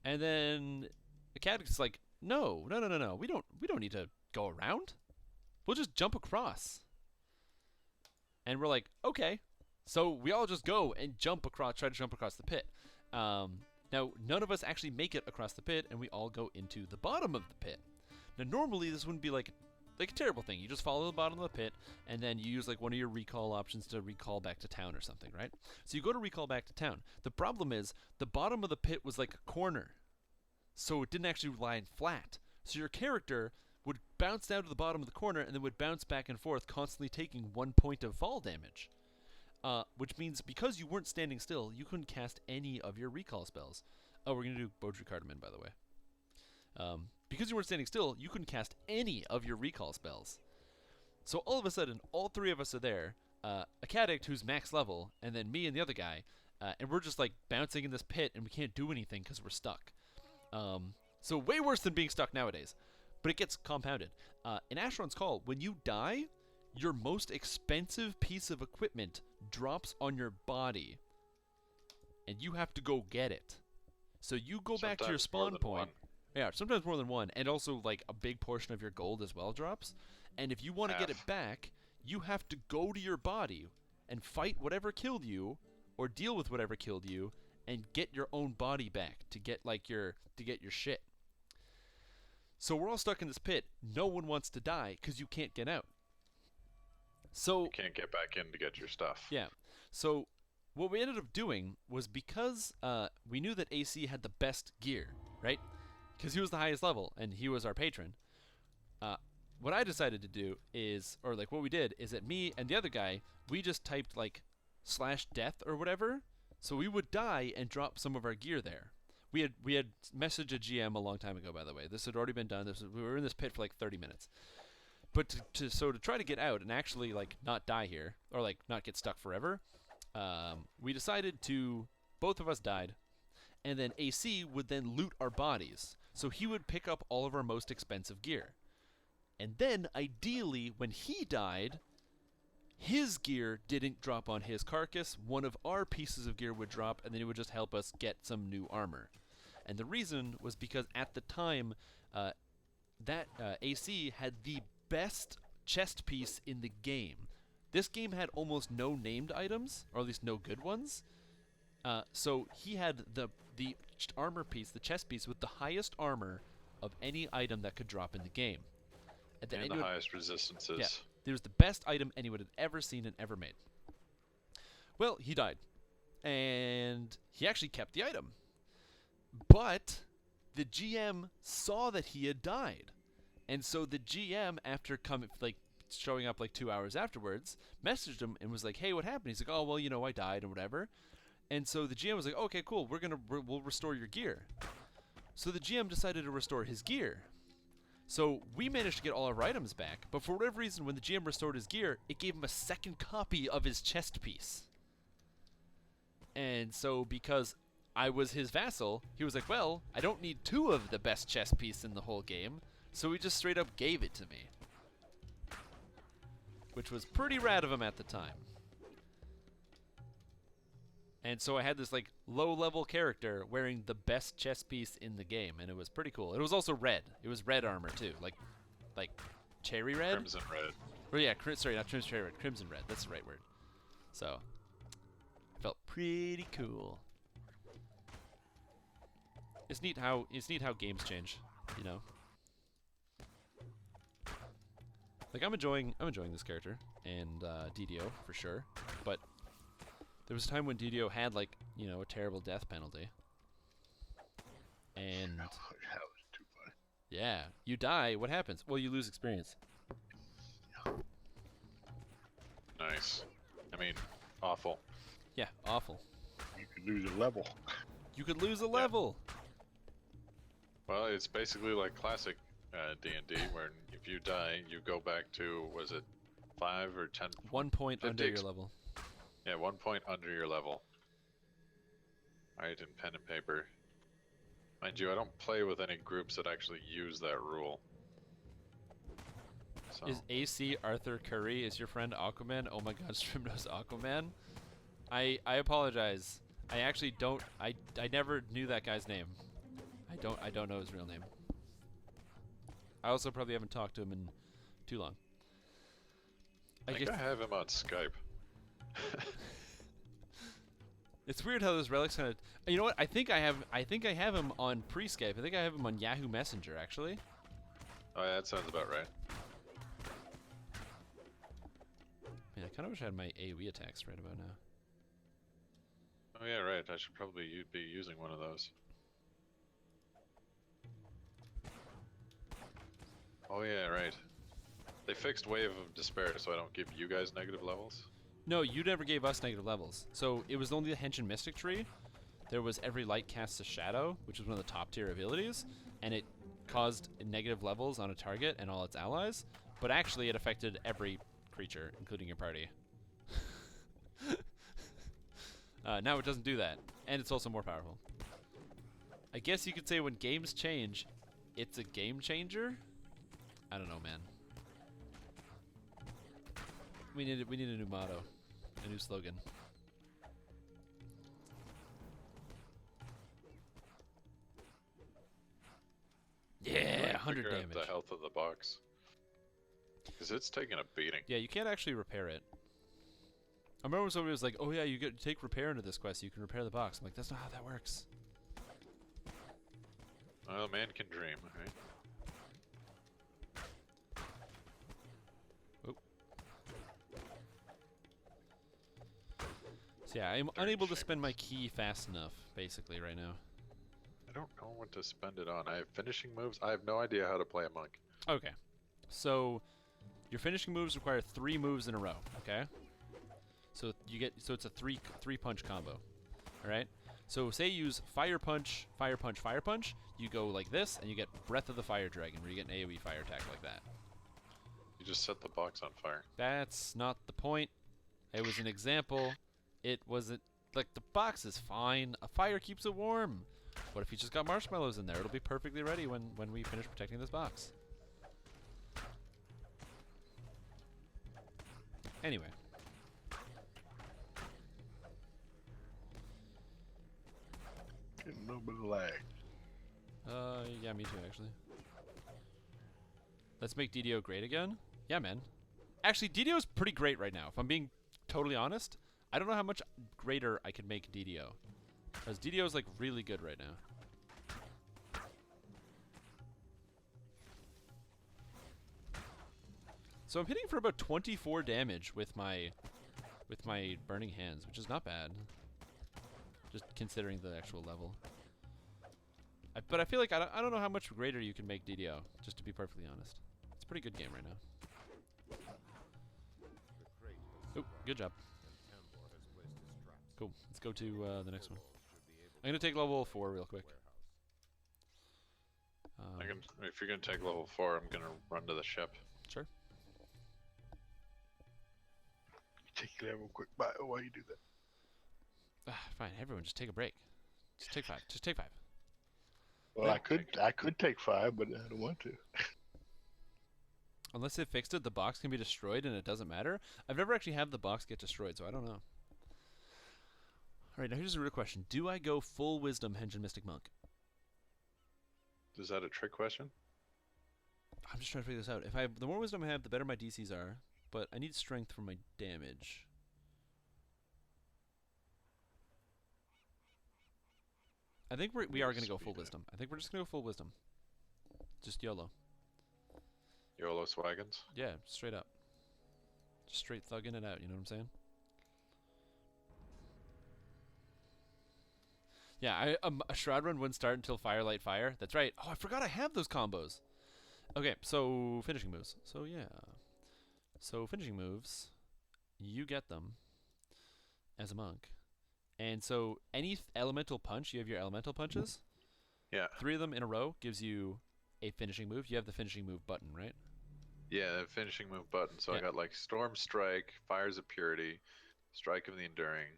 And then Acadic's like, no, we don't need to go around. We'll just jump across. And we're like, okay. So we all just go and try to jump across the pit. Now, none of us actually make it across the pit, and we all go into the bottom of the pit. Now, normally this wouldn't be like a terrible thing. You just follow the bottom of the pit, and then you use like one of your recall options to recall back to town or something, right? So you go to recall back to town. The problem is the bottom of the pit was like a corner, so it didn't actually lie flat. So your character would bounce down to the bottom of the corner and then would bounce back and forth, constantly taking 1 point of fall damage. Which means because you weren't standing still, you couldn't cast any of your recall spells. Oh, we're going to do Bodri Cardamom, by the way. Because you weren't standing still, you couldn't cast any of your recall spells. So all of a sudden, all 3 of us are there. Acadict, who's max level, and then me and the other guy. And we're just like bouncing in this pit, and we can't do anything because we're stuck. So way worse than being stuck nowadays. But it gets compounded. In Asheron's Call, when you die, your most expensive piece of equipment drops on your body, and you have to go get it. So you go back to your spawn point. Yeah, sometimes more than one, and also like a big portion of your gold as well drops. And if you want to get it back, you have to go to your body and fight whatever killed you, or deal with whatever killed you, and get your own body back to get like your shit. So we're all stuck in this pit. No one wants to die because you can't get out. So you can't get back in to get your stuff. Yeah. So what we ended up doing was, because we knew that AC had the best gear, right? Because he was the highest level and he was our patron. What I decided to do is, or like what we did is that me and the other guy, we just typed like /death or whatever. So we would die and drop some of our gear there. We had messaged a GM a long time ago, by the way. This had already been done. We were in this pit for like 30 minutes. But to try to get out and actually like not die here, or like not get stuck forever, we decided to, both of us died, and then AC would then loot our bodies. So he would pick up all of our most expensive gear. And then ideally when he died, his gear didn't drop on his carcass. One of our pieces of gear would drop, and then it would just help us get some new armor. And the reason was because at the time, that AC had the best chest piece in the game. this game had almost no named items, or at least no good ones. So he had the armor piece, the chest piece, with the highest armor of any item that could drop in the game. At And the end, highest resistances. yeah, it was the best item anyone had ever seen and ever made. Well, he died, and he actually kept the item. But the GM saw that he had died, and so the GM, after showing up like 2 hours afterwards, messaged him and was like, "Hey, what happened?" He's like, "Oh, well, I died and whatever." And so the GM was like, "Okay, cool. We'll restore your gear." So the GM decided to restore his gear. So we managed to get all our items back, but for whatever reason, when the GM restored his gear, it gave him a second copy of his chest piece. And so because I was his vassal, he was like, "Well, I don't need 2 of the best chest piece in the whole game," so he just straight up gave it to me. Which was pretty rad of him at the time. And so I had this like low-level character wearing the best chest piece in the game, and it was pretty cool. It was also red. It was red armor too, like cherry red. Crimson red. Or yeah, sorry, not cherry red, crimson red. That's the right word. So it felt pretty cool. It's neat how games change, Like I'm enjoying this character and DDO for sure, but there was a time when DDO had a terrible death penalty. And That was too funny. yeah, you die, what happens? Well, you lose experience. Nice. I mean, awful. Yeah, awful. You could lose a level. You could lose a level. Well, it's basically like classic D&D, where if you die, you go back to, was it 5 or 10? 1 point 50 under your level. Yeah, 1 point under your level. Alright, in pen and paper. Mind you, I don't play with any groups that actually use that rule. So, Is AC Arthur Curry is your friend Aquaman? Oh my god, Strim knows Aquaman. I apologize. I actually don't. I never knew that guy's name. I don't know his real name. I also probably haven't talked to him in too long. I think I have him on Skype. It's weird how those relics kind of. You know what? I think I have him on pre-Skype. I think I have him on Yahoo Messenger actually. Oh yeah, that sounds about right. Man, I kind of wish I had my AoE attacks right about now. Oh yeah, right. I should probably be using one of those. Oh yeah, right. They fixed Wave of Despair, so I don't give you guys negative levels. No, you never gave us negative levels. So it was only the Henshin Mystic tree. There was every light casts a shadow, which is one of the top tier abilities, and it caused negative levels on a target and all its allies. But actually, it affected every creature, including your party. Now it doesn't do that, and it's also more powerful. I guess you could say when games change, it's a game changer. I don't know, man. We need a new motto, a new slogan. Yeah, 100 Figure out damage. the health of the box, because it's taking a beating. Yeah, you can't actually repair it. I remember when somebody was like, "Oh yeah, you get to take repair into this quest. So you can repair the box." I'm like, "That's not how that works." Well, man can dream, right? So yeah, I'm unable to spend my key fast enough, basically, right now. I don't know what to spend it on. I have finishing moves. I have no idea how to play a monk. Okay, so your finishing moves require 3 moves in a row. Okay, so it's a three punch combo. All right. So say you use fire punch, fire punch, fire punch. You go like this, and you get Breath of the Fire Dragon, where you get an AoE fire attack like that. You just set the box on fire. That's not the point. It was an example. It wasn't like the box is fine. A fire keeps it warm. What if you just got marshmallows in there? It'll be perfectly ready when we finish protecting this box. Anyway. Getting a little bit of lag. Yeah, me too, actually. Let's make DDO great again? Yeah, man. Actually, DDO is pretty great right now. If I'm being totally honest, I don't know how much greater I could make DDO. Because DDO is like really good right now. So I'm hitting for about 24 damage with my burning hands, which is not bad. Just considering the actual level. But I feel like I don't know how much greater you can make DDO, just to be perfectly honest. It's a pretty good game right now. The crate Oh, good job. and Tambor has placed his traps. Cool. Let's go to the next one. Should be able I'm gonna take level 4 real quick. warehouse. If you're gonna take level 4, I'm gonna run to the ship. Sure. Take it real quick by while you do that. Fine. Everyone, just take a break. Just take 5. Just take 5. Well, I could take 5, but I don't want to. Unless they fixed it, the box can be destroyed and it doesn't matter. I've never actually had the box get destroyed, so I don't know. Alright, now here's a real question. Do I go full wisdom Henshin Mystic Monk? Is that a trick question? I'm just trying to figure this out. The more wisdom I have, the better my DCs are. But I need strength for my damage. I think we are going to go full wisdom. I think we're just going to go full wisdom. Just YOLO. YOLO Swaggins? Yeah, straight up. Just straight thugging it out, you know what I'm saying? Yeah, a Shroud Run wouldn't start until Firelight Fire. That's right. Oh, I forgot I have those combos. Okay, so finishing moves. So yeah. So finishing moves, you get them as a monk. And so any elemental punch, you have your elemental punches. Yeah. 3 of them in a row gives you a finishing move. You have the finishing move button, right? Yeah, the finishing move button. So Yeah. I got like Storm Strike, Fires of Purity, Strike of the Enduring,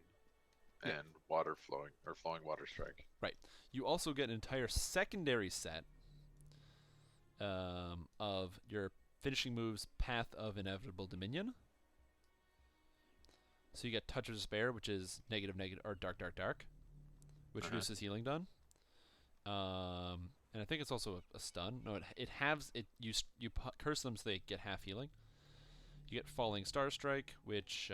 Yeah. and Water Flowing, or Flowing Water Strike. Right. You also get an entire secondary set of your finishing moves, Path of Inevitable Dominion. So you get Touch of Despair, which is negative, or dark, which reduces healing done. And I think it's also a stun. No, you curse them so they get half healing. You get Falling Star Strike, which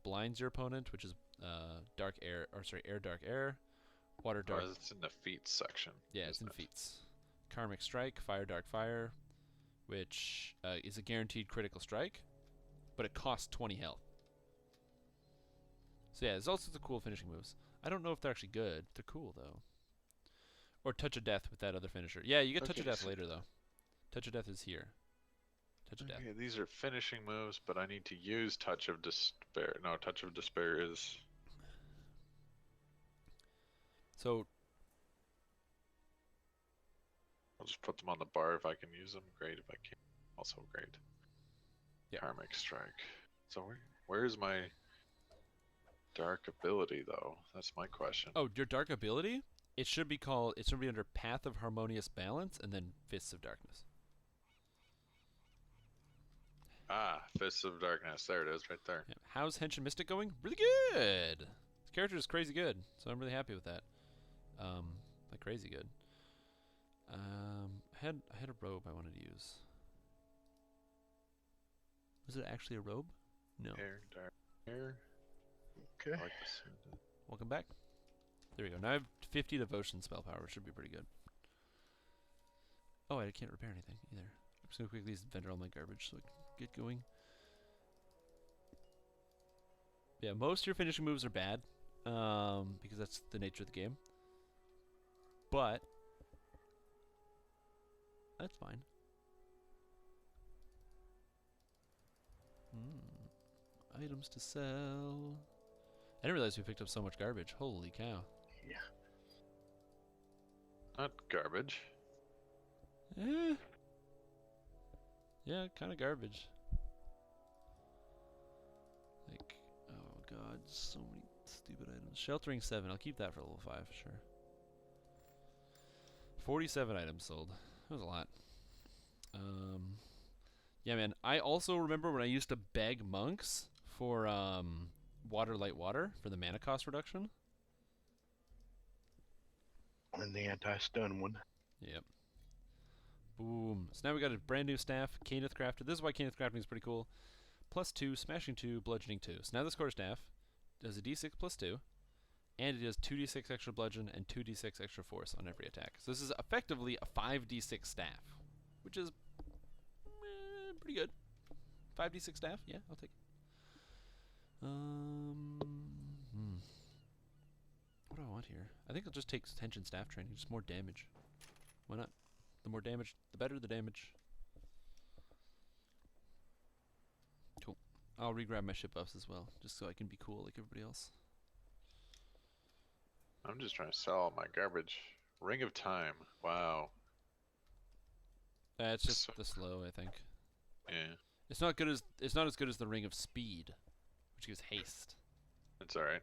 blinds your opponent, which is air, dark, air, water, dark. Oh, it's in the feats section. Yeah, it's in isn't it? feats. Karmic Strike, Fire, Dark, Fire, which is a guaranteed critical strike, but it costs 20 health. So yeah, there's all sorts of cool finishing moves. I don't know if they're actually good. They're cool, though. Or Touch of Death with that other finisher. Yeah, you get Touch of Okay, Death so- later, though. Touch of Death is here. Touch of Death. Okay, these are finishing moves, but I need to use Touch of Despair. No, Touch of Despair is... So, I'll just put them on the bar if I can use them. Great if I can't. Also great. Yeah. Karmic Strike. So where's my dark ability, though? That's my question. oh, your Dark ability? It should be under Path of Harmonious Balance and then Fists of Darkness. Ah, Fists of Darkness. There it is, right there. Yeah. How's Henshin Mystic going? Really good! This character is crazy good, so I'm really happy with that. Like crazy good. I had a robe I wanted to use. Was it actually a robe? No. Air, dark, air. Okay. I like this. Welcome back. There we go. Now I have 50 devotion spell power, which should be pretty good. Oh, I can't repair anything either. I'm just gonna quickly vendor all my garbage so I can get going. Yeah, most of your finishing moves are bad, because that's the nature of the game. But that's fine. Items to sell. I didn't realize we picked up so much garbage. Holy cow. Yeah. Not garbage. Eh. Yeah, kind of garbage. Like, oh god, so many stupid items. Sheltering 7, I'll keep that for level 5, sure. 47 items sold. That was a lot. Yeah, man. I also remember when I used to beg monks for water, light, water for the mana cost reduction. And the anti-stun one. Yep. Boom. So now we got a brand new staff, Caneth Crafted. This is why Caneth Crafting is pretty cool. +2, Smashing 2, Bludgeoning 2. So now this core staff does a d6 +2, and it does 2d6 extra bludgeon and 2d6 extra force on every attack. So this is effectively a 5d6 staff, which is pretty good. 5d6 staff, yeah, I'll take it. What do I want here? I think I'll just take Henshin staff training, just more damage. Why not? The more damage, the better the damage. Cool. I'll re-grab my ship buffs as well, just so I can be cool like everybody else. I'm just trying to sell all my garbage. Ring of Time. Wow. It's just So- the slow, I think. Yeah, It's not good as it's not as good as the Ring of Speed, which gives haste. it's alright.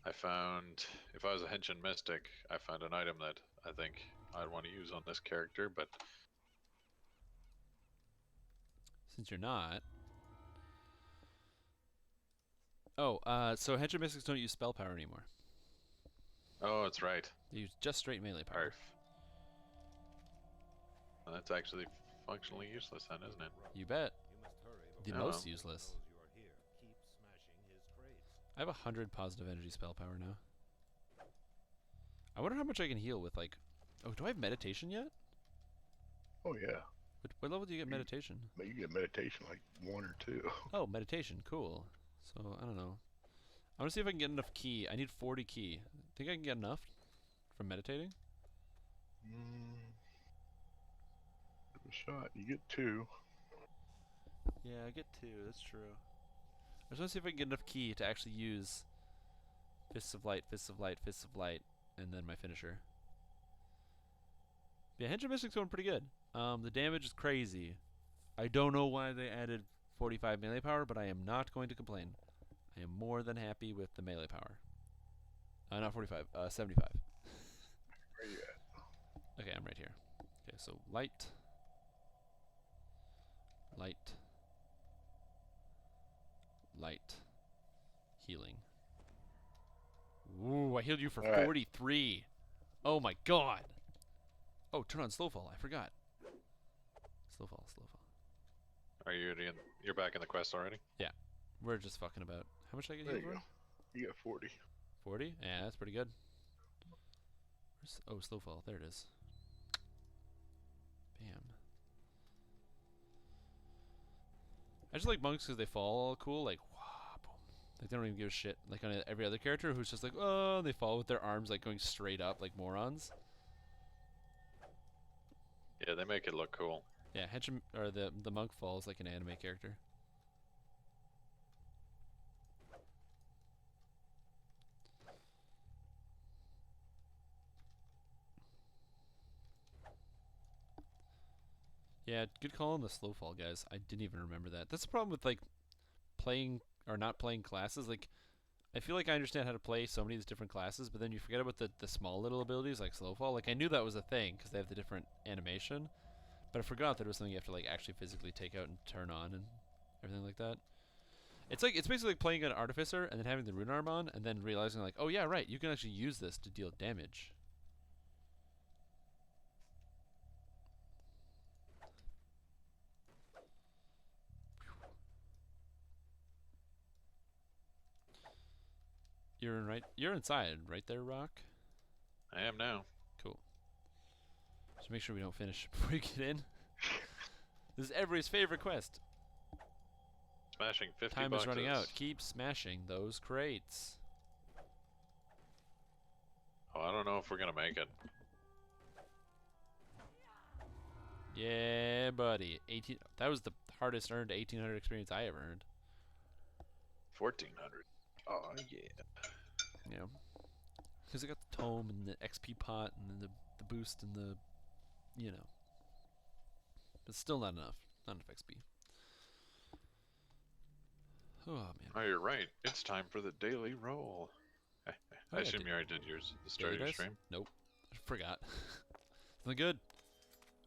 I found, if I was a Henshin Mystic, I found an item that I think I'd want to use on this character, but Since you're not. Oh, so Henshin Mystics don't use spell power anymore. oh, it's right. They use just straight melee power. Arf. Well, that's actually functionally useless then, isn't it? You bet. You must hurry The before most he useless. knows you are here. Keep smashing his crates. I have 100 positive energy spell power now. I wonder how much I can heal with like. Oh, do I have meditation yet? Oh yeah, What level do you get meditation? but you get meditation like 1 or 2. Oh, meditation. Cool. So I don't know. I want to see if I can get enough key. I need 40 key. Think I can get enough from meditating? Give it a shot. You get 2. Yeah, I get 2. That's true. I just want to see if I can get enough key to actually use Fists of Light, Fists of Light, Fists of Light, and then my finisher. Yeah, Henshin Mystic's going pretty good. The damage is crazy. I don't know why they added 45 melee power, but I am not going to complain. I am more than happy with the melee power. Not 45, 75. Where you at? Okay, I'm right here. Okay, so light. Light. Light. Healing. Ooh, I healed you for Alright. 43. Oh my god. Oh, turn on slowfall. I forgot. Slowfall, slowfall. Are you you're back in the quest already? We're just fucking about. How much did I get There healed you for? go. You got 40. 40? Yeah, that's pretty good. Oh, slowfall. There it is. Bam. I just like monks because they fall all cool. Like, wah, boom. Like, they don't even give a shit. Like, on every other character who's just like, oh, they fall with their arms, like, going straight up like morons. Yeah, they make it look cool. Yeah, Henshin, or the monk falls like an anime character. Yeah, good call on the slow fall, guys. I didn't even remember that. That's the problem with like playing or not playing classes. Like, I feel like I understand how to play so many of these different classes, but then you forget about the small little abilities like slow fall. Like, I knew that was a thing because they have the different animation, but I forgot that it was something you have to like actually physically take out and turn on and everything like that. It's basically like playing an artificer and then having the rune arm on and then realizing like, oh yeah, right, you can actually use this to deal damage. You're inside, right there, Rock? I am now. Cool. Just make sure we don't finish before we get in. This is everybody's favorite quest. Smashing 50 Time boxes. is running out. Keep smashing those crates. Oh, I don't know if we're gonna make it. Yeah, buddy. 18. That was the hardest earned 1800 experience I ever earned. 1400. Oh yeah. Yeah. Because I got the tome and the XP pot and the boost and the, you know. But still not enough. Not enough XP. Oh, man. Oh, you're right. It's time for the daily roll. I yeah, assume you already did yours at the start of Daily your dice? stream. Nope. I forgot. Something good.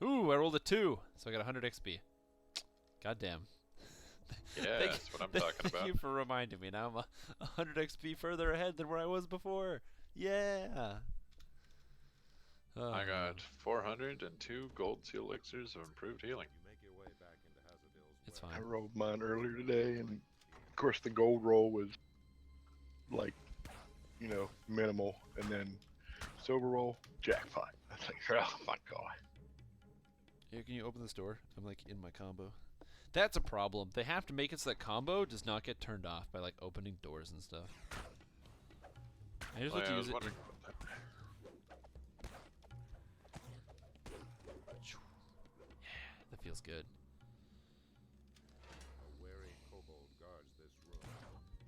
Ooh, I rolled a 2. So I got 100 XP. Goddamn. Yeah, Thank- that's what I'm talking Thank about. you for reminding me. Now I'm 100 XP further ahead than where I was before. Yeah. I got 402 gold seal elixirs of improved healing. You make your way back into Hazardale's It's well. I fine. rolled mine earlier today, and of course the gold roll was like, you know, minimal, and then silver roll, jackpot. I was like, oh my god. Here, can you open this door? I'm like in my combo. That's a problem. They have to make it so that combo does not get turned off by like opening doors and stuff. I just like to I use was it. wondering about that. That feels good. A wary kobold guards this room.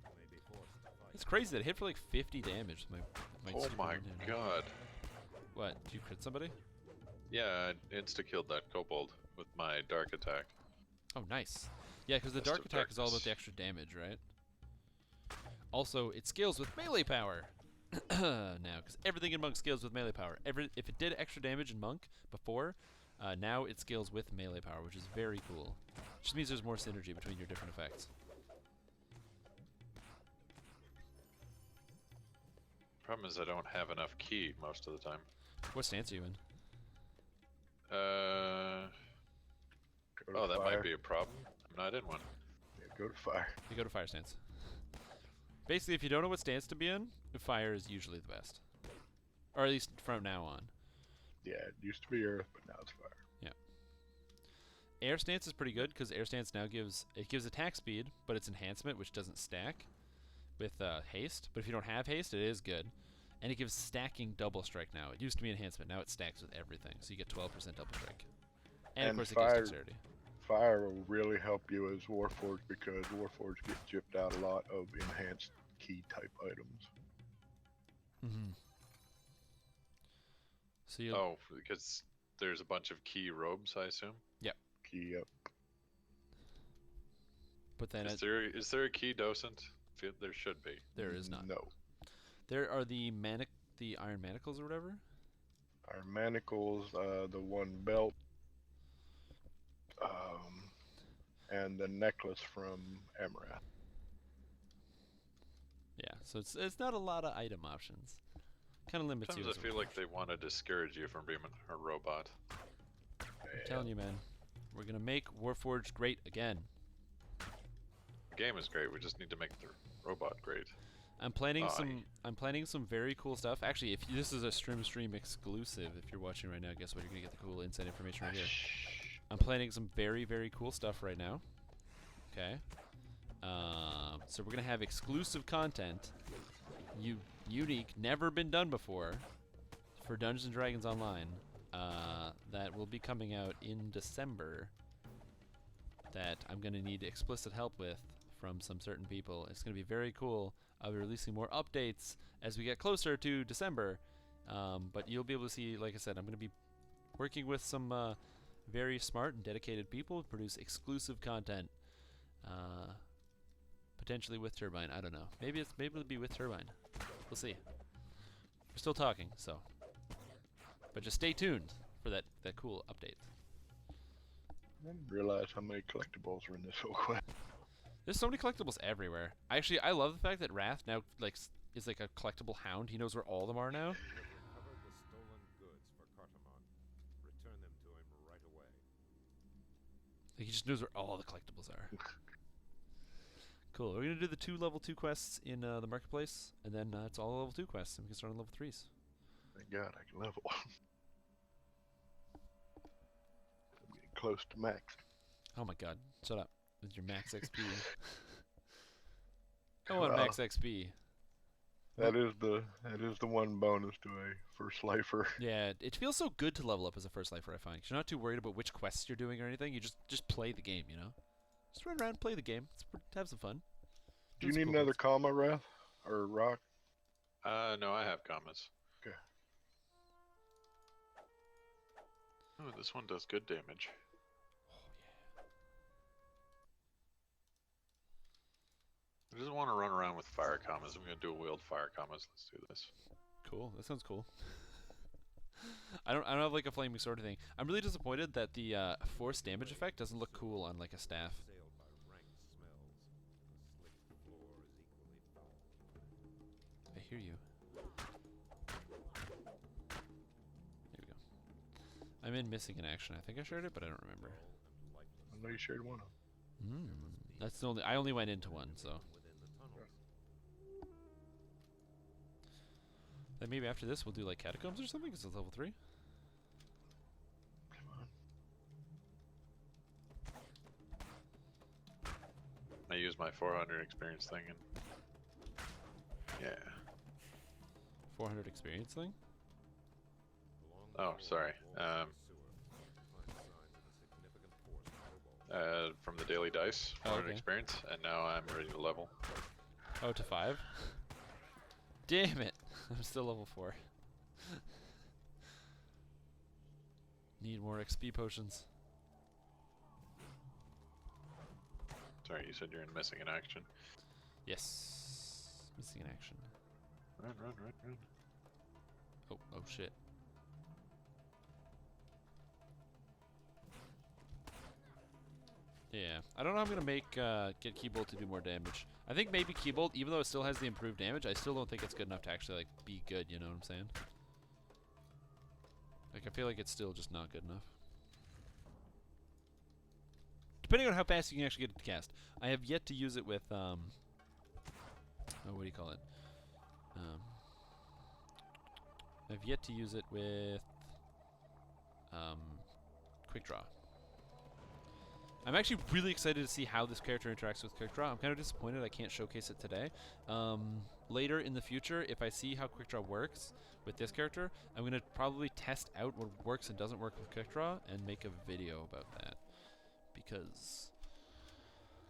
You may be forced to fight. It's crazy that it hit for like 50 damage. With my Oh stupid my one-hander. god. What? Did you crit somebody? Yeah, I insta-killed that kobold with my dark attack. Oh, nice. Yeah, because the Fist dark of attack is all about Darkness. the extra damage, right? Also, it scales with melee power. Now, because everything in Monk scales with melee power. If it did extra damage in Monk before, now it scales with melee power, which is very cool. Just means there's more synergy between your different effects. Problem is I don't have enough key most of the time. What stance are you in? Go to Oh, that fire. might be a problem. I'm not in one. Yeah, go to fire. You go to fire stance. Basically, if you don't know what stance to be in, fire is usually the best. Or at least from now on. Yeah, it used to be earth, but now it's fire. Air stance is pretty good because air stance now gives attack speed, but it's enhancement, which doesn't stack with haste. But if you don't have haste, it is good, and it gives stacking double strike now. It used to be enhancement, now it stacks with everything, so you get 12% double strike. And of And course, it fire- gives dexterity. Fire will really help you as Warforged because Warforged get chipped out a lot of enhanced key type items. Mm-hmm. So you Oh, because there's a bunch of key robes, I assume. Key up. but then Is there a key docent? There should be. there is not. No. There are the iron manacles or whatever. Our manacles, the one belt, and the necklace from Amarath. Yeah, so it's not a lot of item options. Kind of limits you. Sometimes as I a feel like they want to discourage you from being a robot. I'm telling you, man. We're gonna make Warforged great again. The game is great. We just need to make the robot great. I'm planning Aye. I'm planning some very cool stuff. Actually, this is a Strimstream exclusive. If you're watching right now, guess what? You're gonna get the cool inside information right here. I'm planning some very, very cool stuff right now. Okay. So we're gonna have exclusive content, unique, never been done before, for Dungeons and Dragons Online. That will be coming out in December. That I'm gonna need explicit help with from some certain people. It's gonna be very cool. I'll be releasing more updates as we get closer to December. But you'll be able to see, like I said, I'm gonna be working with some very smart and dedicated people to produce exclusive content. Potentially with Turbine. I don't know. Maybe it'll be with Turbine. We'll see. We're still talking, so. But just stay tuned for that cool update. I didn't realize how many collectibles were in this whole quest. There's so many collectibles everywhere. I love the fact that Wrath now is like a collectible hound. He knows where all of them are now. Recovered the stolen goods for Cartamon. Return them to him right away. Like he just knows where all the collectibles are. Cool. We're gonna do the 2 level 2 quests in the marketplace, and then it's all level 2 quests, and we can start on level 3s. Thank God I can level. I'm getting close to max. Oh my god. Shut up. With your max XP. I want max XP. That is the one bonus to a first lifer. Yeah, it feels so good to level up as a first lifer, I find. 'Cause you're not too worried about which quests you're doing or anything. You just play the game, you know? Just run around, play the game. Have some fun. Do you some need cool another things. comma, Wrath? Or rock? No, I have commas. Okay. Oh, this one does good damage. I just want to run around with fire commas. I'm gonna do a wield fire commas. Let's do this. Cool. That sounds cool. I don't have like a flaming sword or thing. I'm really disappointed that the force damage effect doesn't look cool on like a staff. Assailed by rank smells. The slick floor is equally foul. I hear you. There we I'm in missing in action. I think I shared it, but I don't remember. I know you shared one of them. That's the only. I only went into one, so. Then maybe after this we'll do like catacombs or something, because it's level 3. Come on. I used my 400 experience thing and yeah. 400 experience thing. Oh, sorry. From the daily dice, 400 okay. experience, and now I'm ready to level. Oh, to 5? Damn it! I'm still level 4. Need more XP potions. Sorry, you said you're in missing in action. Yes. Missing in action. Run, run, run, run. Oh shit. Yeah, I don't know how I'm gonna make get Keybolt to do more damage. I think maybe Keybolt, even though it still has the improved damage, I still don't think it's good enough to actually like be good. You know what I'm saying? Like I feel like it's still just not good enough. Depending on how fast you can actually get it to cast. I have yet to use it with oh, what do you call it? I've yet to use it with Quick Draw. I'm actually really excited to see how this character interacts with Quick Draw. I'm kind of disappointed I can't showcase it today. Later in the future, if I see how Quick Draw works with this character, I'm going to probably test out what works and doesn't work with Quick Draw and make a video about that. Because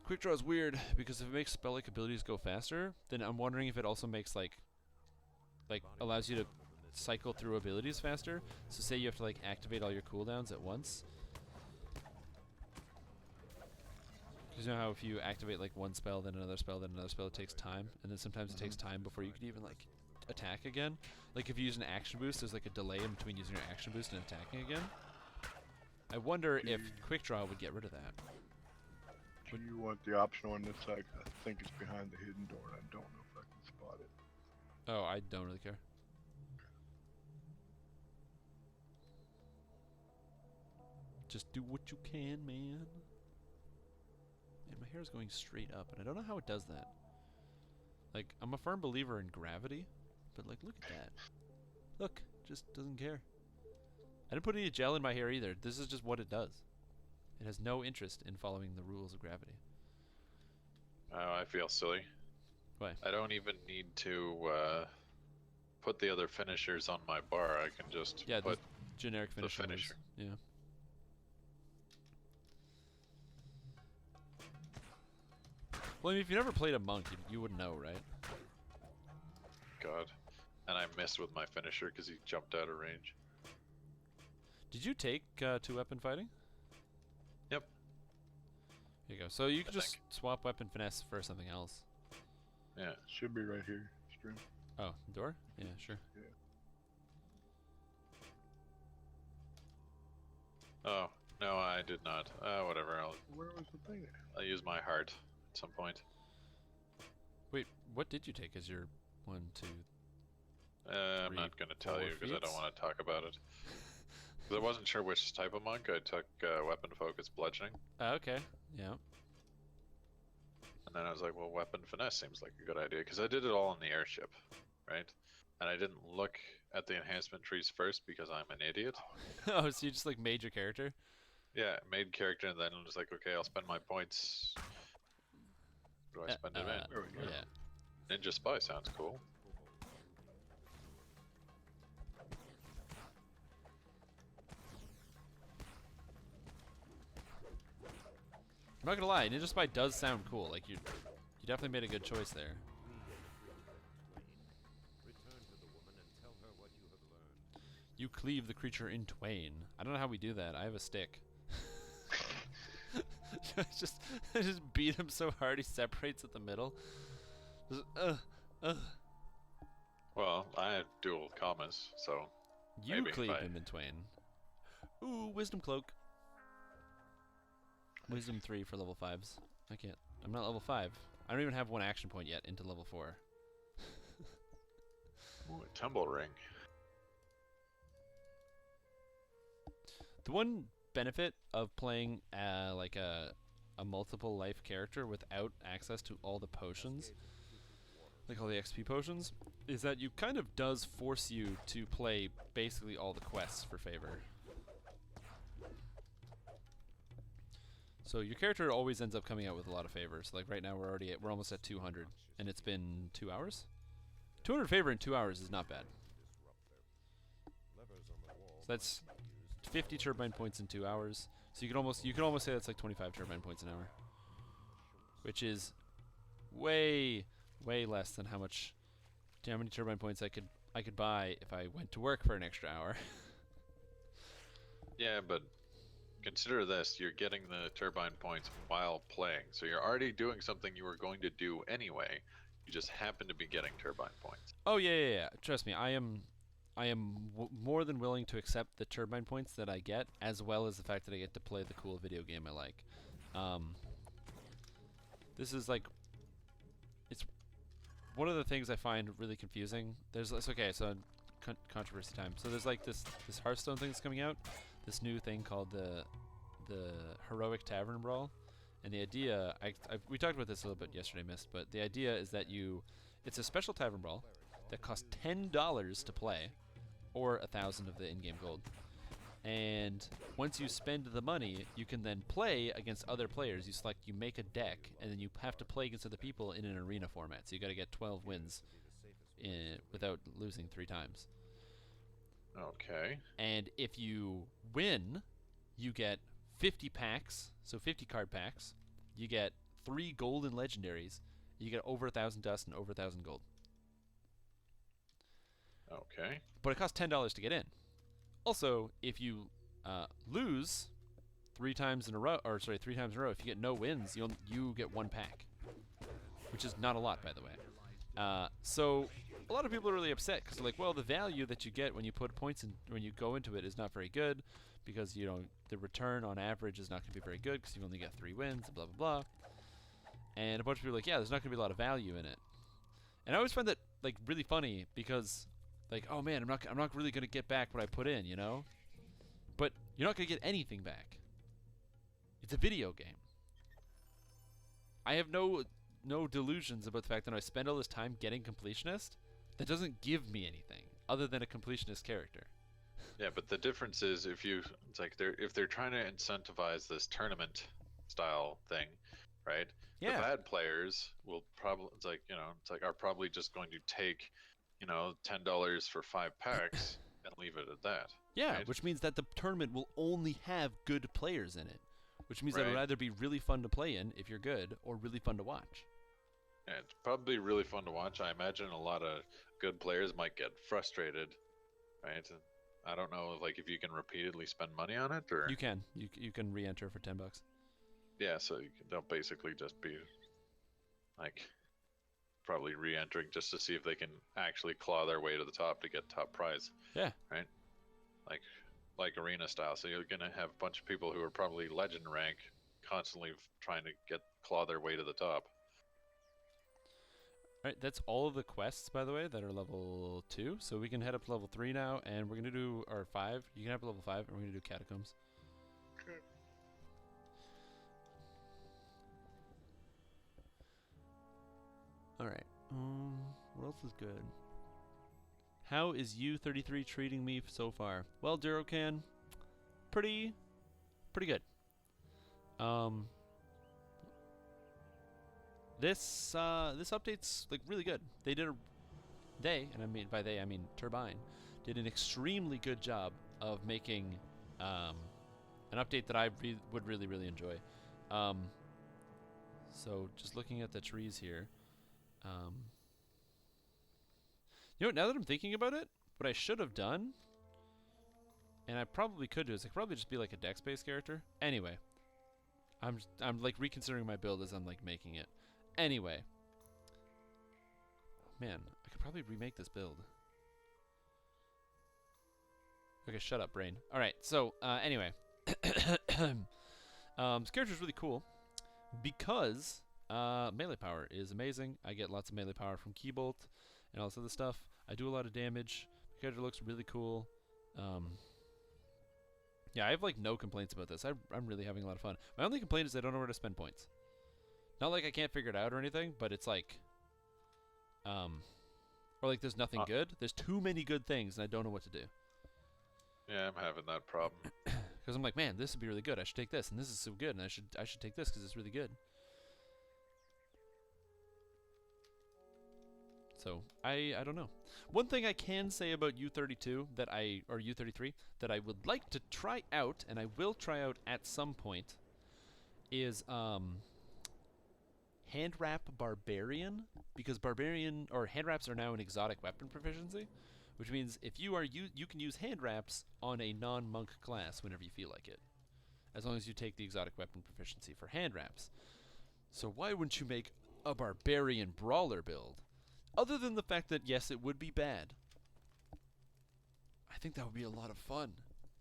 Quick Draw is weird, because if it makes spell-like abilities go faster, then I'm wondering if it also makes like allows you to cycle through abilities faster. So say you have to like activate all your cooldowns at once. Because you know how if you activate like one spell, then another spell, then another spell, it takes time, and then sometimes it takes time before you can even like attack again. Like if you use an action boost, there's like a delay in between using your action boost and attacking again. I wonder if Quick Draw would get rid of that. Do you want the optional one that's like, I think it's behind the hidden door, and I don't know if I can spot it. Oh, I don't really care. Just do what you can, man. And my hair is going straight up, and I don't know how it does that. Like, I'm a firm believer in gravity, but like, look at that. Look, just doesn't care. I didn't put any gel in my hair either. This is just what it does. It has no interest in following the rules of gravity. Oh, I feel silly. Why? I don't even need to put the other finishers on my bar. I can just put generic finisher. Yeah. Well, I mean, if you never played a monk, you wouldn't know, right? God. And I missed with my finisher because he jumped out of range. Did you take 2-weapon fighting? Yep. Here you go. So you could just swap weapon finesse for something else. Yeah. Should be right here, Stream. Oh, door? Yeah, sure. Yeah. Oh, no, I did not. Whatever. Where was the thing? I'll use my heart at some point. Wait, what did you take as your 1, 2? I'm not going to tell you because I don't want to talk about it. Because I wasn't sure which type of monk. I took weapon focus bludgeoning. Okay, yeah. And then I was like, well, weapon finesse seems like a good idea because I did it all in the airship, right? And I didn't look at the enhancement trees first because I'm an idiot. Oh, so you just like made your character? Yeah, made character, and then I'm just like, okay, I'll spend my points. What do I spend them in? There we go. Yeah. Ninja Spy sounds cool. I'm not gonna lie, Ninja Spy does sound cool. Like you definitely made a good choice there. Return to the woman and tell her what you have learned. You cleave the creature in twain. I don't know how we do that. I have a stick. I just beat him so hard he separates at the middle. Just, Well, I have dual commas, so You maybe cleave if I- him in twain. Ooh, Wisdom Cloak. Wisdom 3 for level 5s. I can't. I'm not level 5. I don't even have one action point yet into level 4. Ooh, a tumble ring. The one benefit of playing like a multiple life character without access to all the potions, like all the XP potions, is that you kind of does force you to play basically all the quests for favor. So your character always ends up coming out with a lot of favors. Like right now we're almost at 200, and it's been 2 hours. 200 favor in 2 hours is not bad. So that's 50 turbine points in 2 hours. So you can almost say that's like 25 turbine points an hour, which is way less than how many turbine points I could buy if I went to work for an extra hour. Yeah, but consider this: you're getting the turbine points while playing, so you're already doing something you were going to do anyway. You just happen to be getting turbine points. Oh yeah. Trust me, I am more than willing to accept the turbine points that I get, as well as the fact that I get to play the cool video game I like. This is like, it's one of the things I find really confusing. So controversy time. So there's like this Hearthstone thing that's coming out, this new thing called the Heroic Tavern Brawl, and the idea, we talked about this a little bit yesterday, Mist, but the idea is that it's a special tavern brawl that costs $10 to play, or 1,000 of the in-game gold. And once you spend the money, you can then play against other players. You make a deck, and then you have to play against other people in an arena format. So you got to get 12 wins without losing 3 times. Okay. And if you win, you get 50 packs, so 50 card packs. You get 3 golden legendaries. You get over 1,000 dust and over 1,000 gold. Okay. But it costs $10 to get in. Also, if you lose 3 times in a row, if you get no wins, you get 1 pack, which is not a lot, by the way. So a lot of people are really upset because they're like, well, the value that you get when you put points in, when you go into it, is not very good because the return on average is not going to be very good because you only get 3 wins, and blah blah blah. And a bunch of people are like, yeah, there's not going to be a lot of value in it. And I always find that like really funny because, like, oh man, I'm not really gonna get back what I put in, But you're not gonna get anything back. It's a video game. I have no delusions about the fact that I spend all this time getting Completionist. That doesn't give me anything other than a Completionist character. Yeah, but the difference is if they're trying to incentivize this tournament style thing, right? Yeah. The bad players will probably are probably just going to take $10 for 5 packs and leave it at that. Yeah, right? which means that the tournament will only have good players in it, which means that it'll Right. either be really fun to play in if you're good, or really fun to watch. Yeah, it's probably really fun to watch. I imagine a lot of good players might get frustrated, right? And I don't know, if you can repeatedly spend money on it, or You can re-enter for $10. yeah, so they'll basically just be like probably re-entering just to see if they can actually claw their way to the top to get top prize. Yeah. Right? Like arena style. So you're gonna have a bunch of people who are probably legend rank constantly trying to claw their way to the top. Alright, that's all of the quests, by the way, that are level 2. So we can head up to level 3 now, and we're gonna do our 5. You can have level 5, and we're gonna do catacombs. Okay. Alright. What else is good? How is U33 treating me so far? Well, Durocan, pretty good. This update's like really good. And I mean by they I mean Turbine, did an extremely good job of making an update that I would really enjoy. So just looking at the trees here. Now that I'm thinking about it, what I should have done, and I probably could do, is I could probably just be like a dex-based character. Anyway, I'm like reconsidering my build as I'm like making it. Anyway, man, I could probably remake this build. Okay, shut up, brain. All right, so anyway, this character's really cool because melee power is amazing. I get lots of melee power from Keybolt and all this other stuff. I do a lot of damage. The character looks really cool. Yeah, I have like no complaints about this. I'm really having a lot of fun. My only complaint is I don't know where to spend points. Not like I can't figure it out or anything, but it's like, or like there's nothing good. There's too many good things, and I don't know what to do. Yeah, I'm having that problem. Because I'm like, man, this would be really good. I should take this, and this is so good, and I should take this because it's really good. So I don't know. One thing I can say about U32 or U33 that I would like to try out, and I will try out at some point, is hand wrap barbarian, because barbarian or hand wraps are now an exotic weapon proficiency, which means if you are you can use hand wraps on a non-monk class whenever you feel like it, as long as you take the exotic weapon proficiency for hand wraps. So why wouldn't you make a barbarian brawler build? Other than the fact that, yes, it would be bad. I think that would be a lot of fun.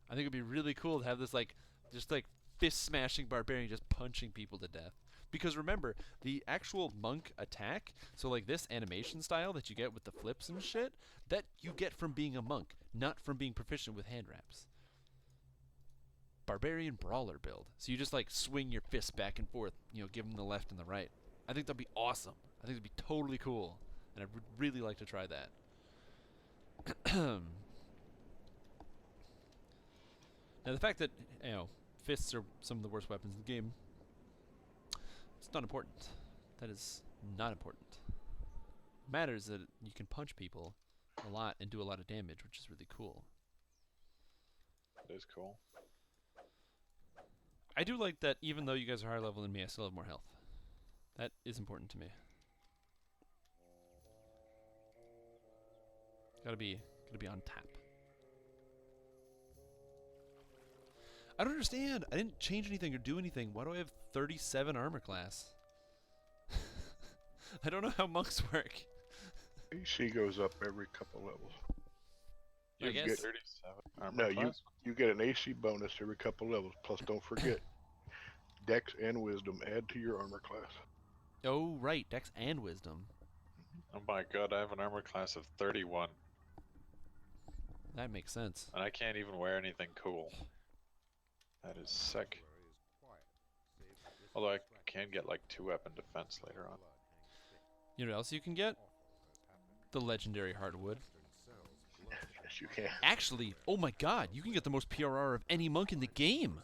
I think it would be really cool to have this, like, just, like, fist-smashing barbarian just punching people to death. Because remember, the actual monk attack, so, like, this animation style that you get with the flips and shit, that you get from being a monk, not from being proficient with hand wraps. Barbarian brawler build. So you just, like, swing your fists back and forth, you know, give them the left and the right. I think that'd be awesome. I think it'd be totally cool. And I would really like to try that. Now, the fact that, you know, fists are some of the worst weapons in the game, it's not important. That is not important. What matters that you can punch people a lot and do a lot of damage, which is really cool. That is cool. I do like that even though you guys are higher level than me, I still have more health. That is important to me. Gotta be on tap. I don't understand. I didn't change anything or do anything. Why do I have 37 armor class? I don't know how monks work. AC goes up every couple levels. I You guess. get- 37 armor No, class? you get an AC bonus every couple levels. Plus, don't forget, Dex and Wisdom add to your armor class. Oh, right. Dex and Wisdom. Oh my god, I have an armor class of 31. That makes sense. And I can't even wear anything cool. That is sick. Although I can get like 2-weapon defense later on. You know what else you can get? The legendary hardwood. Yes, you can. Actually, oh my god, you can get the most PRR of any monk in the game.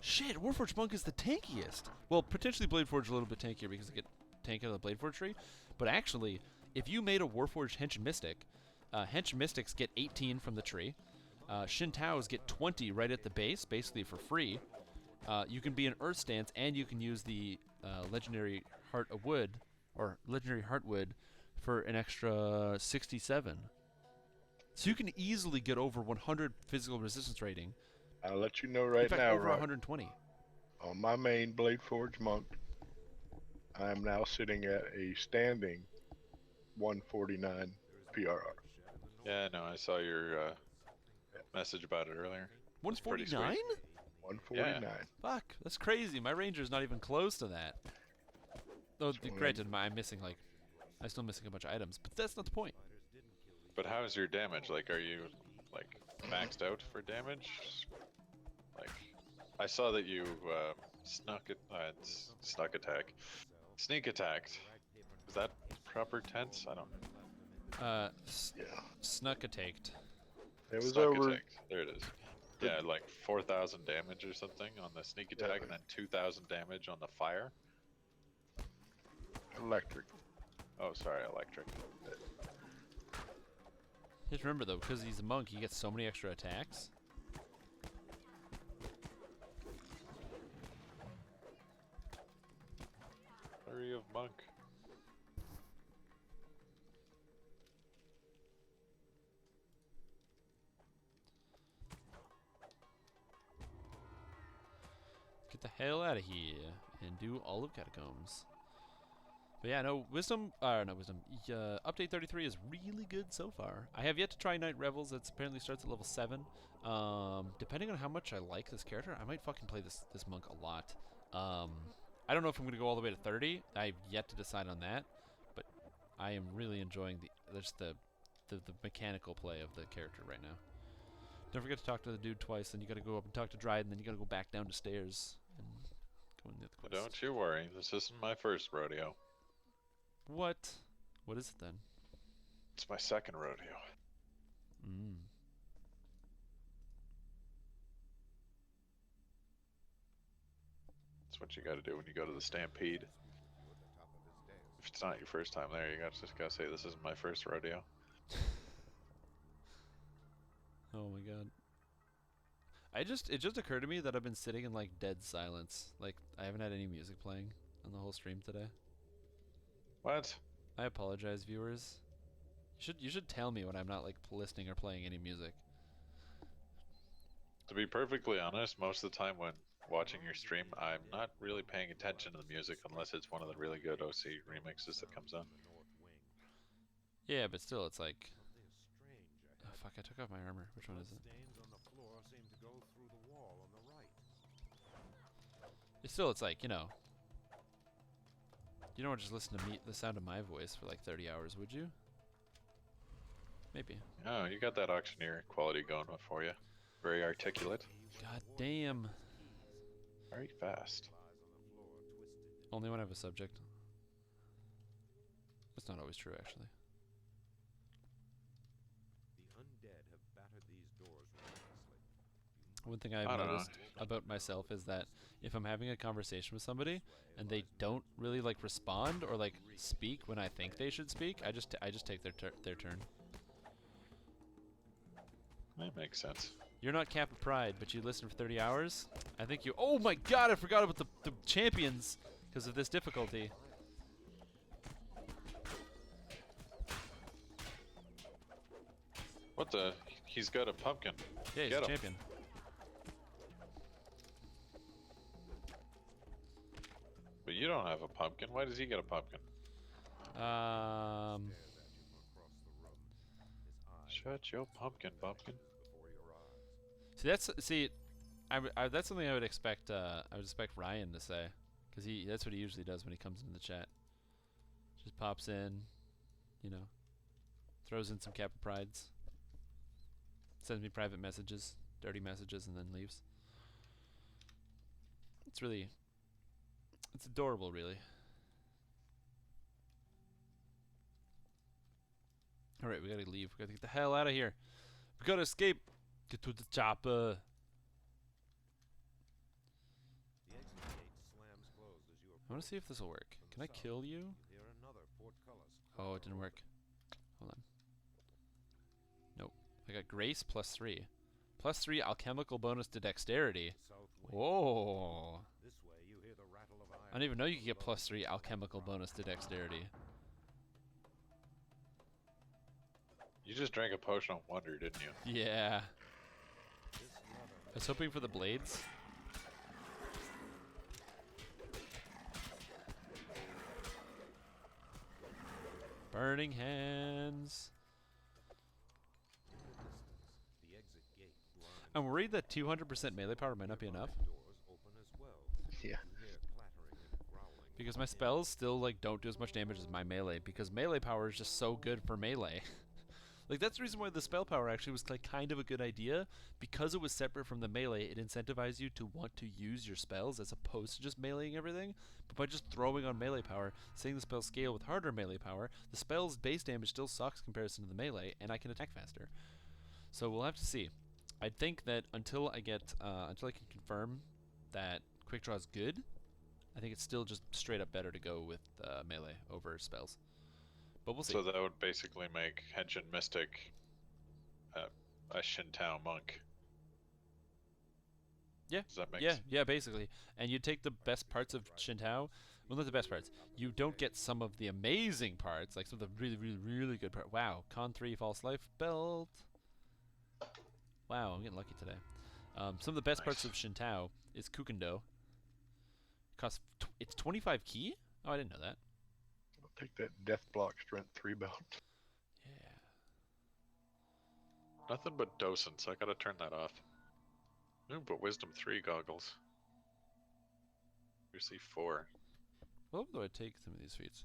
Shit, Warforged Monk is the tankiest. Well, potentially Bladeforged a little bit tankier because they get tank out of the Bladeforged tree. But actually, if you made a Warforged Henshin Mystic, Henshin Mystics get 18 from the tree. Shin Taos get 20 right at the base, basically for free. You can be an Earth Stance, and you can use the legendary Heart of Wood, or legendary Heartwood, for an extra 67. So you can easily get over 100 physical resistance rating. I'll let you know right In fact, now, over Rock. 120. On my main Bladeforged Monk, I am now sitting at a standing 149 PRR. Yeah, no, I saw your message about it earlier. It's pretty sweet. 149? 149. Fuck, that's crazy. My ranger's not even close to that. Though, granted, I'm missing, like, I'm still missing a bunch of items, but that's not the point. But how's your damage? Like, are you, like, maxed out for damage? Like, I saw that you sneak attacked. Is that proper tense? I don't know. Yeah. Snuck attacked. It was Snuck over. attack. There it is. Yeah, like 4,000 damage or something on the sneak attack, and then 2,000 damage on the fire. Electric. Oh, sorry, electric. Just remember, though, because he's a monk, he gets so many extra attacks. Flurry of monk. Get the hell out of here and do all of Catacombs. But yeah, no, Wisdom, not Wisdom, Update 33 is really good so far. I have yet to try Night Revels, that apparently starts at level 7. Depending on how much I like this character, I might fucking play this monk a lot. I don't know if I'm going to go all the way to 30, I've yet to decide on that, but I am really enjoying the mechanical play of the character right now. Don't forget to talk to the dude twice, then you gotta go up and talk to Dryden, then you gotta go back down the stairs and go into the But quest. don't you worry, this isn't my first rodeo. What? What is it then? It's my second rodeo. Mm. That's what you gotta do when you go to the Stampede. If it's not your first time there, you just gotta say, this isn't my first rodeo. Oh my god. It just occurred to me that I've been sitting in like dead silence. Like I haven't had any music playing on the whole stream today. What? I apologize, viewers. You should tell me when I'm not like listening or playing any music. To be perfectly honest, most of the time when watching your stream, I'm not really paying attention to the music unless it's one of the really good OC remixes that comes on. Yeah, but still, it's like. Oh fuck! I took off my armor. Which one is it? It's like, you know. You don't just listen to me, the sound of my voice for like 30 hours, would you? Maybe. Oh, you got that auctioneer quality going for you. Very articulate. God damn. Very fast. Only when I have a subject. That's not always true, actually. The undead have battered these doors relentlessly. One thing I've I don't know. noticed about myself is that if I'm having a conversation with somebody and they don't really like respond or like speak when I think they should speak, I just take their turn. That makes sense. You're not Cap of Pride, but you listen for 30 hours? I think you... Oh my god, I forgot about the champions because of this difficulty. What the? He's got a pumpkin. Yeah, he's Get a him. champion. But you don't have a pumpkin. Why does he get a pumpkin? Shut your pumpkin, bumpkin. See, that's something I would expect. I would expect Ryan to say, because that's what he usually does when he comes into the chat. Just pops in, you know, throws in some Cap of Prides, sends me private messages, dirty messages, and then leaves. It's adorable, really. All right, we gotta leave. We gotta get the hell out of here. We gotta escape. Get to the chopper. The exit gate slams closed as you I want to see if this will work. Can I kill you? You hear another portcullis. Oh, it didn't work. Hold on. Nope. I got grace +3. +3 alchemical bonus to dexterity. South wing. Whoa. This way you hear the rattle of iron. I didn't even know you could get +3 alchemical bonus to dexterity. You just drank a potion of wonder, didn't you? Yeah. This lever I was hoping for the blades. Burning hands. in the distance. The exit gate blinds. I'm worried that 200% melee power might not be enough. Doors open as well. Yeah. You hear clattering and growling. Because my spells still like don't do as much damage as my melee, because melee power is just so good for melee. Like that's the reason why the spell power actually was like kind of a good idea, because it was separate from the melee. It incentivized you to want to use your spells as opposed to just meleeing everything. But by just throwing on melee power, seeing the spell scale with harder melee power, the spell's base damage still sucks in comparison to the melee, and I can attack faster. So we'll have to see. I think that until I can confirm that quick draw is good, I think it's still just straight up better to go with melee over spells. But we'll see. So that would basically make Henshin Mystic a Shintao monk. Yeah. Does that make Yeah, sense? yeah, basically. And you take the best parts of Shintao. Well, not the best parts. You don't get some of the amazing parts, like some of the really, really, really good parts. Wow, Con 3 False Life Belt. Wow, I'm getting lucky today. Some of the best parts of Shintao is Kukendo. It's 25 key? Oh, I didn't know that. I'll take that Death Block Strength 3 belt. Yeah. Nothing but docents. I gotta turn that off. Ooh, but Wisdom 3 goggles. You see 4. What would I take some of these feats?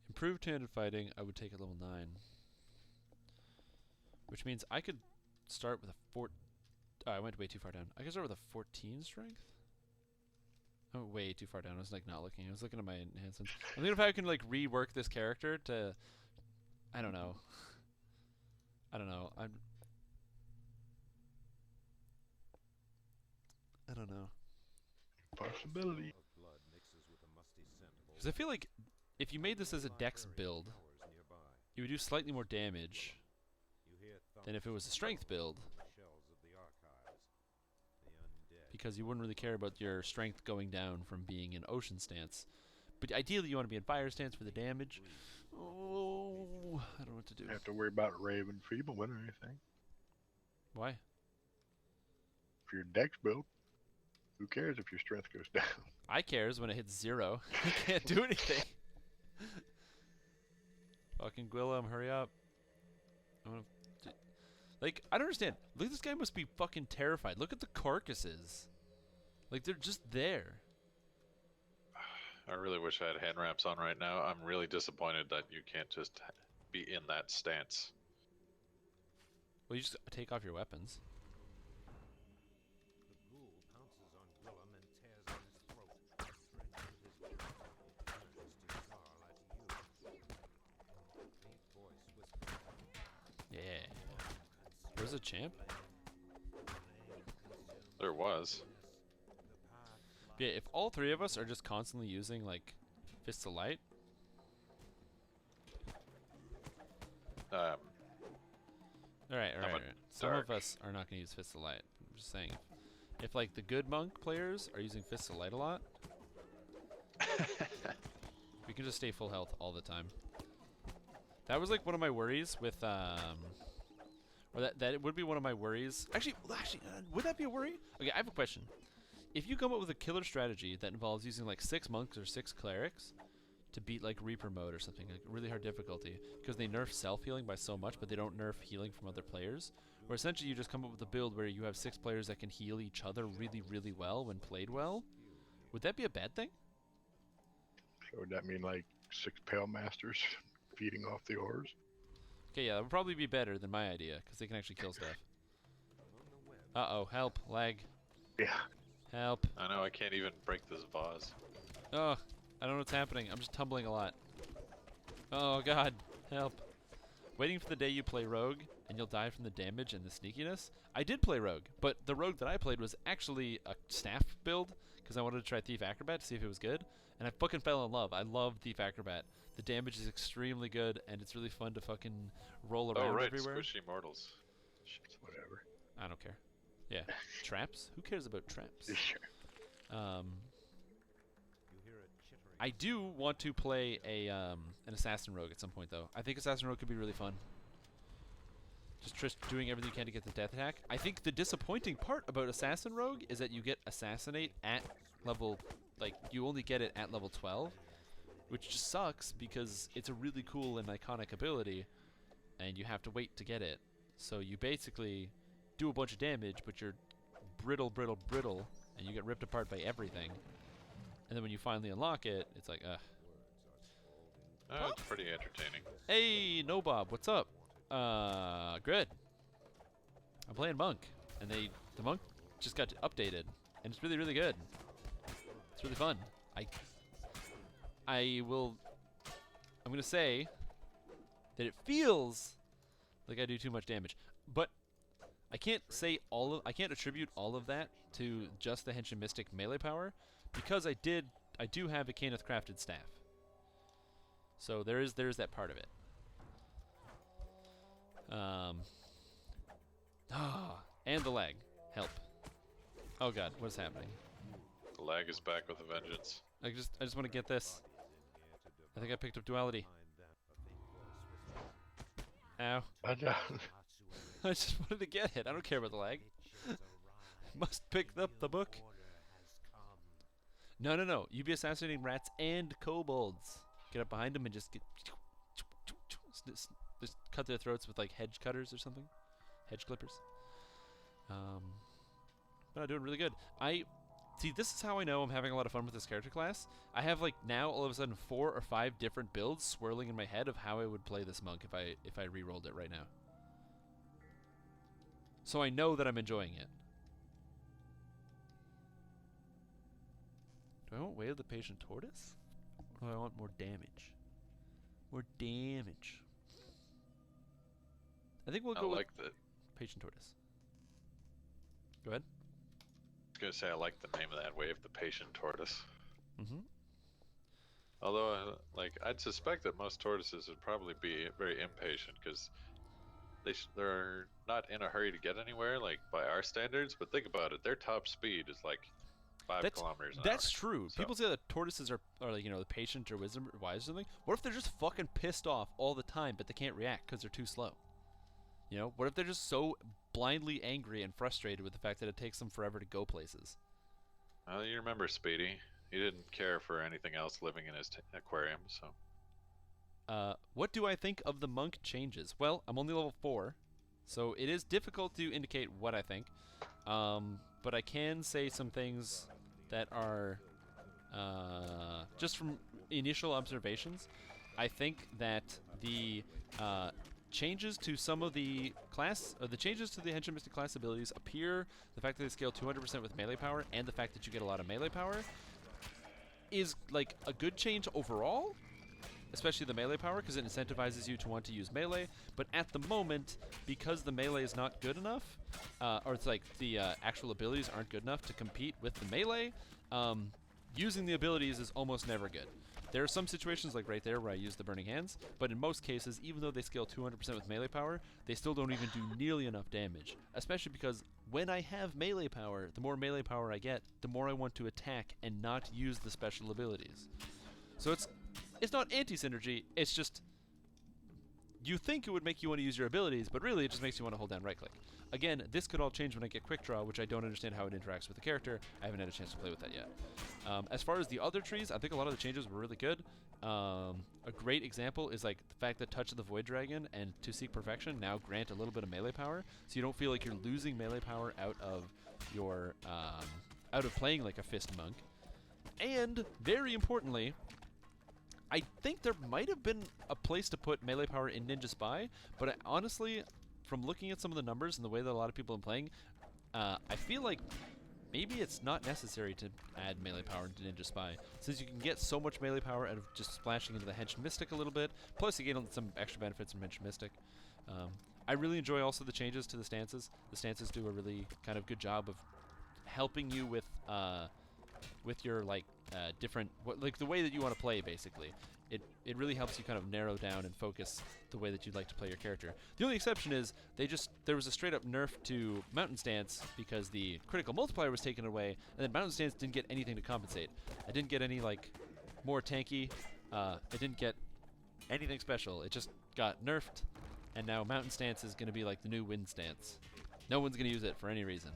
Improved two-handed fighting, I would take at level 9. Which means I could start with a 4. Oh, I went way too far down. I can start with a 14 strength. Oh, way too far down. I was like not looking. I was looking at my enhancements. I'm thinking if I can like rework this character to, I don't know. I don't know. I don't know. Possibility. Blood mixes with the musty scent of Because I feel like if you made this as a dex build, flowers nearby. you would do slightly more damage You hear than if it was a strength build, thumps on the shelves of the archives. The undead. because you wouldn't really care about your strength going down from being in ocean stance. But ideally you want to be in fire stance for the damage. Oh, I don't know what to do. You have to worry about Rave Enfeeblement or anything. Why? If you're Dex build, who cares if your strength goes down? I cares when it hits 0. I can't do anything. Fucking Gwillem, hurry up. I wanna like, I don't understand. Look, this guy must be fucking terrified. Look at the carcasses. Like, they're just there. I really wish I had hand wraps on right now. I'm really disappointed that you can't just be in that stance. Well, you just take off your weapons. The ghoul pounces on Gwillem and tears at his throat. Stretches his jaw. It turns to snarl at you. Faint voice whispers. Yeah. Where's the champ? There was. Yeah, if all 3 of us are just constantly using, like, Fists of Light. Alright. Some of us are not going to use Fists of Light. I'm just saying. If, like, the good monk players are using Fists of Light a lot, we can just stay full health all the time. That was, like, one of my worries with, or that would be one of my worries. Actually, would that be a worry? Okay, I have a question. If you come up with a killer strategy that involves using like 6 monks or 6 clerics to beat like Reaper mode or something, like really hard difficulty, because they nerf self-healing by so much, but they don't nerf healing from other players, where essentially you just come up with a build where you have 6 players that can heal each other really, really well when played well, would that be a bad thing? So would that mean like 6 Pale Masters feeding off the ores? Okay, yeah, that would probably be better than my idea, because they can actually kill stuff. Uh-oh, help, lag, Yeah. help. I know I can't even break this vase. Oh, I don't know what's happening. I'm just tumbling a lot. Oh god, help. Waiting for the day you play rogue and you'll die from the damage and the sneakiness. I did play rogue, but the rogue that I played was actually a staff build because I wanted to try Thief Acrobat to see if it was good, and I fucking fell in love. I love Thief Acrobat. The damage is extremely good and it's really fun to fucking roll around Oh right, everywhere. squishy mortals. Shit. Whatever. I don't care. Yeah. Traps? Who cares about traps? Sure. You hear a chittering. I do want to play a an assassin rogue at some point though. I think assassin rogue could be really fun. Just doing everything you can to get the death attack. I think the disappointing part about assassin rogue is that you get assassinate at level, like you only get it at level 12, which just sucks because it's a really cool and iconic ability, and you have to wait to get it. So you basically do a bunch of damage, but you're brittle, and you get ripped apart by everything. And then when you finally unlock it, it's like, Oh, it's pretty entertaining. Hey, No Bob, what's up? Good. I'm playing Monk, and the Monk just got updated, and it's really, really good. It's really fun. I'm gonna say that it feels like I do too much damage, but I can't attribute all of that to just the Henshin Mystic melee power, because I do have a Caneth crafted staff. So there is that part of it. And the lag. Help. Oh god, what is happening? The lag is back with a vengeance. I just want to get this. I think I picked up duality. Ow. I know. I just wanted to get it. I don't care about the lag. Must pick up the book. No. You be assassinating rats and kobolds. Get up behind them and just just cut their throats with like hedge cutters or something. Hedge clippers. But I'm doing really good. See, this is how I know I'm having a lot of fun with this character class. I have like now all of a sudden 4 or 5 different builds swirling in my head of how I would play this monk if I re-rolled it right now. So I know that I'm enjoying it. Do I want Way of the Patient Tortoise? Or do I want more damage? More damage. I think we'll I go like with the. Patient Tortoise. Go ahead. I was gonna say I like the name of that wave, the patient tortoise. Mm-hmm. Although, like, I'd suspect that most tortoises would probably be very impatient because they're not in a hurry to get anywhere, like by our standards. But think about it, their top speed is like 5 kilometers an That's hour. true. So- People say that tortoises are like, you know, the patient or wisdom or wise or something. What if they're just fucking pissed off all the time, but they can't react because they're too slow? You know, what if they're just so blindly angry and frustrated with the fact that it takes them forever to go places? Well, you remember Speedy? He didn't care for anything else living in his aquarium, so. What do I think of the monk changes? Well, I'm only level 4, so it is difficult to indicate what I think. But I can say some things that are just from initial observations. I think that the changes to some of the changes to the Henshin Mystic class abilities appear, the fact that they scale 200% with melee power, and the fact that you get a lot of melee power, is like a good change overall, especially the melee power, because it incentivizes you to want to use melee. But at the moment, because the melee is not good enough, or it's like the actual abilities aren't good enough to compete with the melee, using the abilities is almost never good. There are some situations like right there where I use the Burning Hands, but in most cases, even though they scale 200% with melee power, they still don't even do nearly enough damage, especially because when I have melee power, the more melee power I get, the more I want to attack and not use the special abilities. So it's not anti-synergy, it's just you think it would make you want to use your abilities, but really it just makes you want to hold down right click. Again, this could all change when I get quick draw, which I don't understand how it interacts with the character. I haven't had a chance to play with that yet. As far as the other trees, I think a lot of the changes were really good. A great example is like the fact that Touch of the Void Dragon and To Seek Perfection now grant a little bit of melee power, so you don't feel like you're losing melee power out of your out of playing like a Fist Monk. And very importantly, I think there might have been a place to put melee power in Ninja Spy, but I honestly, from looking at some of the numbers and the way that a lot of people are playing, I feel like maybe it's not necessary to add melee power into Ninja Spy, since you can get so much melee power out of just splashing into the Henshin Mystic a little bit, plus you gain some extra benefits from Henshin Mystic. I really enjoy also the changes to the stances. The stances do a really kind of good job of helping you with your like different like the way that you want to play. Basically, it really helps you kind of narrow down and focus the way that you'd like to play your character. The only exception is there was a straight up nerf to Mountain Stance because the critical multiplier was taken away, and then Mountain Stance didn't get anything to compensate. I didn't get any like more tanky. It didn't get anything special. It just got nerfed, and now Mountain Stance is going to be like the new Wind Stance. No one's going to use it for any reason.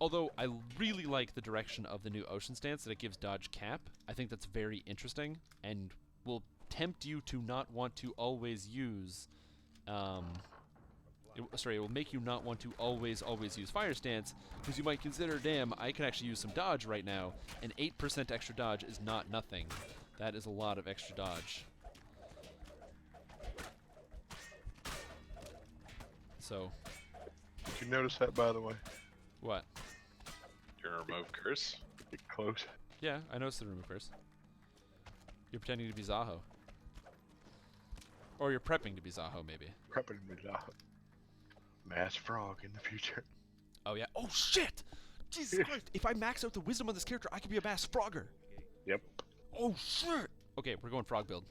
Although I really like the direction of the new Ocean Stance, that it gives dodge cap. I think that's very interesting and will tempt you to not want to always use... it will make you not want to always use Fire Stance, because you might consider, damn, I can actually use some dodge right now, and 8% extra dodge is not nothing. That is a lot of extra dodge. So... Did you notice that, by the way? What? You're gonna remove curse? Get close. Yeah, I noticed the rumor first. You're pretending to be Zaho. Or you're prepping to be Zaho, maybe. Prepping me out. Mass frog in the future. Oh, yeah. Oh, shit! Jesus Christ! If I max out the wisdom on this character, I could be a Mass Frogger! Yep. Oh, shit! Okay, we're going frog build.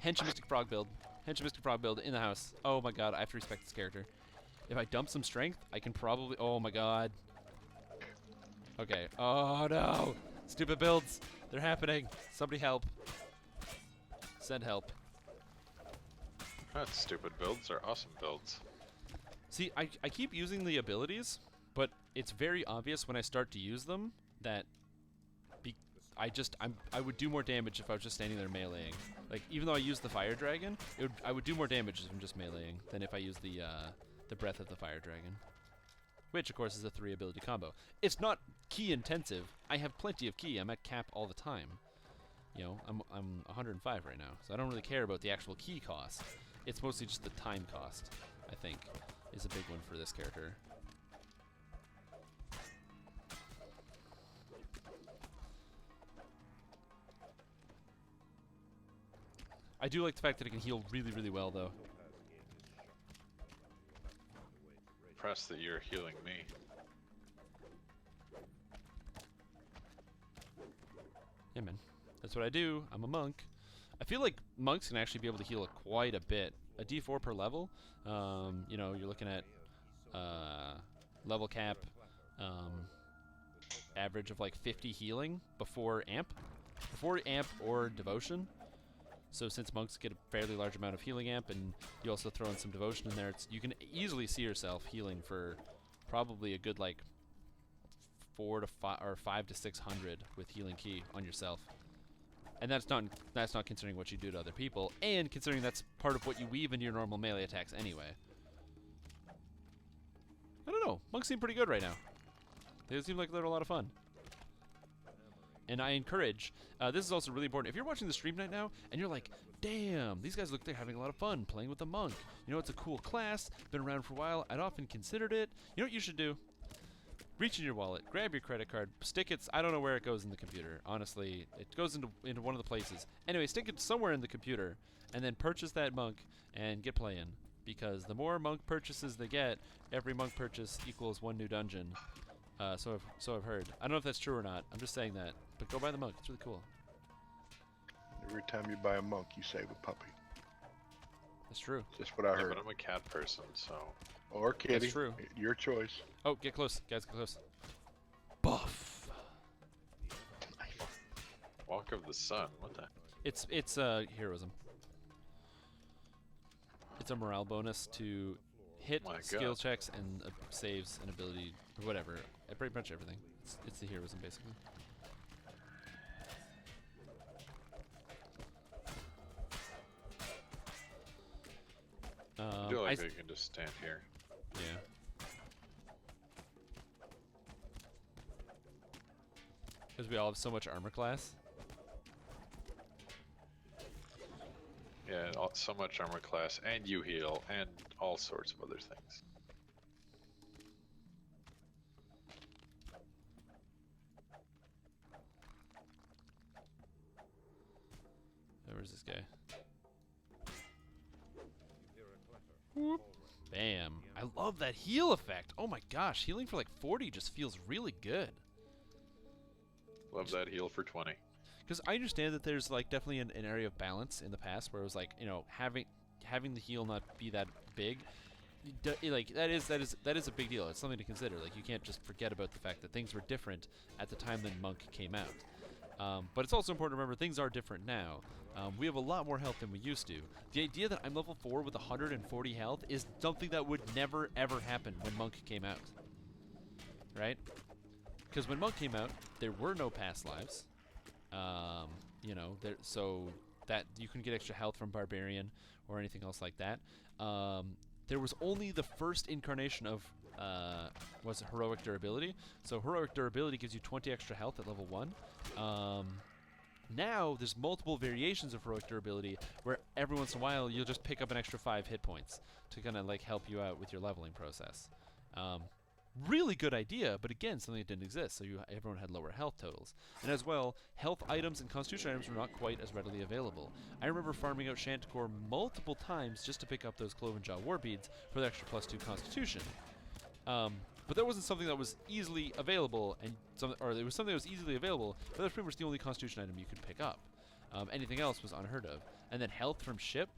Henshin Mystic frog build. Henshin Mystic frog build in the house. Oh my god, I have to respect this character. If I dump some strength, I can probably... Oh my god. Okay. Oh no! Stupid builds! They're happening! Somebody help. Send help. Not stupid builds, they're awesome builds. See, I keep using the abilities, but it's very obvious when I start to use them that I would do more damage if I was just standing there meleeing. Like, even though I use the Fire Dragon, I would do more damage if I'm just meleeing than if I use the Breath of the Fire Dragon. Which, of course, is a 3 ability combo. It's not key intensive. I have plenty of key. I'm at cap all the time. You know, I'm 105 right now, so I don't really care about the actual key cost. it's mostly just the time cost, I think, is a big one for this character. I do like the fact that it can heal really, really well, though. Impressed that you're healing me. Yeah, man. That's what I do. I'm a monk. I feel like monks can actually be able to heal quite a bit. A D4 per level. You know, you're looking at level cap, average of like 50 healing before amp or devotion. So since monks get a fairly large amount of healing amp, and you also throw in some devotion in there, you can easily see yourself healing for probably a good like 4 to 5 or 5 to 600 with healing key on yourself. And that's not considering what you do to other people, and considering that's part of what you weave into your normal melee attacks anyway. I don't know. Monks seem pretty good right now. They seem like they're a lot of fun. And I encourage, this is also really important, if you're watching the stream right now, and you're like, damn, these guys look they're having a lot of fun playing with the monk. You know, it's a cool class, been around for a while, I'd often considered it. You know what you should do? Reach in your wallet, grab your credit card, stick it, I don't know where it goes in the computer, honestly. It goes into one of the places. Anyway, stick it somewhere in the computer, and then purchase that monk, and get playing. Because the more monk purchases they get, every monk purchase equals 1 new dungeon. So I've heard. I don't know if that's true or not, I'm just saying that. But go buy the monk, it's really cool. Every time you buy a monk, you save a puppy. That's true. That's what I Yeah, heard. but I'm a cat person, so Or kitty. That's true. Your choice. Oh, get close, guys, get close. Buff. Walk of the Sun. What the? It's heroism. It's a morale bonus to hit My skill God. checks and saves and ability or whatever. Pretty much everything. It's the heroism basically. I do like that you can just stand here. Yeah. Because we all have so much armor class. Yeah, so much armor class, and you heal, and all sorts of other things. Where's this guy? Whoop. Bam. I love that heal effect. Oh my gosh, healing for like 40 just feels really good. Love that heal for 20. Because I understand that there's like definitely an area of balance in the past where it was like, you know, having the heal not be that big, like that is a big deal. It's something to consider. Like you can't just forget about the fact that things were different at the time that Monk came out. But it's also important to remember things are different now. We have a lot more health than we used to. The idea that I'm level 4 with 140 health is something that would never ever happen when Monk came out. Right? Because when Monk came out, there were no past lives. You know, so that you couldn't get extra health from Barbarian or anything else like that. There was only the first incarnation of was Heroic Durability. So Heroic Durability gives you 20 extra health at level 1. Now there's multiple variations of Heroic Durability where every once in a while you'll just pick up an extra 5 hit points to kind of like help you out with your leveling process. Really good idea, but again, something that didn't exist, so everyone had lower health totals. And as well, health items and constitution items were not quite as readily available. I remember farming out Shanticor multiple times just to pick up those Cloven Jaw War Beads for the extra +2 constitution. But that wasn't something that was easily available, or it was something that was easily available, but that was pretty much the only constitution item you could pick up. Anything else was unheard of. And then health from ship,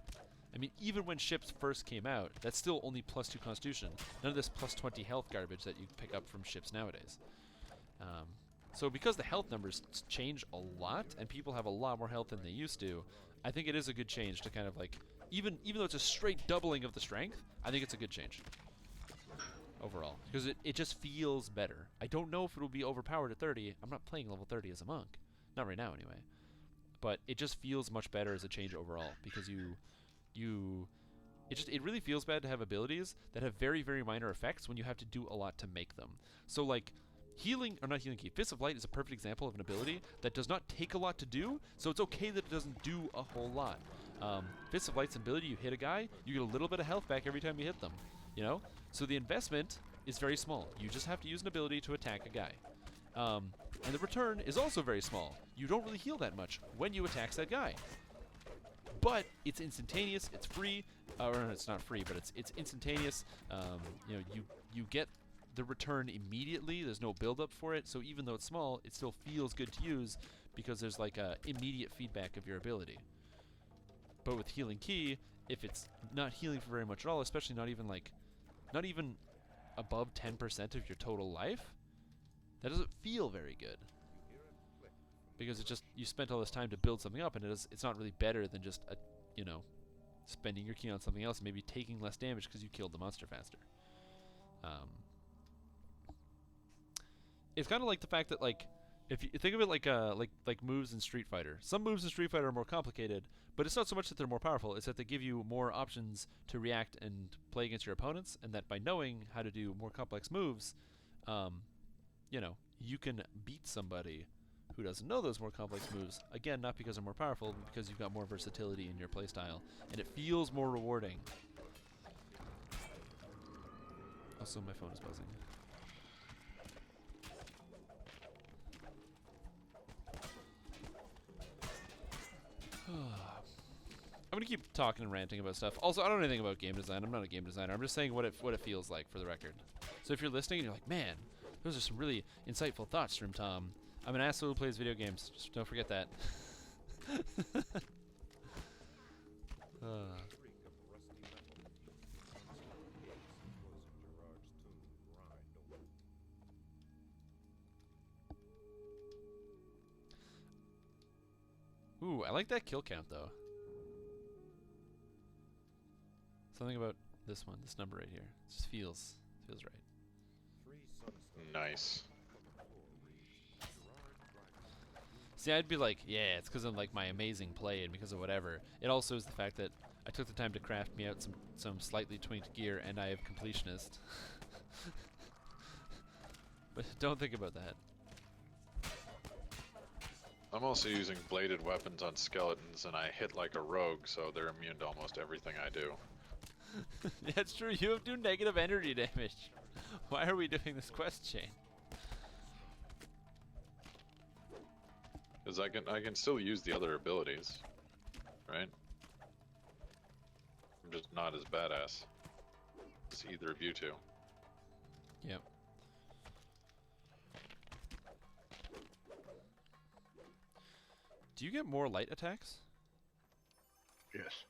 I mean, even when ships first came out, that's still only +2 constitution. None of this +20 health garbage that you pick up from ships nowadays. So because the health numbers change a lot, and people have a lot more health than they used to, I think it is a good change to kind of like, even though it's a straight doubling of the strength, I think it's a good change. Overall. Because it just feels better. I don't know if it will be overpowered at 30. I'm not playing level 30 as a monk. Not right now, anyway. But it just feels much better as a change overall, because it really feels bad to have abilities that have very, very minor effects when you have to do a lot to make them. So like not healing key. Fist of Light is a perfect example of an ability that does not take a lot to do, so it's okay that it doesn't do a whole lot. Fist of Light's ability, you hit a guy, you get a little bit of health back every time you hit them, you know? So the investment is very small. You just have to use an ability to attack a guy. And the return is also very small. You don't really heal that much when you attack that guy. But it's instantaneous, it's free, or it's not free, but it's instantaneous. You know, you get the return immediately. There's no build-up for it, so even though it's small, it still feels good to use because there's like a immediate feedback of your ability. But with Healing Key, if it's not healing for very much at all, especially not even above 10% of your total life, that doesn't feel very good. Because you spent all this time to build something up, and it's not really better than just you know, spending your key on something else and maybe taking less damage because you killed the monster faster. It's kind of like the fact that, like, if you think of it like moves in Street Fighter. Some moves in Street Fighter are more complicated, but it's not so much that they're more powerful, it's that they give you more options to react and play against your opponents, and that by knowing how to do more complex moves, you know, you can beat somebody who doesn't know those more complex moves. Again, not because they're more powerful, but because you've got more versatility in your playstyle, and it feels more rewarding. Also, my phone is buzzing. I'm gonna keep talking and ranting about stuff. Also, I don't know anything about game design. I'm not a game designer. I'm just saying what it feels like, for the record. So if you're listening and you're like, man, those are some really insightful thoughts, Strimtom. I'm an asshole who plays video games. Just don't forget that. Ooh, I like that kill count though. Something about this one, this number right here. It just feels right. Nice. See, I'd be like, yeah, it's because of like my amazing play and because of whatever. It also is the fact that I took the time to craft me out some slightly twinked gear, and I have Completionist. But don't think about that. I'm also using bladed weapons on skeletons, and I hit like a rogue, so they're immune to almost everything I do. That's true, you do negative energy damage. Why are we doing this quest chain? Because I can still use the other abilities, right? I'm just not as badass as either of you two. Yep. Do you get more light attacks? Yes.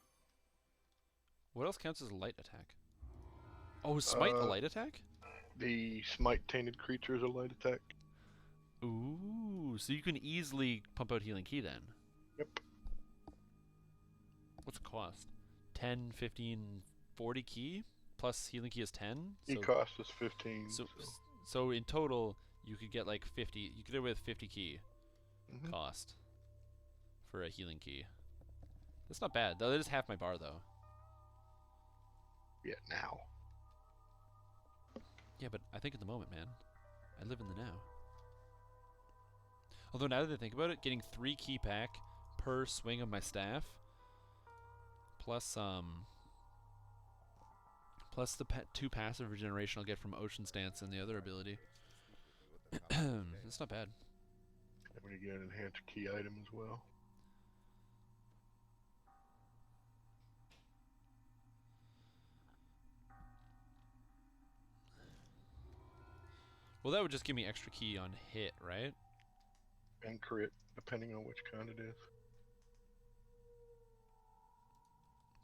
What else counts as a light attack? Oh, is Smite a light attack? The Smite Tainted Creature is a light attack. Ooh, so you can easily pump out Healing Key then. Yep. What's it cost? 10, 15, 40 key? Plus Healing Key is 10? Key cost is 15. So in total, you could get like 50, you could do it with 50 key cost for a Healing Key. That's not bad. That is half my bar though. Yeah, now. Yeah, but I think at the moment, man. I live in the now. Although now that I think about it, getting 3 key back per swing of my staff, plus the 2 passive regeneration I'll get from Ocean Stance and the other ability. It's not bad. I'm going to get an enhanced key item as well. Well, that would just give me extra key on hit, right? And crit, depending on which kind it is.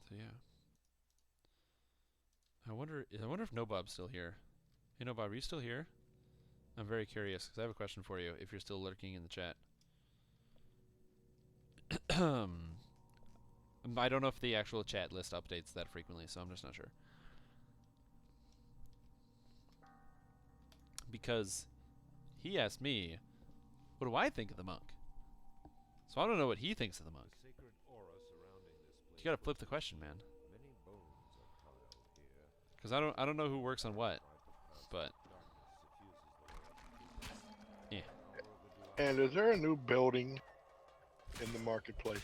So yeah. I wonder if Nobob's still here. Hey Nobob, are you still here? I'm very curious because I have a question for you if you're still lurking in the chat. I don't know if the actual chat list updates that frequently, so I'm just not sure. Because he asked me, what do I think of the monk? So I don't know what he thinks of the monk. You gotta flip the question, man. Because I don't know who works on what, but yeah. And is there a new building in the marketplace?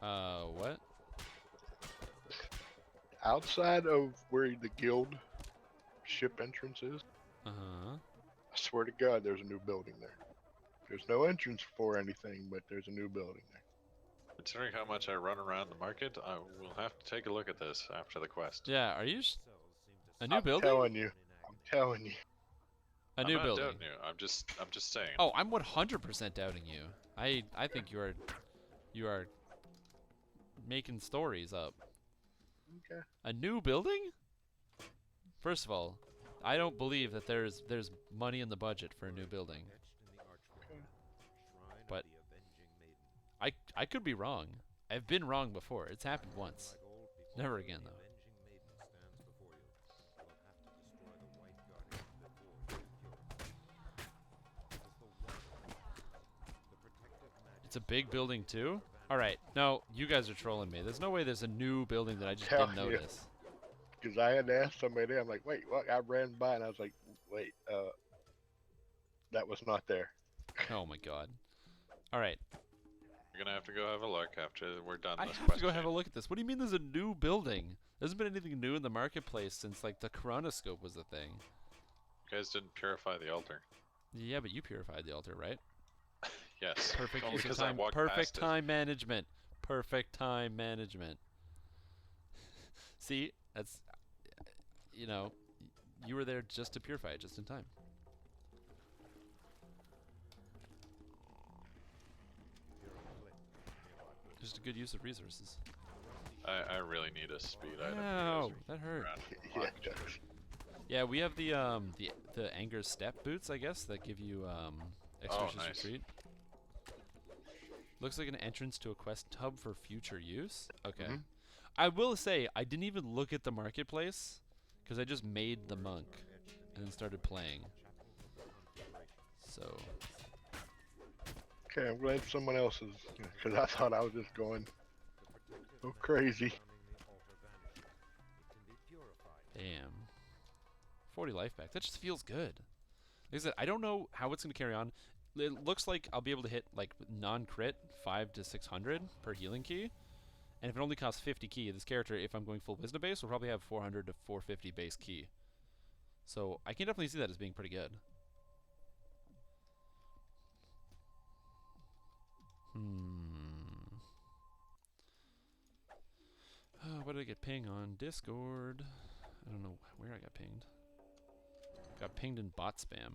What? Outside of where the guild ship entrance is, Uh-huh. I swear to God, there's a new building there. There's no entrance for anything, but there's a new building there. Considering how much I run around the market, I will have to take a look at this after the quest. Yeah, are you a new I'm building? telling you. I'm telling you. A I'm new not building. doubting you. I'm just saying. Oh, I'm 100% doubting you. I think you are making stories up. Okay. A new building? First of all, I don't believe that there's money in the budget for a new building. But I could be wrong. I've been wrong before. It's happened once. Never again though. It's a big building too? Alright, no, you guys are trolling me. There's no way there's a new building that I just didn't Tell you. notice. Because I had to ask somebody, I'm like, wait, what? I ran by and I was like, wait, that was not there. Oh my god. Alright, You're gonna have to go have a look after we're done I this have quest. to go have a look at this. What do you mean there's a new building? There hasn't been anything new in the marketplace since like the Chronoscope was a thing. You guys didn't purify the altar. Yeah, but you purified the altar, right? Yes. Perfect Only use of 'cause I time. walked Perfect past it. time management. Perfect time management. See, that's you know, you were there just to purify it just in time. Just a good use of resources. I really need a speed item. You guys Ow, are that hurt. around Yeah, much. it does. Yeah, we have the Anger step boots, I guess, that give you expeditious nice. retreat. Looks like an entrance to a quest hub for future use. Okay. Mhm. I will say I didn't even look at the marketplace because I just made the monk and then started playing. So Okay, I'm glad someone else is, because I thought I was just going so crazy. damn. 40 life back. That just feels good. Like I said, I don't know how it's going to carry on. It looks like I'll be able to hit like non-crit 5 to 600 per healing key. And if it only costs 50 key, this character, if I'm going full wisdom base, will probably have 400 to 450 base key. So I can definitely see that as being pretty good. What did I get ping on? Discord. I don't know where I got pinged. Got pinged in bot spam.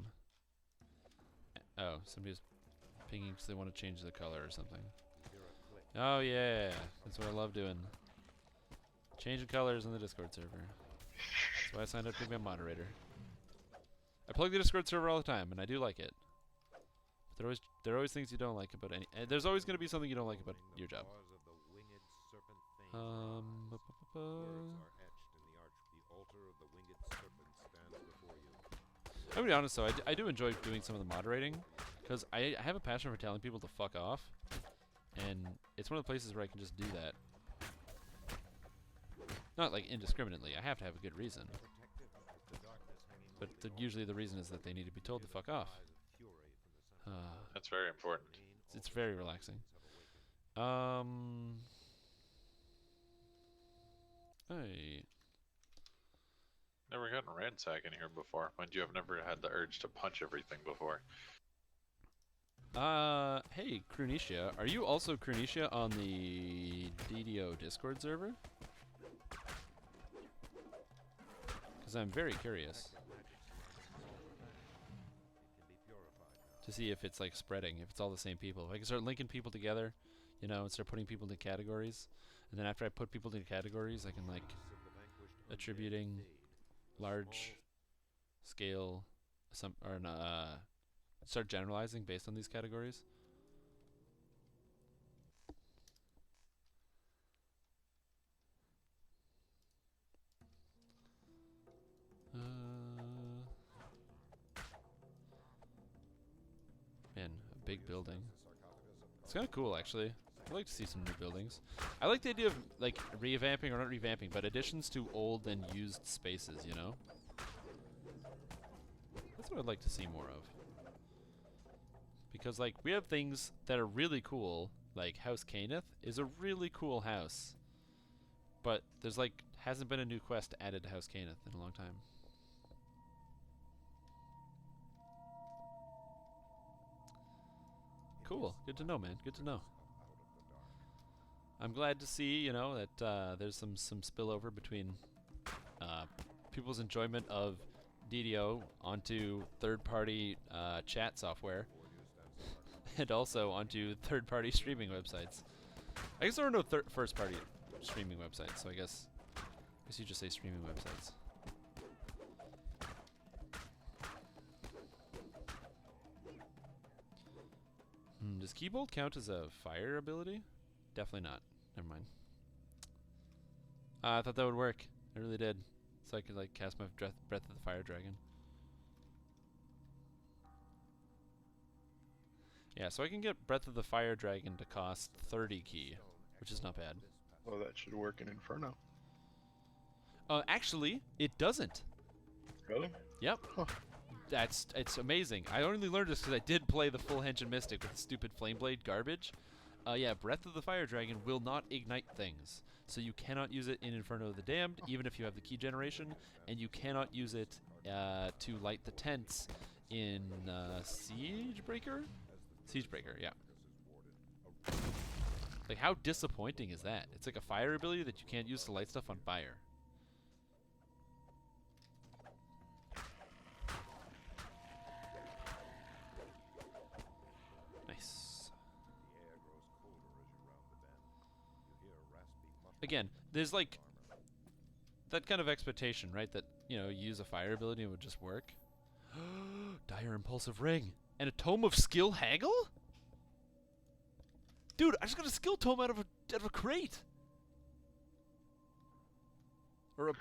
Oh, somebody's pinging because they want to change the color or something. Oh yeah, that's what I love doing. Changing colors in the Discord server. That's why I signed up to be a moderator. I plug the Discord server all the time, and I do like it. But there are always things you don't like about any. There's always going to be something you don't like about your job. I'll be honest though, I do enjoy doing some of the moderating, because I have a passion for telling people to fuck off, and it's one of the places where I can just do that. Not like indiscriminately, I have to have a good reason. But usually the reason is that they need to be told to fuck off. That's very important. It's very relaxing. Hey. Never gotten ransacking here before. Mind you, I've never had the urge to punch everything before. Hey, Krunicia. Are you also Krunicia on the DDO Discord server? Because I'm very curious to see if it's like spreading, if it's all the same people. If I can start linking people together, you know, and start putting people into categories. And then after I put people into categories, I can like attributing large scale start generalizing based on these categories. Man, a big building. It's kind of cool, actually. I'd like to see some new buildings. I like the idea of, like, revamping, or not revamping, but additions to old and used spaces, you know? That's what I'd like to see more of. Because, like, we have things that are really cool like House Caneth is a really cool house, but there's like hasn't been a new quest added to House Caneth in a long time. Cool. Good to know, man. Good to know. I'm glad to see, you know, that there's some spillover between people's enjoyment of DDO onto third-party chat software and also onto third-party streaming websites. I guess there are no first-party streaming websites, so I guess you just say streaming websites. Does Keybolt count as a fire ability? Definitely not. Never mind. I thought that would work. I really did. So I could like cast my Breath of the Fire Dragon. Yeah, so I can get Breath of the Fire Dragon to cost 30 key, which is not bad. Well, that should work in Inferno. Actually, it doesn't. Really? Yep. Huh. It's amazing. I only learned this because I did play the full Henshin Mystic with stupid Flameblade garbage. Yeah, Breath of the Fire Dragon will not ignite things. So you cannot use it in Inferno of the Damned, even if you have the key generation, and you cannot use it to light the tents in Siegebreaker? Siegebreaker, yeah. Like, how disappointing is that? It's like a fire ability that you can't use to light stuff on fire. Nice. Again, there's like that kind of expectation, right? That, you know, you use a fire ability and it would just work. Dire Impulsive Ring. And a Tome of Skill Haggle? Dude, I just got a skill tome out of a crate. Or a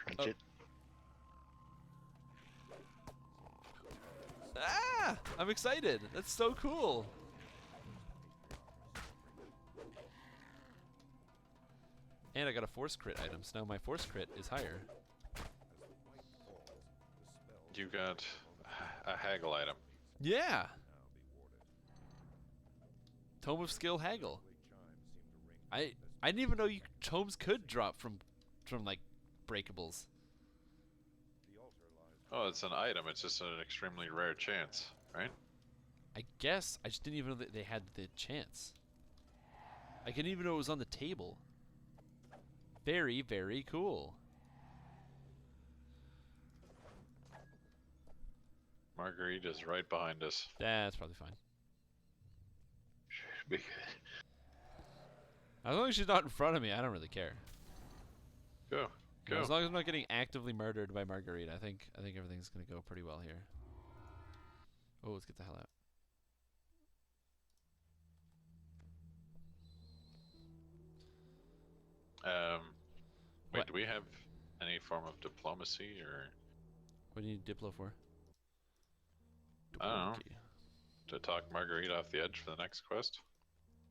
Ah! I'm excited. That's so cool. And I got a force crit item, so now my force crit is higher. You got a haggle item. Yeah. Tome of Skill Haggle. I didn't even know tomes could drop from like breakables. Oh, it's an item. It's just an extremely rare chance, right? I guess I just didn't even know that they had the chance. I didn't even know it was on the table. Very, very cool. Margarita's right behind us. That's probably fine. Should be good. As long as she's not in front of me, I don't really care. Go. You know, as long as I'm not getting actively murdered by Margarita, I think everything's gonna go pretty well here. Oh, let's get the hell out. Wait, What? do we have any form of diplomacy or What do you need Diplo for? I don't know. Okay. to talk Margarita off the edge for the next quest?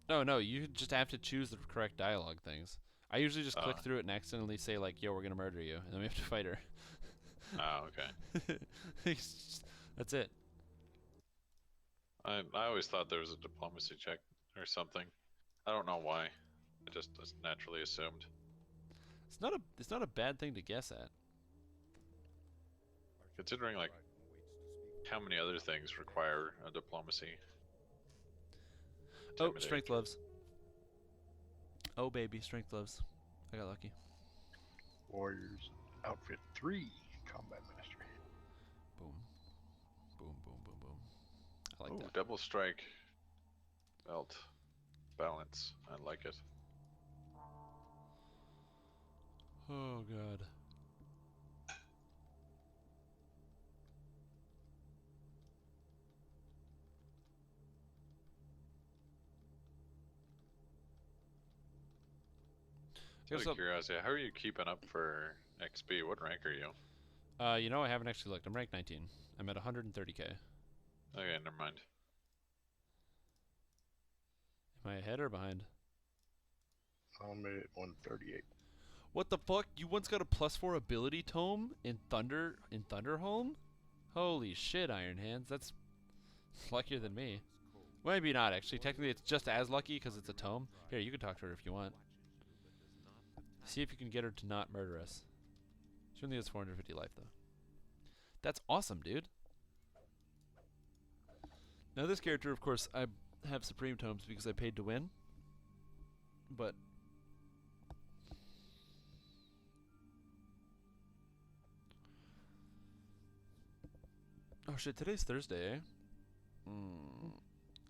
No, you just have to choose the correct dialogue things. I usually just click through it and accidentally say like, "Yo, we're gonna murder you," and then we have to fight her. Oh, okay. That's it. I always thought there was a diplomacy check or something. I don't know why. I just naturally assumed. It's not a bad thing to guess at. Considering like how many other things require a diplomacy. Oh, Intimidate. strength gloves. Oh baby, strength gloves. I got lucky. Warriors outfit 3 combat mastery. Boom. Boom, boom, boom, boom. I like Ooh, that. double strike. Belt. Balance. I like it. Oh god. Out of curiosity, how are you keeping up for XP? What rank are you? You know, I haven't actually looked. I'm ranked 19. I'm at 130k. Okay, never mind. Am I ahead or behind? I'm at 138. What the fuck? You once got a +4 ability tome in Thunderhome? Holy shit, Iron Hands. That's luckier than me. Well, maybe not, actually. Technically, it's just as lucky because it's a tome. Here, you can talk to her if you want. See if you can get her to not murder us. She only has 450 life, though. That's awesome, dude. Now, this character, of course, I have Supreme Tomes because I paid to win. But... oh, shit, today's Thursday, eh?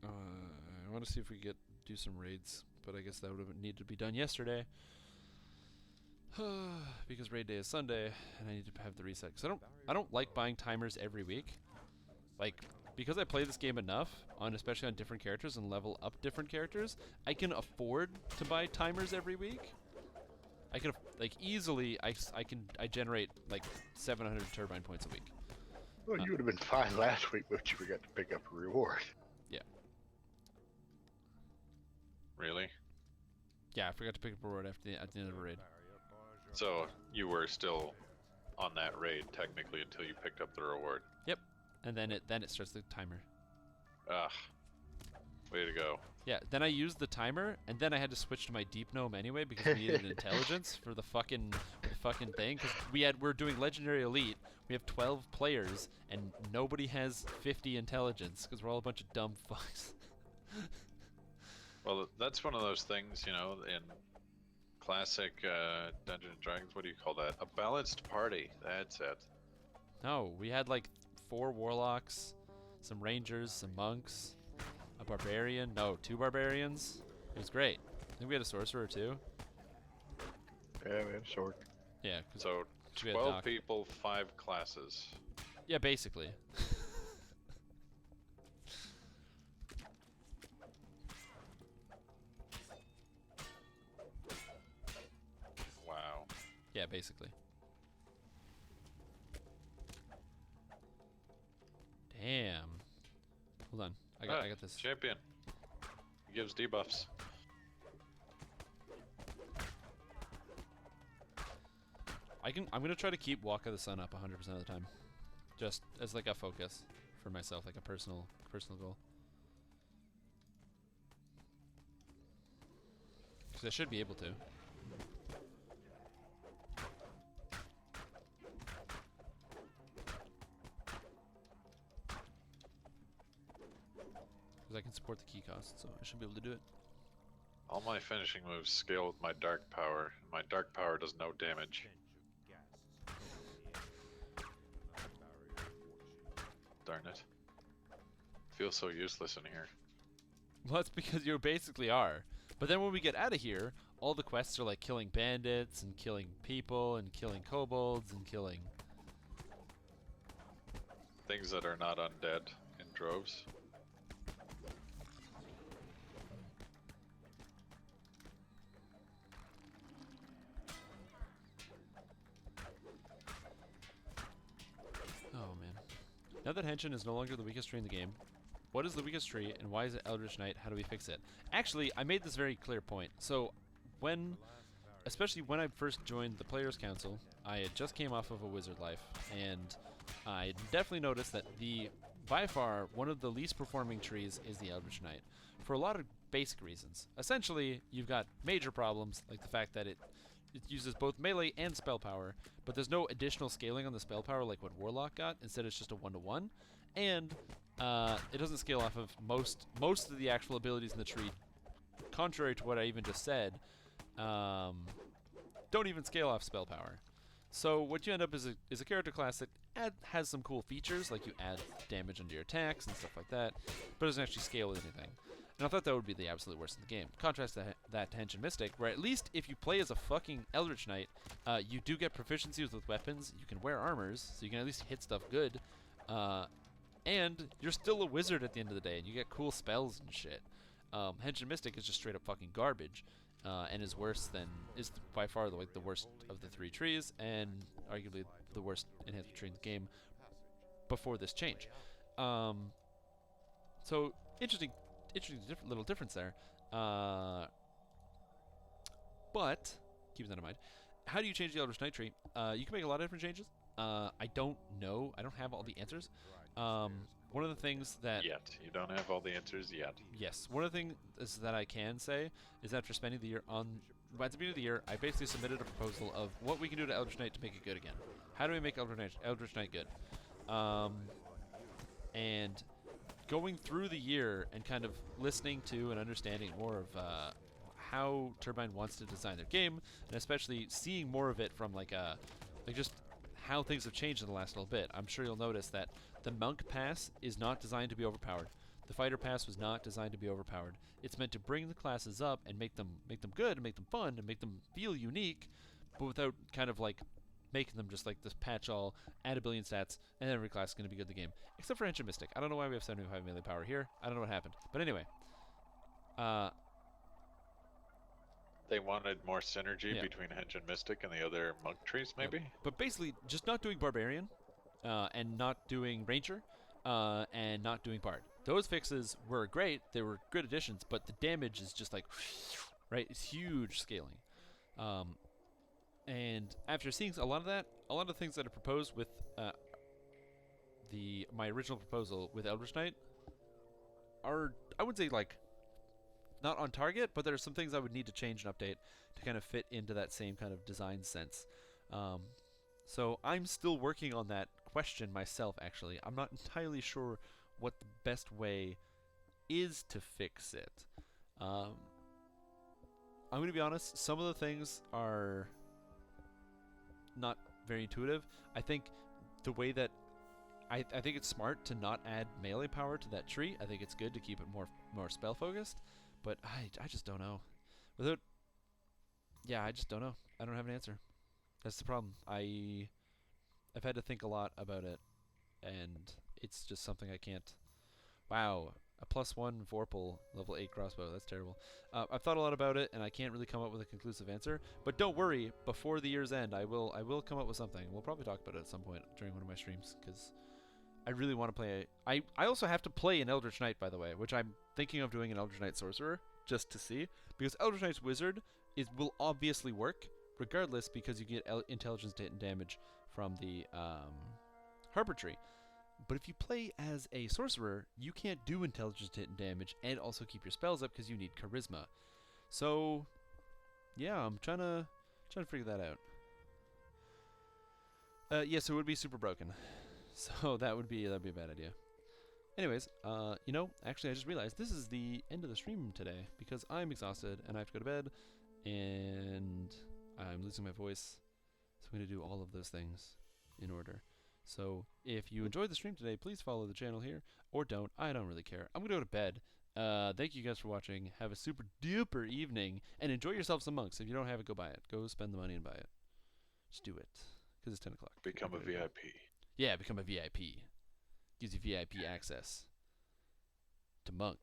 I want to see if we do some raids, but I guess that would have needed to be done yesterday. Because raid day is Sunday, and I need to have the reset. Because I don't like buying timers every week. Like, because I play this game enough, especially on different characters and level up different characters, I can afford to buy timers every week. I can easily I generate like 700 turbine points a week. Well, you would have been fine last week, but you forgot to pick up a reward. Yeah. Really? Yeah, I forgot to pick up a reward at the end of a raid. So you were still on that raid technically until you picked up the reward. Yep. And then it starts the timer. Ah, way to go. Yeah, then I used the timer, and then I had to switch to my deep gnome anyway because we needed intelligence for the fucking thing. Because we're doing legendary elite. We have 12 players, and nobody has 50 intelligence because we're all a bunch of dumb fucks. Well, that's one of those things, you know, in classic Dungeons and Dragons. What do you call that? A balanced party. That's it. No, we had like 4 warlocks, some rangers, some monks, a barbarian. No, 2 barbarians. It was great. I think we had a sorcerer too. Yeah, we had a sword. Yeah. So 12 people, 5 classes. Yeah, basically. Wow. Yeah, basically. Damn. Hold on. I got this. Champion. He gives debuffs. I'm gonna try to keep Walk of the Sun up 100% of the time, just as like a focus for myself, like a personal goal. Because I should be able to. Because I can support the key cost, so I should be able to do it. All my finishing moves scale with my dark power. My dark power does no damage. Darn it. Feels so useless in here. Well, that's because you basically are. But then when we get out of here, all the quests are like killing bandits and killing people and killing kobolds and killing Things that are not undead in droves. Oh man. Now that Henshin is no longer the weakest tree in the game, what is the weakest tree and why is it Eldritch Knight? How do we fix it? Actually, I made this very clear point. So especially when I first joined the Players Council, I had just came off of a wizard life, and I definitely noticed that by far, one of the least performing trees is the Eldritch Knight, for a lot of basic reasons. Essentially, you've got major problems, like the fact that it uses both melee and spell power, but there's no additional scaling on the spell power like what Warlock got. Instead, it's just a 1-to-1, and it doesn't scale off of most of the actual abilities in the tree. Contrary to what I even just said, don't even scale off spell power. So what you end up is a character class that has some cool features, like you add damage under your attacks and stuff like that, but doesn't actually scale with anything. And I thought that would be the absolute worst in the game. Contrast that to Henshin Mystic, where at least if you play as a fucking Eldritch Knight, you do get proficiencies with weapons, you can wear armors, so you can at least hit stuff good, and you're still a wizard at the end of the day, and you get cool spells and shit. Henshin Mystic is just straight up fucking garbage, and is by far the worst of the 3 trees, and arguably the worst enhancement tree in the game before this change. So interesting little difference there. But keep that in mind. How do you change the Eldritch Knight tree? You can make a lot of different changes. I don't know. I don't have all the answers. One of the things that Yet. You don't have all the answers yet. yes, one of the things that I can say is after spending the year on, at the beginning of the year, I basically submitted a proposal of what we can do to Eldritch Knight to make it good again. How do we make Eldritch Knight good? And going through the year and kind of listening to and understanding more of how Turbine wants to design their game, and especially seeing more of it from like just how things have changed in the last little bit. I'm sure you'll notice that the Monk Pass is not designed to be overpowered. The Fighter Pass was not designed to be overpowered. It's meant to bring the classes up and make them good and make them fun and make them feel unique, but without kind of like making them just like this patch all, add a billion stats, and every class is going to be good in the game. Except for Henshin Mystic. I don't know why we have 75 melee power here. I don't know what happened. But anyway. They wanted more synergy Yeah. between Henshin Mystic and the other monk trees, maybe? But basically, just not doing Barbarian, and not doing Ranger, and not doing Bard. Those fixes were great. They were good additions, but the damage is just like, right? It's huge scaling. And after seeing a lot of that, a lot of things that are proposed with my original proposal with Eldritch Knight are, I would say, like, not on target, but there are some things I would need to change and update to kind of fit into that same kind of design sense. So I'm still working on that question myself, actually. I'm not entirely sure what the best way is to fix it. I'm going to be honest, some of the things are not very intuitive. I think the way that I think it's smart to not add melee power to that tree. I think it's good to keep it more spell focused, but I just don't know. I just don't know. I don't have an answer. That's the problem. I've had to think a lot about it, and it's just something I can't. Wow, a +1 Vorpal level 8 crossbow. That's terrible. I've thought a lot about it, and I can't really come up with a conclusive answer. But don't worry, before the year's end, I will come up with something. We'll probably talk about it at some point during one of my streams, because I really want to play. I also have to play an Eldritch Knight, by the way, which I'm thinking of doing an Eldritch Knight Sorcerer just to see, because Eldritch Knight's Wizard will obviously work regardless, because you get intelligence and damage from the Harbor Tree. But if you play as a sorcerer, you can't do intelligence hit and damage and also keep your spells up because you need charisma. So, yeah, I'm trying to figure that out. So it would be super broken. So that'd be a bad idea. Anyways, actually I just realized this is the end of the stream today because I'm exhausted and I have to go to bed and I'm losing my voice. So I'm going to do all of those things in order. So if you enjoyed the stream today, please follow the channel here, or don't. I don't really care. I'm going to go to bed. Thank you guys for watching. Have a super duper evening, and enjoy yourself some monks. If you don't have it, go buy it. Go spend the money and buy it. Just do it, because it's 10 o'clock. Become a VIP. Yeah, become a VIP. Gives you VIP access to monk.